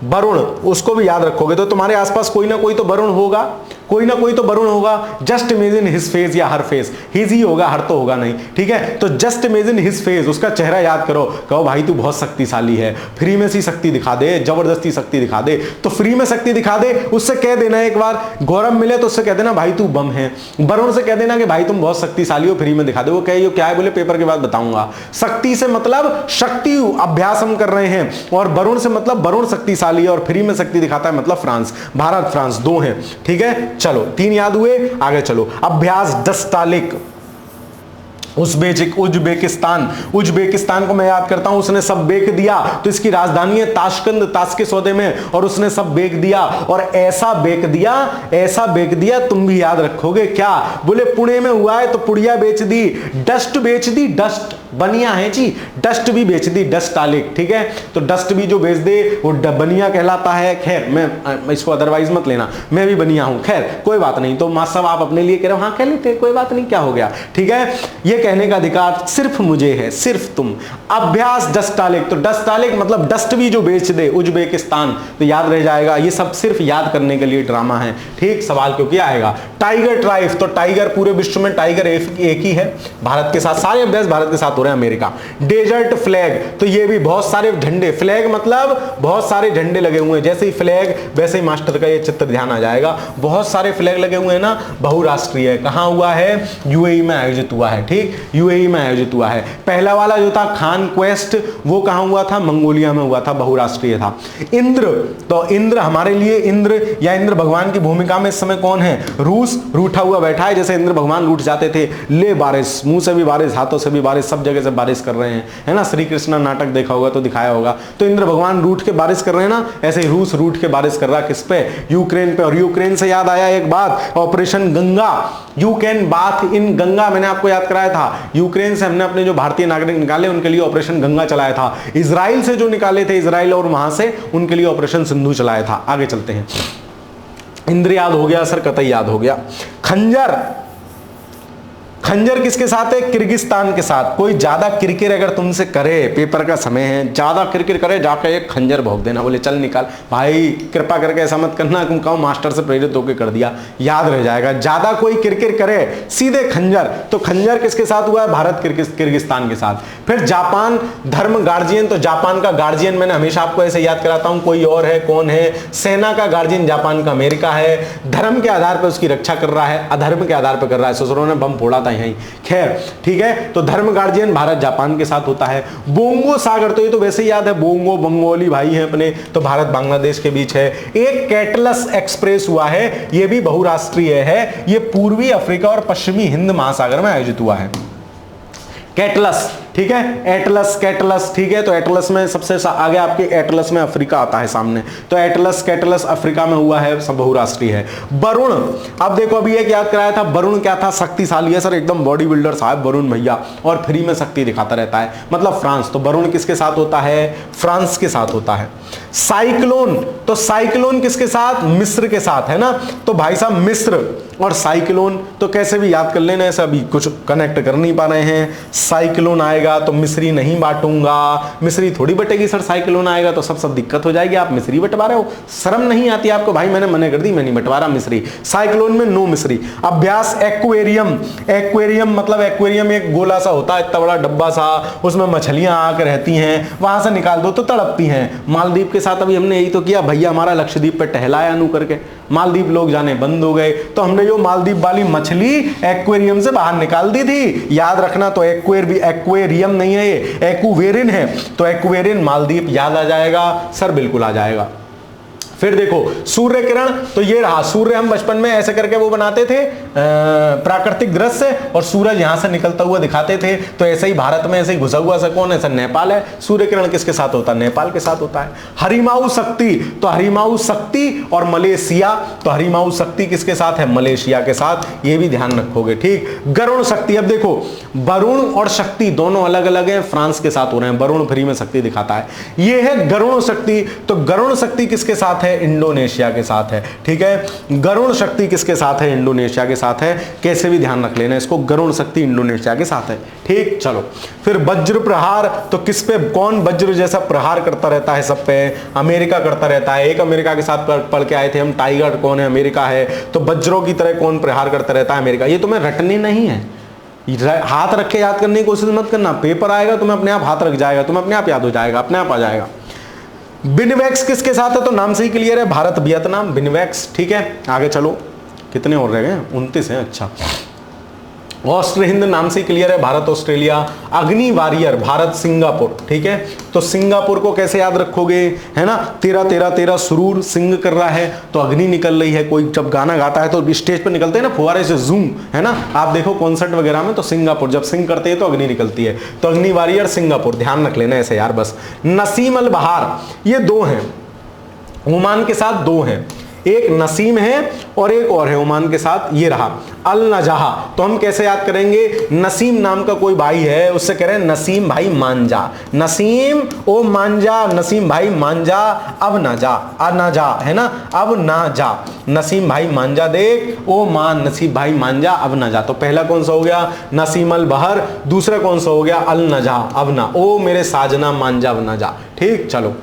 वरुण, उसको भी याद रखोगे तो तुम्हारे आसपास कोई ना कोई तो वरुण होगा, कोई ना कोई तो वरुण होगा। जस्ट इमेजिन हिज फेस या हर फेस, हिज ही होगा, हर तो होगा नहीं, ठीक है। तो जस्ट इमेजिन हिज फेस, उसका चेहरा याद करो, कहो भाई तू बहुत शक्तिशाली है, फ्री में सी शक्ति दिखा दे, जबरदस्ती शक्ति दिखा दे। तो फ्री में शक्ति दिखा दे, उससे कह देना एक बार, गौरव मिले तो उससे कह देना भाई तू बम है। वरुण से कह देना कि भाई तुम बहुत शक्तिशाली हो, फ्री में दिखा दे। वो कहे क्या है? बोले पेपर के बाद बताऊंगा। शक्ति से मतलब शक्ति अभ्यास हम कर रहे हैं, और वरुण से मतलब वरुण शक्तिशाली है और फ्री में शक्ति दिखाता है, मतलब फ्रांस। भारत फ्रांस दो हैं, ठीक है। चलो 3 याद हुए, आगे चलो। अभ्यास दस्तालिक, उज्बेकिस्तान, उज्बेकिस्तान को मैं याद करता हूं, उसने सब बेच दिया, तो इसकी राजधानी है ताशकंद, ताश के सौदे में, और उसने सब बेच दिया, और ऐसा बेच दिया, ऐसा बेच दिया, तुम भी याद रखोगे क्या? बोले पुणे में हुआ है तो पुड़िया बेच दी, डस्ट बेच दी, डस्ट बनिया है जी, डस्ट भी बेच दी, डस्ट आलिक, ठीक है। तो डस्ट भी जो बेच दे वो बनिया कहलाता है। खैर मैं इसको अदरवाइज मत लेना, मैं भी बनिया हूं, खैर कोई बात नहीं। तो मास्टर साहब आप अपने लिए कह रहे हो, हाँ कह लेते, कोई बात नहीं, क्या हो गया, ठीक है। ये कहने का अधिकार सिर्फ मुझे है, सिर्फ तुम। अभ्यास डस्टालिक, तो डस्टालिक मतलब डस्ट भी जो बेच दे, उज्बेकिस्तान, तो याद रह जाएगा। ये सब सिर्फ याद करने के लिए ड्रामा है, ठीक। सवाल क्योंकि आएगा। टाइगर ट्राइब, तो टाइगर पूरे विश्व में टाइगर एक ही है, भारत के साथ, सारे अभ्यास भारत के साथ हो रहे हैं, अमेरिका। डेजर्ट फ्लैग, तो ये भी बहुत सारे झंडे, फ्लैग मतलब बहुत सारे झंडे लगे हुए हैं, जैसे ही फ्लैग वैसे ही मास्टर का ये चित्र ध्यान आ जाएगा। बहुत सारे फ्लैग लगे हुए हैं ना, बहुराष्ट्रीय है। कहां हुआ है? यूएई में आयोजित हुआ है, ठीक, यूएई में आयोजित हुआ है। पहला वाला जो था कॉन्क्वेस्ट, वो कहां हुआ था? मंगोलिया में हुआ था, बहुराष्ट्रीय था। इंद्र, तो इंद्र हमारे लिए, इंद्र या इंद्र भगवान की भूमिका में इस समय कौन है? रूस रूठा हुआ बैठा है, जैसे इंद्र भगवान रूठ जाते थे, ले बारिश, मुंह से भी बारिश, हाथों से भी बारिश, सब जगह से बारिश कर रहे हैं, है ना। श्री कृष्ण नाटक देखा होगा तो दिखाया होगा। तो इंद्र भगवान रूठ के बारिश कर रहे हैं ना, ऐसे ही रूस रूठ के बारिश कर रहा है, किस पे? यूक्रेन पे। और यूक्रेन से याद आया एक बात, operation Ganga, you can bath in Ganga, मैंने आपको याद कराया था। यूक्रेन से हमने अपने जो भारतीय नागरिक निकाले उनके लिए ऑपरेशन गंगा चलाया था। इजराइल से जो निकाले थे, इजराइल और वहां से, उनके लिए ऑपरेशन सिंधु चलाया था। आगे चलते हैं। इंद्र याद हो गया सर, कतई याद हो गया। खंजर, खंजर किसके साथ है? किर्गिस्तान के साथ। कोई ज्यादा किरकिर अगर तुमसे करे, पेपर का समय है, ज्यादा किरकिर करे, जाकर एक खंजर भोग देना, बोले चल निकाल। भाई कृपा करके ऐसा मत करना, तुम कहो मास्टर से प्रेरित होकर कर दिया, याद रह जाएगा। ज्यादा कोई किरकिर करे, सीधे खंजर। तो खंजर किसके साथ हुआ है? भारत किर्गिस्तान के साथ। फिर जापान, धर्म गार्जियन, तो जापान का गार्जियन मैंने हमेशा आपको ऐसे याद कराता हूं, कोई और है, कौन है? सेना का गार्जियन जापान का अमेरिका है। धर्म के आधार पर उसकी रक्षा कर रहा है, अधर्म के आधार पर कर रहा है। ससुरों ने बम फोड़ा था यहीं। खैर ठीक है, तो धर्म गार्जियन भारत जापान के साथ होता है। बोंगो सागर, तो ये तो वैसे ही याद है, बोंगो बंगाली भाई हैं अपने, तो भारत बांग्लादेश के बीच है। एक कैटलस एक्सप्रेस हुआ है, ये भी बहुराष्ट्रीय है, ये पूर्वी अफ्रीका और पश्चिमी हिंद महासागर में आयोजित हुआ है। कैटलस, ठीक है, एटलस कैटलस, ठीक है, तो एटलस में सबसे आगे आपके एटलस में अफ्रीका आता है सामने, तो एटलस कैटलस अफ्रीका में हुआ है, सब बहुराष्ट्रीय है। वरुण, अब देखो अभी एक याद कराया था, वरुण क्या था, शक्तिशाली है सर, एकदम बॉडी बिल्डर साहब वरुण भैया, और फ्री में शक्ति दिखाता रहता है, मतलब फ्रांस, तो वरुण किसके साथ होता है, फ्रांस के साथ होता है। साइक्लोन, तो साइक्लोन किसके साथ, मिस्र के साथ है ना, तो भाई साहब मिस्र और साइक्लोन, तो कैसे भी याद कर लेना, ऐसा अभी कुछ कनेक्ट कर नहीं पा रहे हैं। साइक्लोन आएगा तो मिस्री नहीं बांटूंगा, मिस्री थोड़ी बटेगी सर, साइक्लोन आएगा तो सब दिक्कत हो जाएगी, आप मिस्री बंटवा रहे हो, शर्म नहीं आती आपको, भाई मैंने मना कर दी, मैं नहीं बंटवा रहा मिस्री, साइक्लोन में नो मिस्री। अभ्यास एक्वेरियम, एक्वेरियम मतलब एक्वेरियम एक गोला सा होता है, इतना बड़ा डब्बा सा, उसमें मछलियां आकर रहती हैं, वहां से निकाल दो तो तड़पती हैं। मालदीव के साथ अभी हमने यही तो किया, भैया हमारा लक्षद्वीप पे टहलाया अनु करके, मालदीव लोग जाने बंद हो गए, तो हमने जो मालदीव वाली मछली एक्वेरियम से बाहर निकाल दी थी, याद रखना, तो एक्वेरियम नहीं है ये, एक्वेरियन है, तो एक्वेरियन मालदीव याद आ जाएगा सर, बिल्कुल आ जाएगा। फिर देखो सूर्य किरण, तो ये रहा सूर्य, हम बचपन में ऐसे करके वो बनाते थे प्राकृतिक दृश्य, और सूरज यहां से निकलता हुआ दिखाते थे, तो ऐसे ही भारत में ऐसे ही घुसा हुआ सा कौन है सर, नेपाल है। सूर्य किरण किसके साथ होता है, नेपाल के साथ होता है। हरिमाऊ शक्ति, तो हरिमाऊ शक्ति और मलेशिया, तो हरिमाऊ शक्ति किसके साथ है, मलेशिया के साथ, ये भी ध्यान रखोगे, ठीक। गरुण शक्ति, अब देखो वरुण और शक्ति दोनों अलग अलग हैं, फ्रांस के साथ हो रहे हैं, वरुण फ्री में शक्ति दिखाता है, ये है गरुण शक्ति, तो गरुण शक्ति किसके साथ है, इंडोनेशिया के साथ है, ठीक है। गरुण शक्ति किसके साथ है, इंडोनेशिया के साथ है, कैसे भी ध्यान रख लेना इसको, गरुण शक्ति इंडोनेशिया के साथ है, ठीक। चलो फिर वज्र प्रहार, तो किस पे कौन वज्र जैसा प्रहार करता रहता है सब पे, अमेरिका करता रहता है, एक अमेरिका के साथ पढ़ के आए थे हम, टाइगर कौन है, अमेरिका है, तो वज्रों की तरह कौन प्रहार करता रहता है, अमेरिका। ये तुम्हें रटने नहीं है, हाथ रख के याद करने की कोशिश मत करना, पेपर आएगा तुम्हें अपने आप हाथ रख जाएगा, तुम्हें अपने आप याद हो जाएगा, अपने आप आ जाएगा। बिनवैक्स किसके साथ है, तो नाम से ही क्लियर है, भारत वियतनाम, बिनवैक्स, ठीक है। आगे चलो, कितने और रह गए, 29 हैं, अच्छा। ऑस्ट्र हिंद नाम से क्लियर है, भारत ऑस्ट्रेलिया। अग्नि वारियर, भारत सिंगापुर, ठीक है। तो सिंगापुर को कैसे याद रखोगे, है ना, 13-13-13 सुरूर सिंग कर रहा है, तो अग्नि निकल रही है, कोई जब गाना गाता है तो स्टेज पर निकलते हैं ना फुहारे से, जूम, है ना, आप देखो कॉन्सर्ट वगैरह में, तो सिंगापुर जब सिंग करते हैं तो अग्नि निकलती है, तो अग्नि वारियर सिंगापुर, ध्यान रख लेना ऐसे यार बस। नसीम अल बहार, ये दो हैं, ओमान के साथ दो हैं, एक नसीम है और एक और है ओमान के साथ, ये रहा अल नजहा। तो हम कैसे याद करेंगे, नसीम नाम का कोई भाई है, उससे कह रहे हैं नसीम भाई मांझा, नसीम ओ मांझा, नसीम भाई मांझा, अब ना जा, ना जा, है ना, अब ना जा, नसीम भाई मांझा देख, ओ मान नसीम भाई मांझा, अब ना जा। तो पहला कौन सा हो गया, नसीम अल बहर, दूसरा कौन सा हो गया, अल नजा, अब ना, ओ मेरे साजना मांझा अब ना जा, ठीक। चलो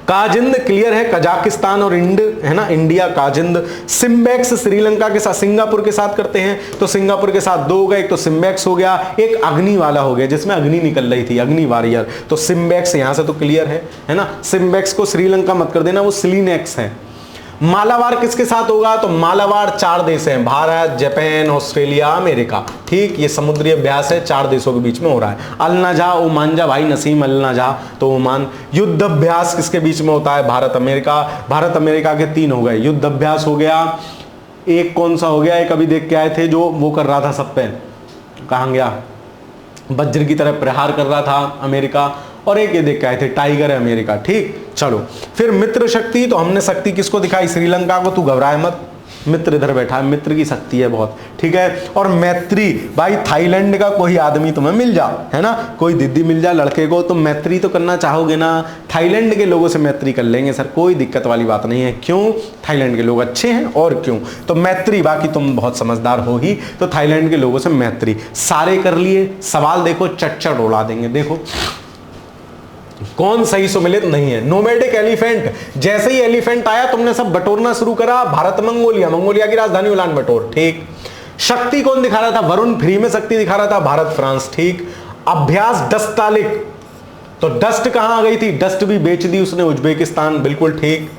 काजिंद क्लियर है, कजाकिस्तान और है ना, इंडिया काजिंद। सिम्बेक्स श्रीलंका के साथ, सिंगापुर के साथ करते हैं, तो सिंगापुर के साथ दो हो गए, एक तो सिम्बेक्स हो गया, एक अग्नि वाला हो गया जिसमें अग्नि निकल रही थी, अग्नि वारियर, तो सिम्बेक्स यहां से तो क्लियर है ना। सिम्बेक्स को श्रीलंका मत कर देना, वो सिलीनेक्स है। मालाबार किसके साथ होगा, तो मालाबार 4 देश हैं, भारत, जापान, ऑस्ट्रेलिया, अमेरिका, ठीक। ये समुद्री अभ्यास है, 4 देशों के बीच में हो रहा है। अल नजा ओमान जा, भाई नसीम अल नजा, तो ओमान। युद्ध अभ्यास किसके बीच में होता है, भारत अमेरिका, भारत अमेरिका के 3 हो गए, युद्ध अभ्यास हो गया। एक कौन सा हो गया, एक अभी देख के आए थे जो वो कर रहा था सब पे, कहां गया, वज्र की तरह प्रहार कर रहा था अमेरिका, और एक ये देख के आए थे टाइगर है अमेरिका, ठीक। चलो फिर मित्र शक्ति, तो हमने शक्ति किसको दिखाई, श्रीलंका को, तू घबराए मत, मित्र इधर बैठा है, मित्र की शक्ति है बहुत, ठीक है। और मैत्री, भाई थाईलैंड का कोई आदमी तुम्हें मिल जा, है ना, कोई दीदी मिल जा लड़के को, तो मैत्री तो करना चाहोगे ना, थाईलैंड के लोगों से मैत्री कर लेंगे सर, कोई दिक्कत वाली बात नहीं है। क्यों, थाईलैंड के लोग अच्छे हैं, और क्यों, तो मैत्री, बाकी तुम बहुत समझदार हो ही, तो थाईलैंड के लोगों से मैत्री। सारे कर लिए, सवाल देखो चट उड़ा देंगे, देखो कौन सही सुमेलित नहीं है। नोमैडिक एलिफेंट, जैसे ही एलिफेंट आया तुमने सब बटोरना शुरू करा, भारत मंगोलिया, मंगोलिया की राजधानी उलान बटोर, ठीक। शक्ति कौन दिखा रहा था, वरुण फ्री में शक्ति दिखा रहा था, भारत फ्रांस, ठीक। अभ्यास डस्तालिक, तो डस्ट कहां आ गई थी, डस्ट भी बेच दी उसने, उज्बेकिस्तान, बिल्कुल ठीक।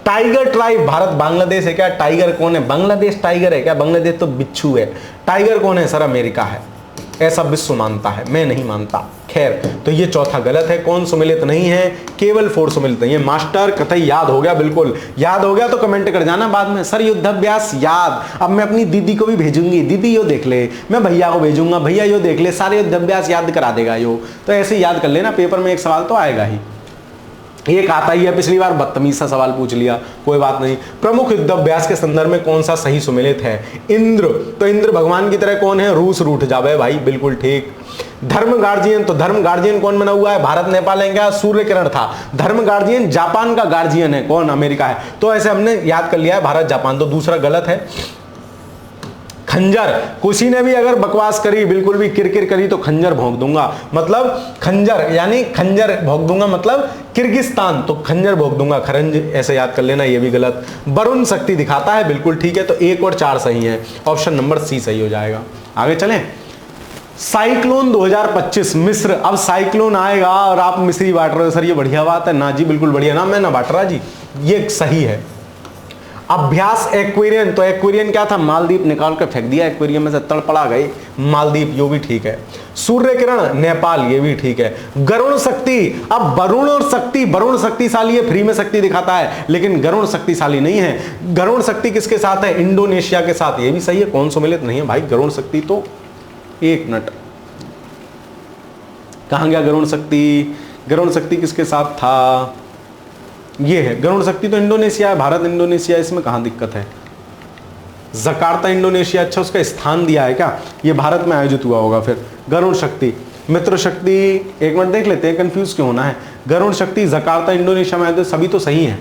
टाइगर ट्राइब भारत बांग्लादेश है क्या? टाइगर कौन है? बांग्लादेश टाइगर है क्या? बांग्लादेश तो बिच्छू है। टाइगर कौन है सर? अमेरिका है, ऐसा विश्व मानता है, मैं नहीं मानता। खैर, तो ये चौथा गलत है। कौन सुमेलित नहीं है? केवल 4 सुमेलित नहीं है। मास्टर कतई याद हो गया, बिल्कुल याद हो गया तो कमेंट कर जाना बाद में, सर युद्धाभ्यास याद। अब मैं अपनी दीदी को भी भेजूंगी, दीदी यो देख ले, मैं भैया को भेजूंगा, भैया यो देख ले, सारे युद्धाभ्यास याद करा देगा यो। तो ऐसे याद कर लेना, पेपर में एक सवाल तो आएगा ही। एक आता ही है, पिछली बार बदतमीज सा सवाल पूछ लिया, कोई बात नहीं। प्रमुख युद्धाभ्यास के संदर्भ में कौन सा सही सुमेलित है? इंद्र, तो इंद्र भगवान की तरह कौन है? रूस रूठ जावे भाई, बिल्कुल ठीक। धर्म गार्जियन, तो धर्म गार्जियन कौन बना हुआ है? भारत नेपाल है क्या? सूर्य किरण था। धर्म गार्जियन जापान का गार्जियन है कौन? अमेरिका है। तो ऐसे हमने याद कर लिया है भारत जापान, तो दूसरा गलत है। खंजर, किसी ने भी अगर बकवास करी, बिल्कुल भी किरकिर करी तो खंजर भोंक दूंगा, मतलब खंजर यानी खंजर भोंक दूंगा मतलब किर्गिस्तान, तो खंजर भोंक दूंगा, खरंज, ऐसे याद कर लेना, ये भी गलत। वरुण शक्ति दिखाता है, बिल्कुल ठीक है। तो 1 और 4 सही है, ऑप्शन नंबर सी सही हो जाएगा। आगे चलें। साइक्लोन 2025 मिस्र, अब साइक्लोन आएगा और आप मिस्री बांट रहे हो, सर ये बढ़िया बात है ना जी, बिल्कुल बढ़िया ना, मैं ना बांट रहा जी, ये सही है। अभ्यास एक्वेरियन, तो एक्वेरियन क्या था? मालदीव, निकाल कर फेंक दिया एक्वेरियम में से, तड़पड़ा गए मालदीव, यो भी ठीक है। सूर्य किरण नेपाल, ये भी ठीक है। गरुण शक्ति, अब वरुण और शक्ति, वरुण शक्तिशाली है, फ्री में शक्ति दिखाता है, लेकिन गरुण शक्तिशाली नहीं है। गरुण शक्ति किसके साथ है? इंडोनेशिया के साथ, ये भी सही है। कौन सुमेलित नहीं है भाई गरुण शक्ति? तो 1 मिनट, कहां गया गरुण शक्ति? गरुण शक्ति किसके साथ था? ये है गरुण शक्ति, तो इंडोनेशिया है, भारत इंडोनेशिया, इसमें कहां दिक्कत है? जकार्ता इंडोनेशिया, अच्छा उसका स्थान दिया है क्या? ये भारत में आयोजित हुआ होगा फिर। गरुण शक्ति, मित्र शक्ति, 1 मिनट देख लेते हैं, कंफ्यूज क्यों होना है। गरुण शक्ति जकार्ता इंडोनेशिया में आयोजित, सभी तो सही है,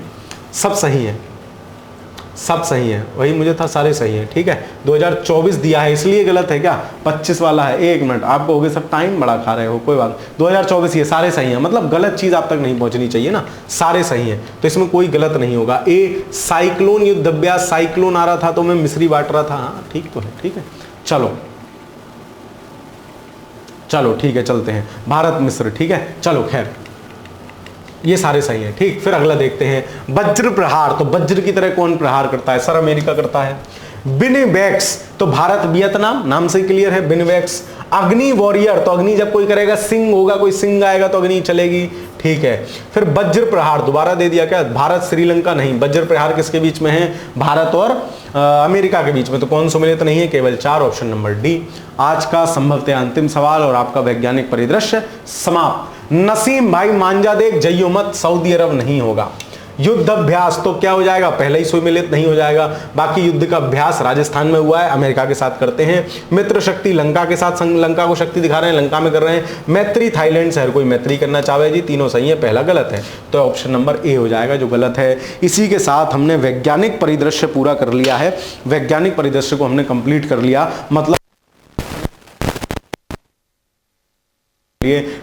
सब सही है, सब सही है, वही मुझे था, सारे सही है, ठीक है। 2024 दिया है इसलिए गलत है क्या? 25 वाला है। 1 मिनट, आप कहोगे सब टाइम बड़ा खा रहे हो, कोई बात। 2024 ये सारे सही हैं, मतलब गलत चीज आप तक नहीं पहुंचनी चाहिए ना, सारे सही हैं, तो इसमें कोई गलत नहीं होगा। ए साइक्लोन युद्धाभ्यास, साइक्लोन आ रहा था तो मैं मिस्री बांट रहा था, हाँ ठीक तो है, ठीक है। चलो चलो ठीक है, चलते हैं। भारत मिस्र, ठीक है, चलो खैर ये सारे सही हैं, ठीक। फिर अगला देखते हैं, वज्र प्रहार, तो वज्र की तरह कौन प्रहार करता है? सर अमेरिका करता है। बिनवेक्स, तो भारत वियतनाम, नाम से क्लियर है बिनवेक्स। अग्नि वॉरियर, तो अग्नि जब कोई करेगा सिंह होगा, कोई सिंह आएगा तो अग्नि चलेगी, ठीक है। फिर वज्र प्रहार दोबारा दे दिया क्या? भारत श्रीलंका नहीं, वज्र प्रहार किसके बीच में है? भारत और अमेरिका के बीच में, तो कौन सुमेलित नहीं है? केवल 4, ऑप्शन नंबर डी। आज का संभवतः अंतिम सवाल और आपका वैज्ञानिक परिदृश्य समाप्त। नसीम भाई मांझा देख जइयो मत, सऊदी अरब नहीं होगा। युद्ध अभ्यास, तो क्या हो जाएगा? पहले ही सुमेलित नहीं हो जाएगा। बाकी युद्ध का अभ्यास राजस्थान में हुआ है, अमेरिका के साथ करते हैं। मित्र शक्ति लंका के साथ, लंका को शक्ति दिखा रहे हैं, लंका में कर रहे हैं। मैत्री थाईलैंड से हर कोई मैत्री करना चाहे जी, तीनों सही है, पहला गलत है, तो ऑप्शन नंबर ए हो जाएगा जो गलत है। इसी के साथ हमने वैज्ञानिक परिदृश्य पूरा कर लिया है, वैज्ञानिक परिदृश्य को हमने कंप्लीट कर लिया, मतलब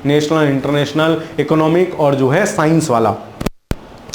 नेशनल, इंटरनेशनल, इकोनॉमिक और जो है साइंस वाला।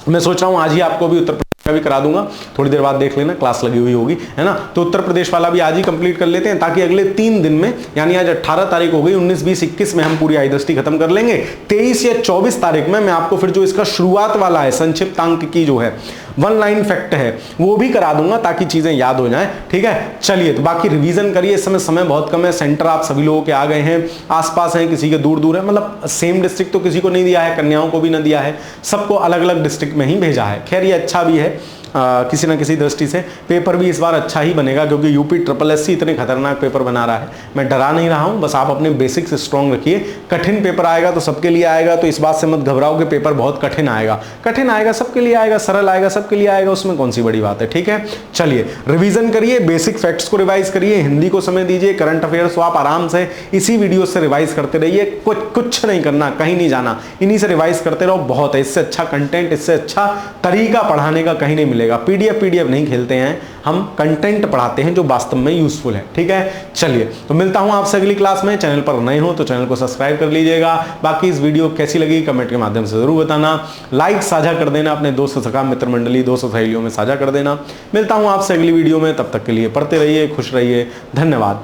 मैं सोच रहा हूं आज ही आपको भी उत्तर प्रदेश का भी करा दूंगा, थोड़ी देर बाद देख लेना, क्लास लगी हुई होगी, है ना। तो उत्तर प्रदेश वाला भी आज ही कंप्लीट कर लेते हैं, ताकि अगले 3 दिन में, यानी आज 18 तारीख हो गई, 19, 20, 21 में हम पूरी आई दृष्टि खत्म कर लेंगे। 23 या 24 तारीख में मैं आपको फिर जो इसका शुरुआत वाला है, संक्षिप्त अंक की जो है 1 लाइन फैक्ट है, वो भी करा दूंगा ताकि चीजें याद हो जाएं, ठीक है। चलिए, तो बाकी रिवीजन करिए, इस समय बहुत कम है, सेंटर आप सभी लोगों के आ गए हैं, आसपास हैं, किसी के दूर दूर है, मतलब सेम डिस्ट्रिक्ट तो किसी को नहीं दिया है, कन्याओं को भी ना दिया है, सबको अलग अलग डिस्ट्रिक्ट में ही भेजा है। खैर ये अच्छा भी है, किसी ना किसी दृष्टि से पेपर भी इस बार अच्छा ही बनेगा, क्योंकि यूपी SSS इतने खतरनाक पेपर बना रहा है। मैं डरा नहीं रहा हूं, बस आप अपने बेसिक्स स्ट्रॉन्ग रखिए। कठिन पेपर आएगा तो सबके लिए आएगा, तो इस बात से मत घबराओ कि पेपर बहुत कठिन आएगा। कठिन आएगा सबके लिए आएगा, सरल आएगा सबके लिए आएगा, उसमें कौन सी बड़ी बात है, ठीक है। चलिए रिवीजन करिए, बेसिक फैक्ट्स को रिवाइज करिए, हिंदी को समय दीजिए, करंट अफेयर्स को आप आराम से इसी वीडियो से रिवाइज करते रहिए, कुछ नहीं करना, कहीं नहीं जाना, इन्हीं से रिवाइज करते रहो, बहुत है। इससे अच्छा कंटेंट, इससे अच्छा तरीका पढ़ाने का कहीं नहीं मिलेगा। पीडीएफ नहीं खेलते हैं हम, कंटेंट पढ़ाते हैं जो वास्तव में यूजफुल है, ठीक है। चलिए, तो मिलता हूं आपसे अगली क्लास में। चैनल पर नए हो तो चैनल को सब्सक्राइब कर लीजिएगा। बाकी इस वीडियो कैसी लगी कमेंट के माध्यम से जरूर बताना, लाइक साझा कर देना, अपने दोस्त सखा मित्र मंडली, दोस्त सहेलियों में साझा कर देना। मिलता हूं आपसे अगली वीडियो में, तब तक के लिए पढ़ते रहिए, खुश रहिए, धन्यवाद।